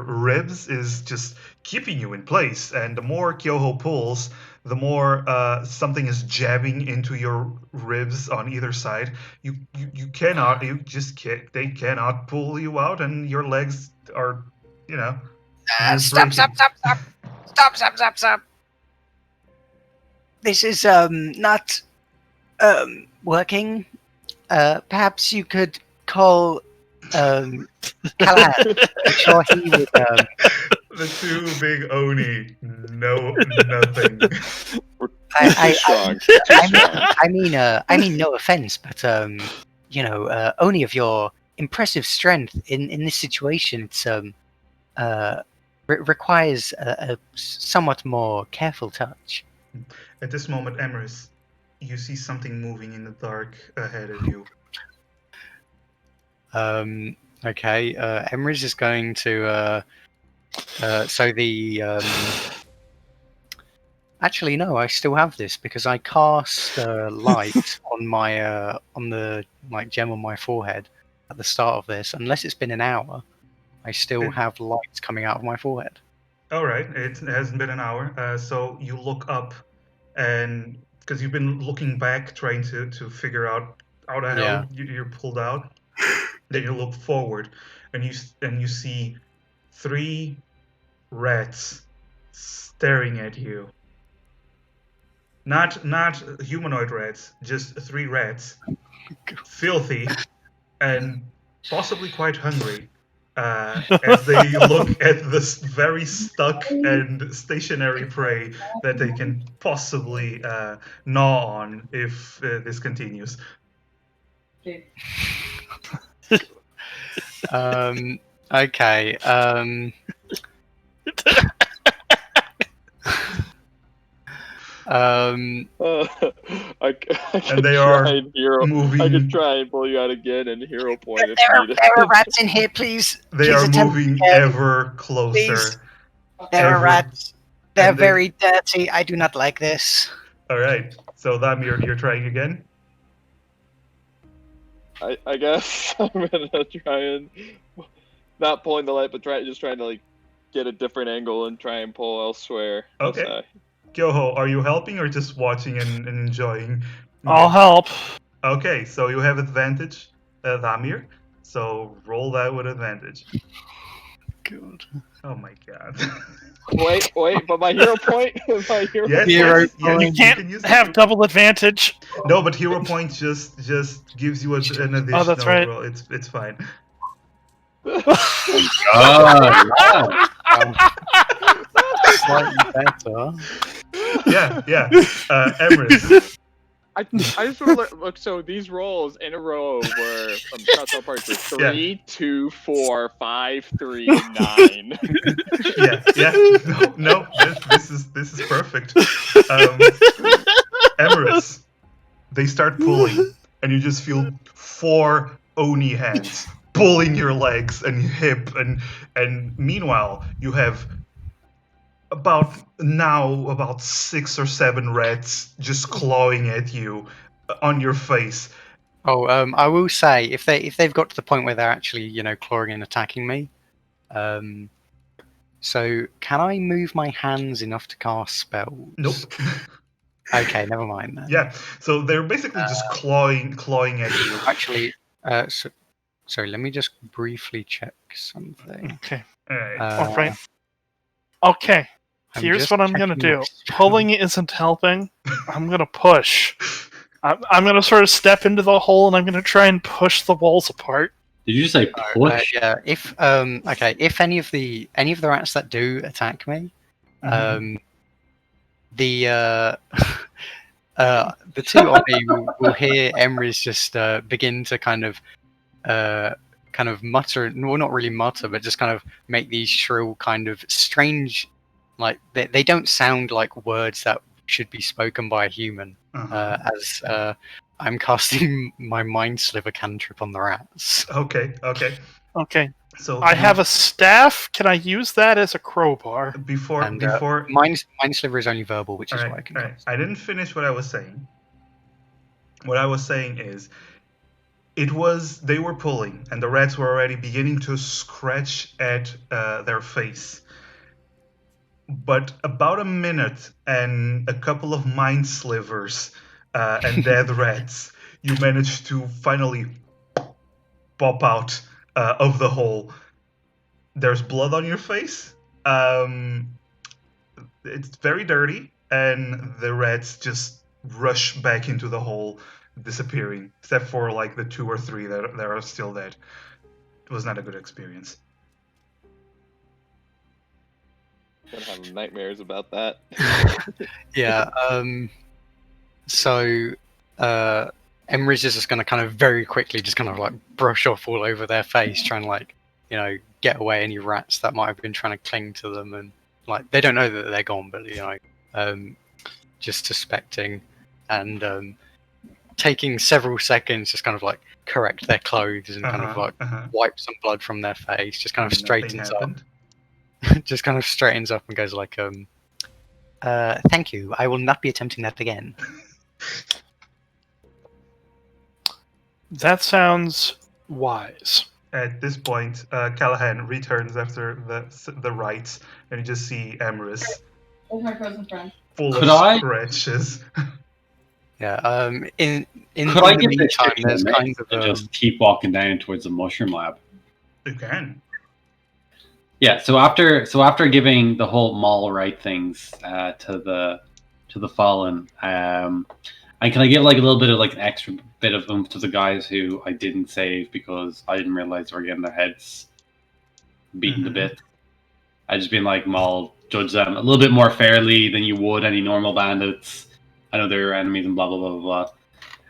ribs is just keeping you in place. And the more Kyoho pulls, the more something is jabbing into your ribs on either side. You cannot. You just can't. They cannot pull you out, and your legs are, you're Stop! breaking. Stop! This is not working. Perhaps you could call Callahan. I'm sure he would. The two big Oni know nothing. I Strong. Too strong. I mean, no offense, but Oni of your impressive strength in this situation, it's requires a somewhat more careful touch. At this moment, Emrys, you see something moving in the dark ahead of you. Okay. Emrys is going to. So the. Actually, no. I still have this because I cast light on my on the gem on my forehead at the start of this. Unless it's been an hour, I still have lights coming out of my forehead. All right, it hasn't been an hour, so you look up, and because you've been looking back, trying to figure out how the hell you're pulled out, then you look forward, and you see 3 rats staring at you. Not humanoid rats, just 3 rats, filthy, and possibly quite hungry. As they look at this very stuck and stationary prey that they can possibly gnaw on if this continues. Okay. I And they are moving. I could try and pull you out again and hero point if There needed. are rats in here, please. They Please are attempt moving again. ever closer. Please. There are Ever. rats. They're And they- very dirty. I do not like this. All right. So Damir, you're trying again. I guess I'm gonna try and not pulling the light, but just trying to get a different angle and try and pull elsewhere. Okay. Kyoho, are you helping or just watching and enjoying? I'll help. Okay, so you have advantage, Damir. So roll that with advantage. Good. Oh my god. Wait, but my hero point. My hero. Yes, Hero yes, point. You you can't can use the have hero- double advantage. No, but hero point just gives you an additional. Oh, that's right. Roll. It's fine. Oh, Slightly better. Yeah. Emrys. I just want to look. So these rolls in a row were top parts were 3, 2, 4, 5, 3, 9. Yeah. No. This is perfect. Emrys, they start pulling, and you just feel 4 Oni hands pulling your legs and your hip, and meanwhile you have about 6 or 7 rats just clawing at you on your face. Oh, I will say if they've got to the point where they're actually clawing and attacking me, so can I move my hands enough to cast spells? Nope. Okay, never mind then. Yeah, so they're basically just clawing at you. Actually, sorry, let me just briefly check something. Okay. All right. All right. Okay. I'm Here's just what I'm gonna checking do. my spells. Pulling isn't helping. I'm gonna push. I'm gonna sort of step into the hole and I'm gonna try and push the walls apart. did you just say push? Yeah. If any of the rats that do attack me, Um, the the two Oni will hear Emrys just begin to kind of mutter, well, not really mutter, but just kind of make these shrill, kind of strange, like they don't sound like words that should be spoken by a human. As I'm casting my Mind Sliver cantrip on the rats. Okay. Okay. So I have a staff. Can I use that as a crowbar? before And before. Mind Sliver is only verbal, which is All why I right, can. all right. I didn't finish what I was saying. What I was saying is, they were pulling, and the rats were already beginning to scratch at their face. But about a minute and a couple of mind slivers and dead rats, you managed to finally pop out of the hole. There's blood on your face. It's very dirty, and the rats just rush back into the hole, disappearing, except for like the 2 or 3 that are still dead. It was not a good experience. I'm gonna have nightmares about that. Yeah. So Emrys is just going to kind of very quickly just kind of like brush off all over their face, trying to like, you know, get away any rats that might have been trying to cling to them, and like they don't know that they're gone, but you know, just suspecting, and taking several seconds, just kind of like correct their clothes and kind of like wipe some blood from their face, just kind of straightens up, just kind of straightens up and goes like, thank you, I will not be attempting that again. That sounds wise. At this point, Callahan returns after the rites, and you just see Emrys Where's my frozen friend? full Could of I- scratches. Yeah. In Could I the give this meantime, chicken there's a kind mix of and just keep walking down towards the mushroom lab? You can. Yeah. So after giving the whole mall right things to the fallen, and can I give like a little bit of like an extra bit of oomph to the guys who I didn't save because I didn't realize they were getting their heads beaten to bits? I just been like, I'll judge them a little bit more fairly than you would any normal bandits. I know they're your enemies and blah blah blah blah blah.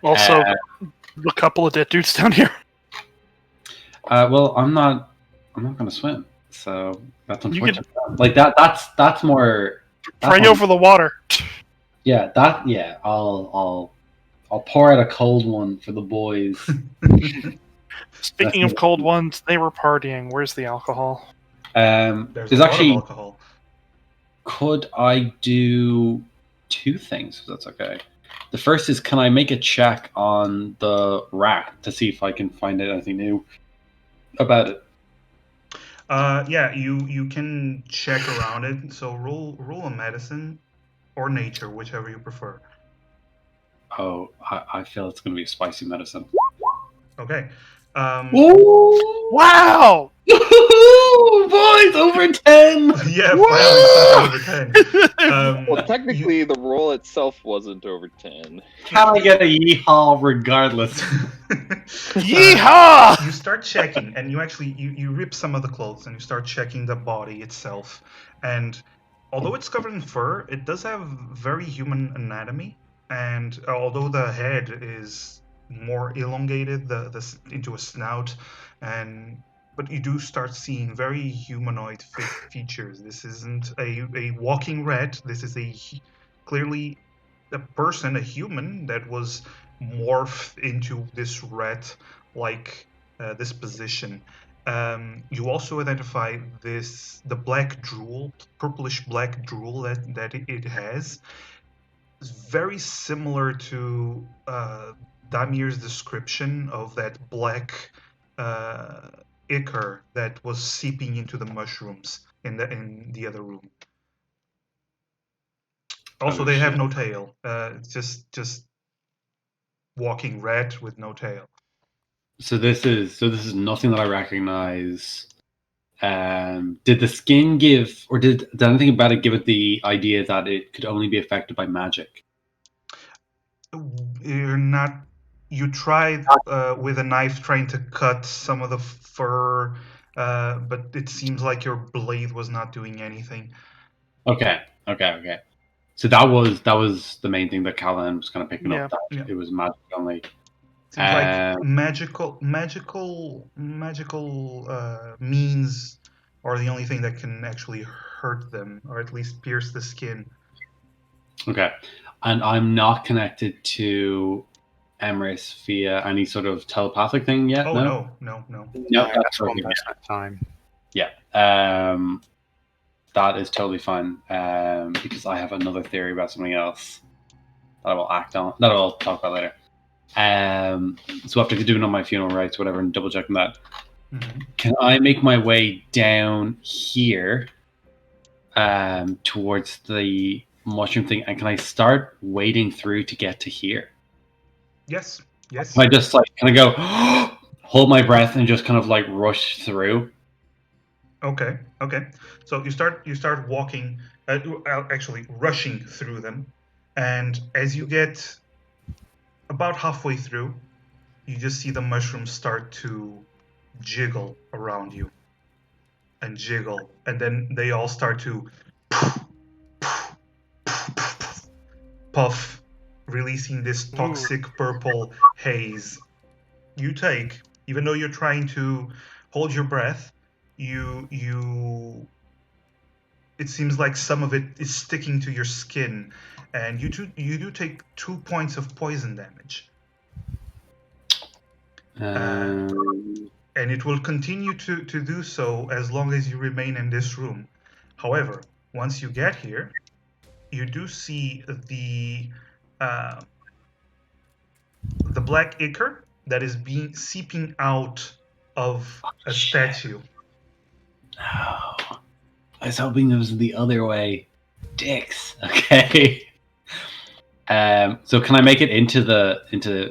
Also, a couple of dead dudes down here. Well, I'm not going to swim, so that's You unfortunate. Like that's more. That's Pray over the water. Yeah, I'll pour out a cold one for the boys. Speaking of cold ones, they were partying. Where's the alcohol? There's a lot actually. of alcohol. Could I do 2 things? If that's okay. The first is, can I make a check on the rat to see if I can find out anything new about it? Yeah, you can check around it. So roll a medicine or nature, whichever you prefer. Oh, I feel it's going to be a spicy medicine. Okay. Ooh! Wow! Boys, over 10! Yeah, finally something over 10. Well, technically, the roll itself wasn't over 10. Can I get a yeehaw regardless? Yeehaw! You start checking, and you rip some of the clothes, and you start checking the body itself. And although it's covered in fur, it does have very human anatomy. And although the head is more elongated, into a snout, but you do start seeing very humanoid features. This isn't a walking rat. This is clearly a person, a human that was morphed into this rat-like disposition. You also identify the black drool, purplish black drool that it has. It's very similar to Damir's description of that black ichor that was seeping into the mushrooms in the other room. Also, they have no tail. It's just walking rat with no tail. So this is nothing that I recognize. Did the skin give, or did anything about it give it the idea that it could only be affected by magic? You're not. You tried with a knife trying to cut some of the fur, but it seems like your blade was not doing anything. Okay. So that was the main thing that Callahan was kind of picking Yeah. up. That Yeah. it was magic only. Seems like Um, magical means are the only thing that can actually hurt them, or at least pierce the skin. Okay, and I'm not connected to Emrys via any sort of telepathic thing yet. Oh No, no. no, that's That's one perfect. person at a time. Yeah, that is totally fine. Because I have another theory about something else that I will act on. That I'll talk about later. So after doing all my funeral rites, whatever, and double checking that, can I make my way down here, towards the mushroom thing, and can I start wading through to get to here? Yes. Yes. Can I just can I go hold my breath and just kind of like rush through? Okay. So you start walking, actually rushing through them, and as you get about halfway through, you just see the mushrooms start to jiggle around you and jiggle, and then they all start to puff, releasing this toxic purple haze. You take, even though you're trying to hold your breath, you it seems like some of it is sticking to your skin, and you do take 2 points of poison damage. And it will continue to do so as long as you remain in this room. However, once you get here, you do see the black ichor that is being seeping out of a statue. No, I was hoping it was the other way. Dicks. Okay. So can I make it into the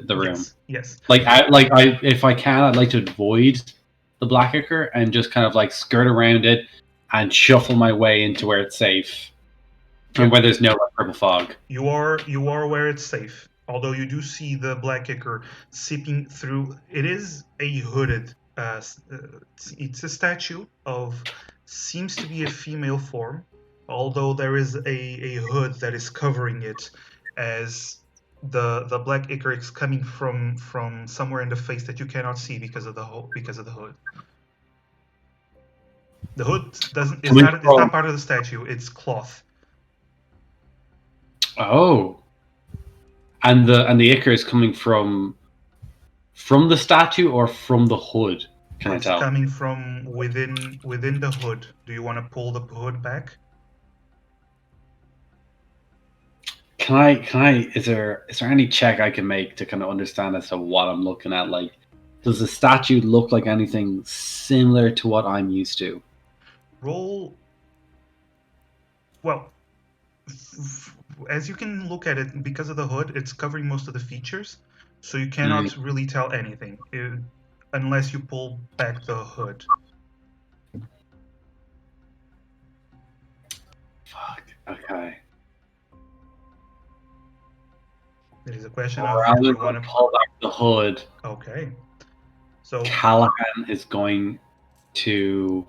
room? Yes. If I can, I'd like to avoid the black ichor and just kind of like skirt around it and shuffle my way into where it's safe and where there's no purple fog. You are where it's safe. Although you do see the black ichor seeping through. It is a hooded. It's a statue of, seems to be a female form, although there is a hood that is covering it, as the black ichor is coming from somewhere in the face that you cannot see because of the hood. The hood is not part of the statue. It's cloth. Oh. And the ichor is coming from the statue or from the hood? Can I tell? It's coming from within the hood. Do you want to pull the hood back? Can I? Is there any check I can make to kind of understand as to what I'm looking at? Like, does the statue look like anything similar to what I'm used to? Roll. Well, as you can look at it, because of the hood, it's covering most of the features, so you cannot really tell anything unless you pull back the hood. Fuck. Okay. It is a question Or of I'm you going want to pull back the hood. Okay. So Callahan is going to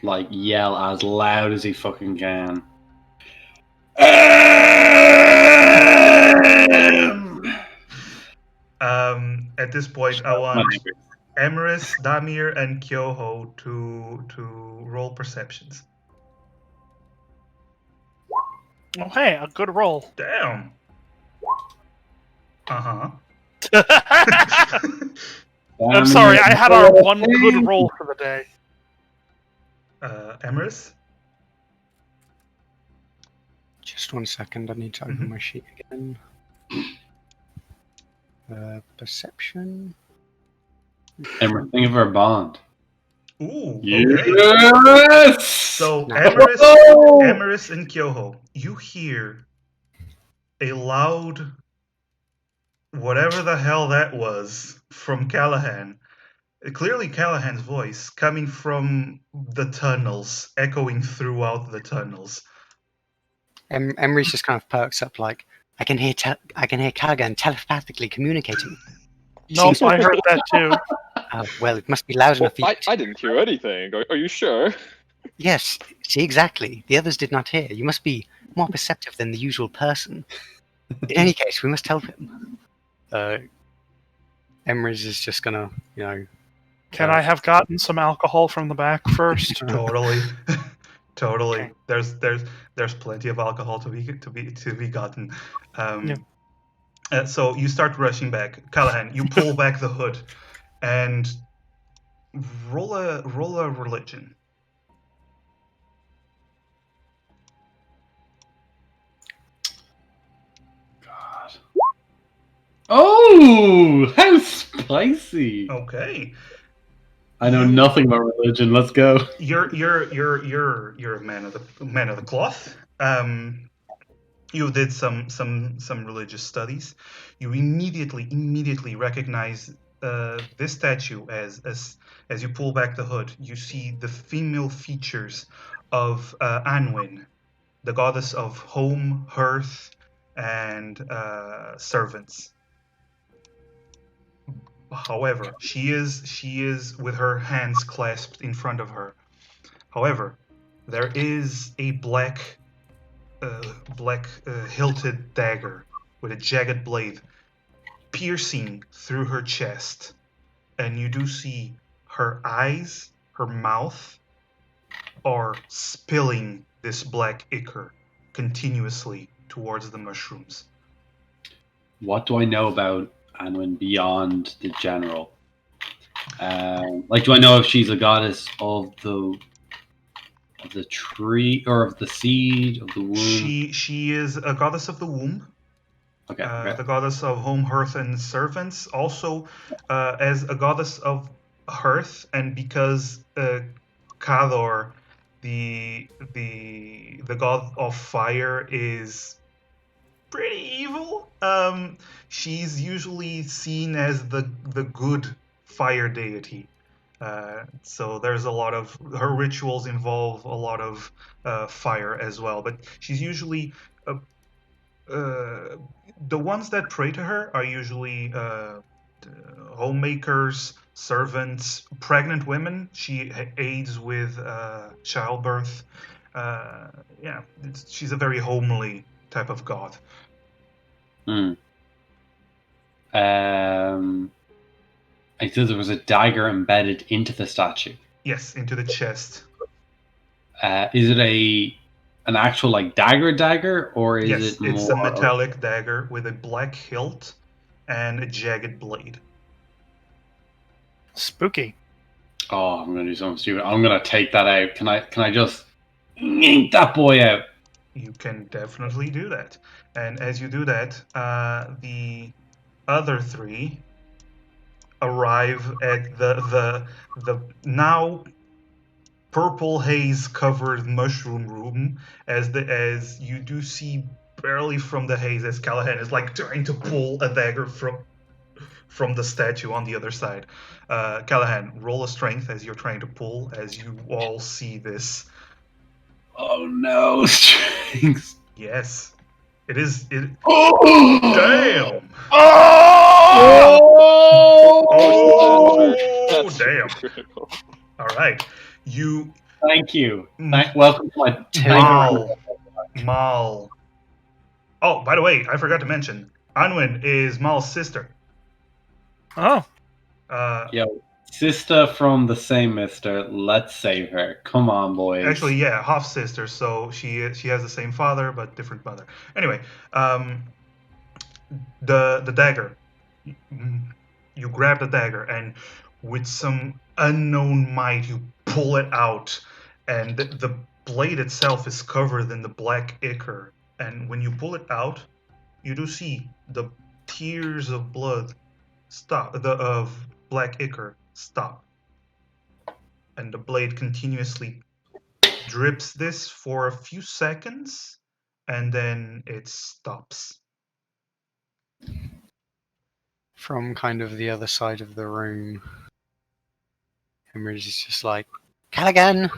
like yell as loud as he fucking can. At this point, I want Emrys, Damir, and Kyoho to roll perceptions. Oh, hey, a good roll. Damn. I'm sorry, I had our one good roll for the day. Emrys? Just 1 second, I need to open my sheet again. Perception. Emrys, think of our bond. Ooh, okay. Yes! So, Emrys and Kyoho, you hear a loud whatever the hell that was from Callahan. Clearly Callahan's voice coming from the tunnels, echoing throughout the tunnels. Emery's just kind of perks up like, I can hear Callahan telepathically communicating. Nope, I heard that too. Well, it must be loud enough. I didn't hear anything. Are you sure? Yes, see, exactly. The others did not hear. You must be more perceptive than the usual person. In any case, we must help him. Emrys is just gonna, Can I have gotten some alcohol from the back first? Totally, totally. Okay. There's plenty of alcohol to be gotten. Yeah. So you start rushing back. Callahan, you pull back the hood, and roll a religion. God. Oh, how spicy! Okay. I know nothing about religion. Let's go. You're a man of the cloth. You did some religious studies. You immediately recognize this statue as you pull back the hood. You see the female features of Anwin, the goddess of home, hearth, and servants. However, she is with her hands clasped in front of her. However, there is a black hilted dagger with a jagged blade piercing through her chest, and you do see her eyes, her mouth are spilling this black ichor continuously towards the mushrooms. What do I know about Anwin beyond the general? Like, do I know if she's a goddess of the tree or of the seed of the womb? She is a goddess of the womb. Okay. The goddess of home, hearth, and servants. Also, as a goddess of hearth, and because Kador, the god of fire, is pretty evil. She's usually seen as the good fire deity. So there's a lot of her rituals involve a lot of fire as well. But she's usually the ones that pray to her are usually homemakers, servants, pregnant women. She aids with childbirth. Yeah, she's a very homely type of god. I said there was a dagger embedded into the statue. Yes, into the chest. Is it an actual like dagger, or is Yes, it more? it's a metallic dagger with a black hilt and a jagged blade. Spooky. Oh, I'm gonna do something stupid. I'm gonna take that out. Can I just yank that boy out? You can definitely do that. And as you do that, the other three arrive at the now purple haze covered mushroom room as you do see barely from the haze as Callahan is like trying to pull a dagger from the statue on the other side. Callahan, roll a strength as you're trying to pull as you all see this. Oh no, strings. Yes. It is it Oh! damn. Oh! Oh, That's damn. critical. All right. You Thank you. Welcome to my Mal. Oh, by the way, I forgot to mention, Anwin is Mal's sister. Oh, Yo, sister from the same mister. Let's save her. Come on, boys. Actually, yeah, half sister. So she has the same father but different mother. Anyway, the dagger. You grab the dagger and with some unknown might you pull it out, and the blade itself is covered in the black ichor. And when you pull it out, you do see the tears of blood stop. The of black ichor stop, and the blade continuously drips this for a few seconds, and then it stops. From kind of the other side of the room, Emrys is just like, Callaghan,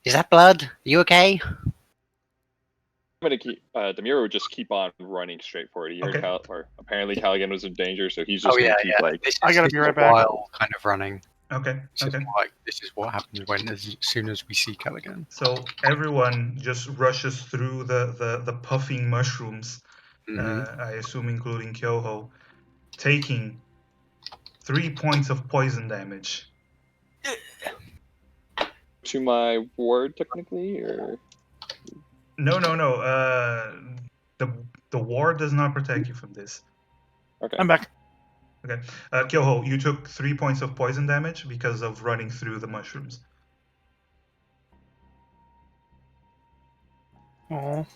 is that blood? Are you okay? I'm gonna keep. Demiro would just keep on running straight forward. Okay. Apparently Callaghan was in danger, so he's just gonna keep like. This I gotta is be right a back. while kind of running. Okay. So Okay. this is what happens as soon as we see Callaghan. So everyone just rushes through the puffing mushrooms. I assume including Kyoho, taking 3 points of poison damage. To my ward, technically, or No. The ward does not protect you from this. okay. I'm back. Okay. Kyoho, you took 3 points of poison damage because of running through the mushrooms. Oh.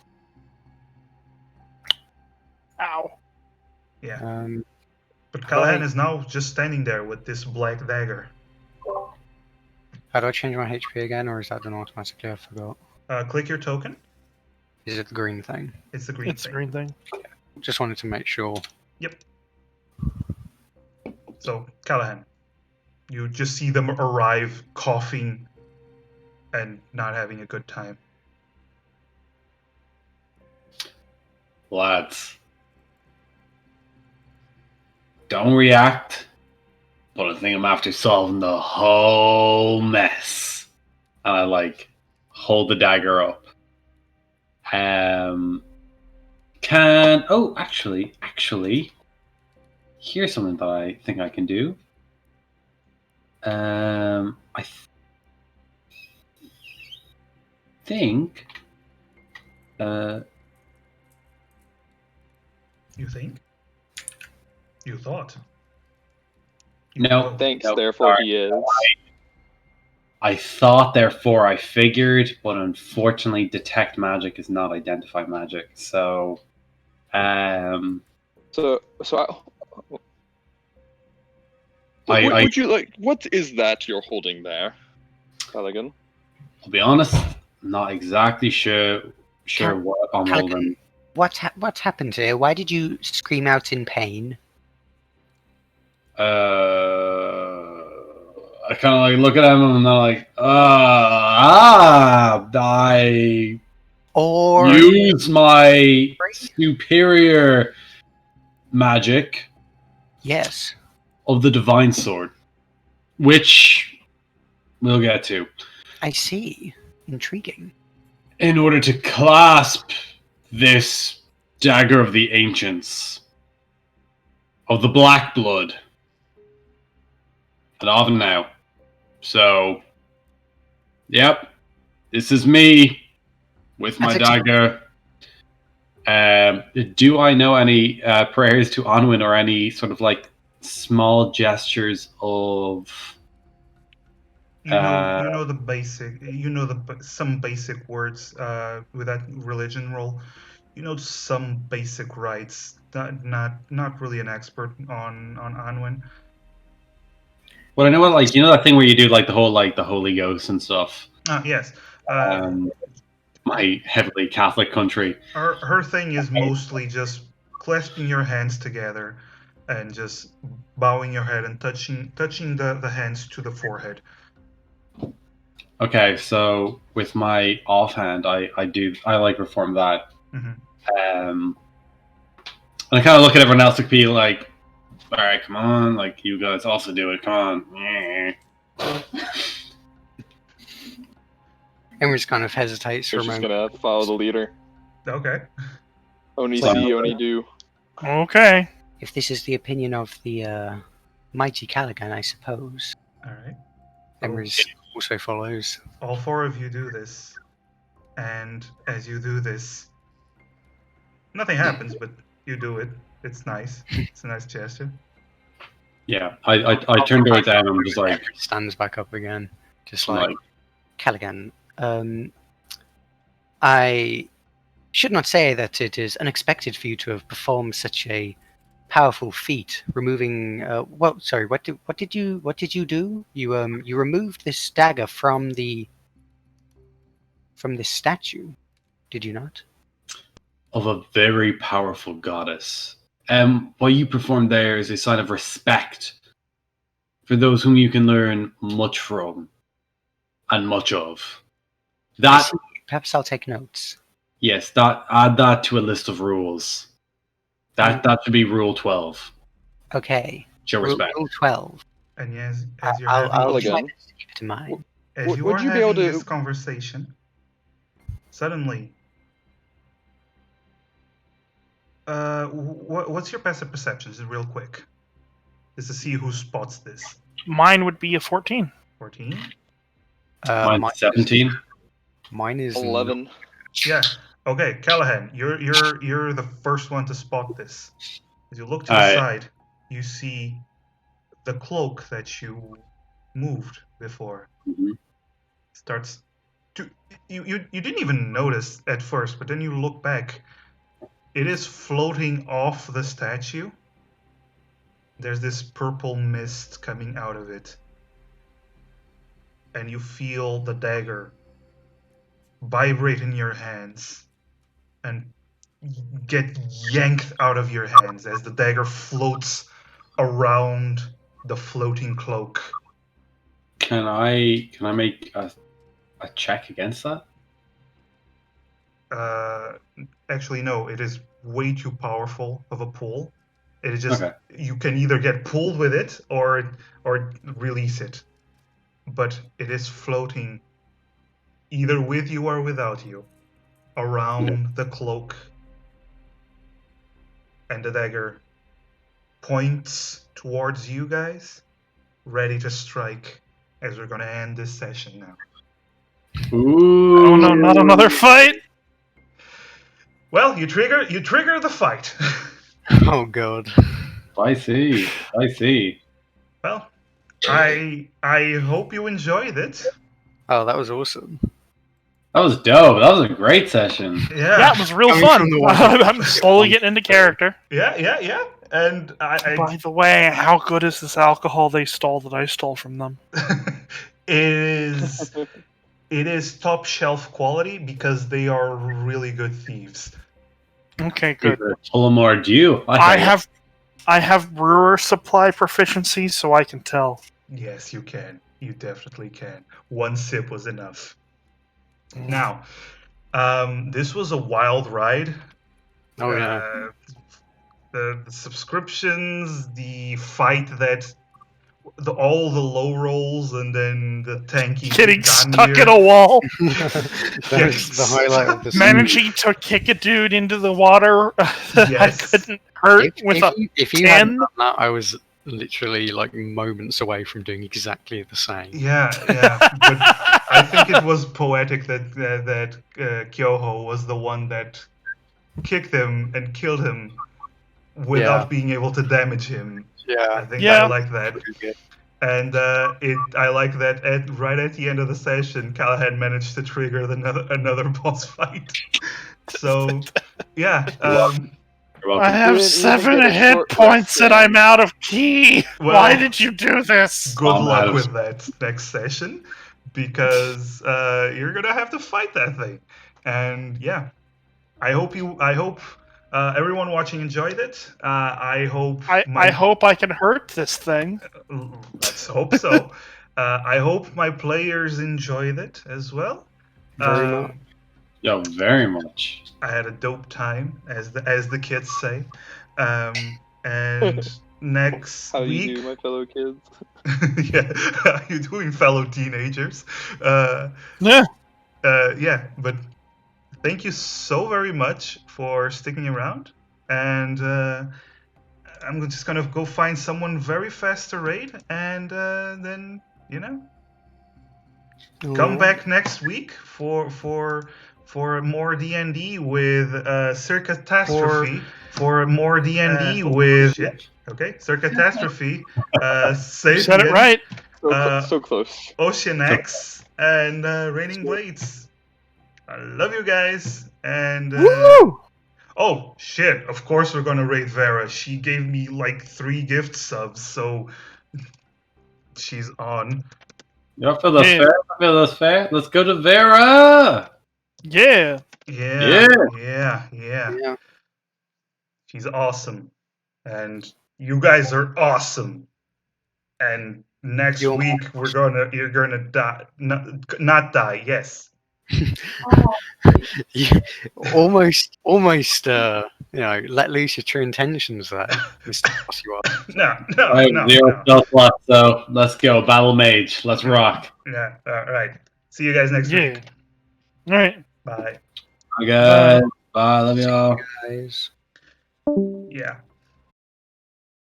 Ow. Yeah. But How do Callahan I- is now just standing there with this black dagger. How do I change my HP again, or is that done automatically? I forgot. Click your token. Is it the green thing? It's the green It's the thing. green thing. Just wanted to make sure. Yep. So, Callahan, you just see them arrive coughing and not having a good time. Lads, don't react. But I think I'm after solving the whole mess. And I hold the dagger up. Actually, here's something that I think I can do. I think. You think? You thought? No. Thanks, No, therefore sorry. he is. I thought, therefore I figured, but unfortunately, detect magic is not identify magic. So, So I- would you like? What is that you're holding there, Callaghan? I'll be honest, not exactly sure what I'm holding. What's happened here? Why did you scream out in pain? I kind of look at him and I'm like, I Or use my superior magic yes, of the divine sword, which we'll get to, I see. Intriguing. in order to clasp this dagger of the ancients, of the black blood, and of now. So, yep, this is me with my That's dagger. Do I know any prayers to Anwin or any sort of small gestures of? You know the basic. You know some basic words with that religion roll. You know some basic rites. Not really an expert on Anwen. Well, I know what that thing where you do the whole the Holy Ghost and stuff. Yes. My heavily Catholic country. Her thing is mostly just clasping your hands together and just bowing your head and touching the hands to the forehead. Okay, so with my offhand, I perform that. Mhm. And I kind of look at everyone else to be like, all right, come on, you guys also do it, come on. Emery's kind of hesitates for We're a just moment. gonna follow the leader. Okay. Oni So- see, Oni do. Okay. If this is the opinion of the mighty Callaghan, I suppose. All right. Emery's also follows. All four of you do this, and as you do this, nothing happens, but you do it. It's nice. It's a nice gesture. Yeah, I turn towards them and I'm just like, Emery stands back up again, just I'm like, like, Callaghan, I should not say that it is unexpected for you to have performed such a powerful feat, removing. What did you do? You removed this dagger from this statue, did you not? of a very powerful goddess. What you performed there is a sign of respect for those whom you can learn much from and much of. That, Perhaps I'll take notes. yes, add that to a list of rules. That should be rule 12. Okay. Show respect. Rule 12. And as you're I'll having try again. to keep it in mind. as you Would are you be able having to- this conversation, suddenly, what's your passive perception? Just real quick, just to see who spots this. Mine would be a 14. 14. Mine's 17. Mine is 11. Yeah. Okay, Callahan, you're the first one to spot this. As you look to the Alright. side, you see the cloak that you moved before Mhm. starts to you didn't even notice at first, but then you look back. It is floating off the statue. There's this purple mist coming out of it. And you feel the dagger vibrate in your hands and get yanked out of your hands as the dagger floats around the floating cloak. Can I make a check against that? Actually, no, it is way too powerful of a pull. It is just Okay. you can either get pulled with it or release it. But it is floating either with you or without you around the cloak. And the dagger points towards you guys, ready to strike as we're gonna end this session now. Ooh. Oh no, not another fight! Well, you trigger the fight. Oh god. Spicy. Well, I hope you enjoyed it. Oh, that was awesome. That was dope. That was a great session. Yeah. That was real Coming fun. from the one- I'm slowly getting into character. Yeah. And By the way, how good is this alcohol they stole that I stole from them? it is top shelf quality because they are really good thieves. Okay, good. Pull more due. I have brewer supply proficiency, so I can tell. Yes, you can. You definitely can. One sip was enough. Mm. Now, this was a wild ride. Oh yeah. The subscriptions, the fight all the low rolls, and then the tanky Getting stuck Ganir. in a wall, That was the highlight of the managing to kick a dude into the water that Yes. I couldn't hurt with a If you hadn't 10. done that, I was literally like moments away from doing exactly the same. Yeah. But I think it was poetic that Kyoho was the one that kicked him and killed him without Yeah. being able to damage him. I Yeah. think Yeah. I like that. And I like that right at the end of the session, Callahan managed to trigger another boss fight. So, yeah. You're I welcome. have Didn't even 7 get a hit short points rest and in. I'm out of key. Well, Why did you do this? Good I'm out luck of- with that next session, because you're gonna have to fight that thing. And yeah, I hope everyone watching enjoyed it. I hope I hope I can hurt this thing. Let's hope so. I hope my players enjoyed it as well. Very much. Yo, very much. I had a dope time, as the kids say. And next How do week, you do, my fellow kids? yeah, how you doing, fellow teenagers? Yeah. Yeah, but thank you so very much for sticking around, and I'm just gonna go find someone very fast to raid, and then come back next week for more D&D with Circatastrophe. For more D&D with Circatastrophe, You said it right. So close. Ocean X, and Raining Blades. I love you guys, and Woo! oh shit! Of course we're gonna raid Vera. She gave me like 3 gift subs, so she's on. You feel that's Yeah. fair? I feel that's fair. Let's go to Vera. Yeah. Yeah. She's awesome, and you guys are awesome. And next You're week you're gonna die, not die. Yes. Oh, You almost let loose your true intentions there, Mr. Boss you are. No, Alright, no, zero no. spells left, so let's go. Battle Mage. Let's rock. Yeah, all right. See you guys next Yeah. week. All right. Bye. Bye, guys. Bye. Love y'all. Guys. Yeah.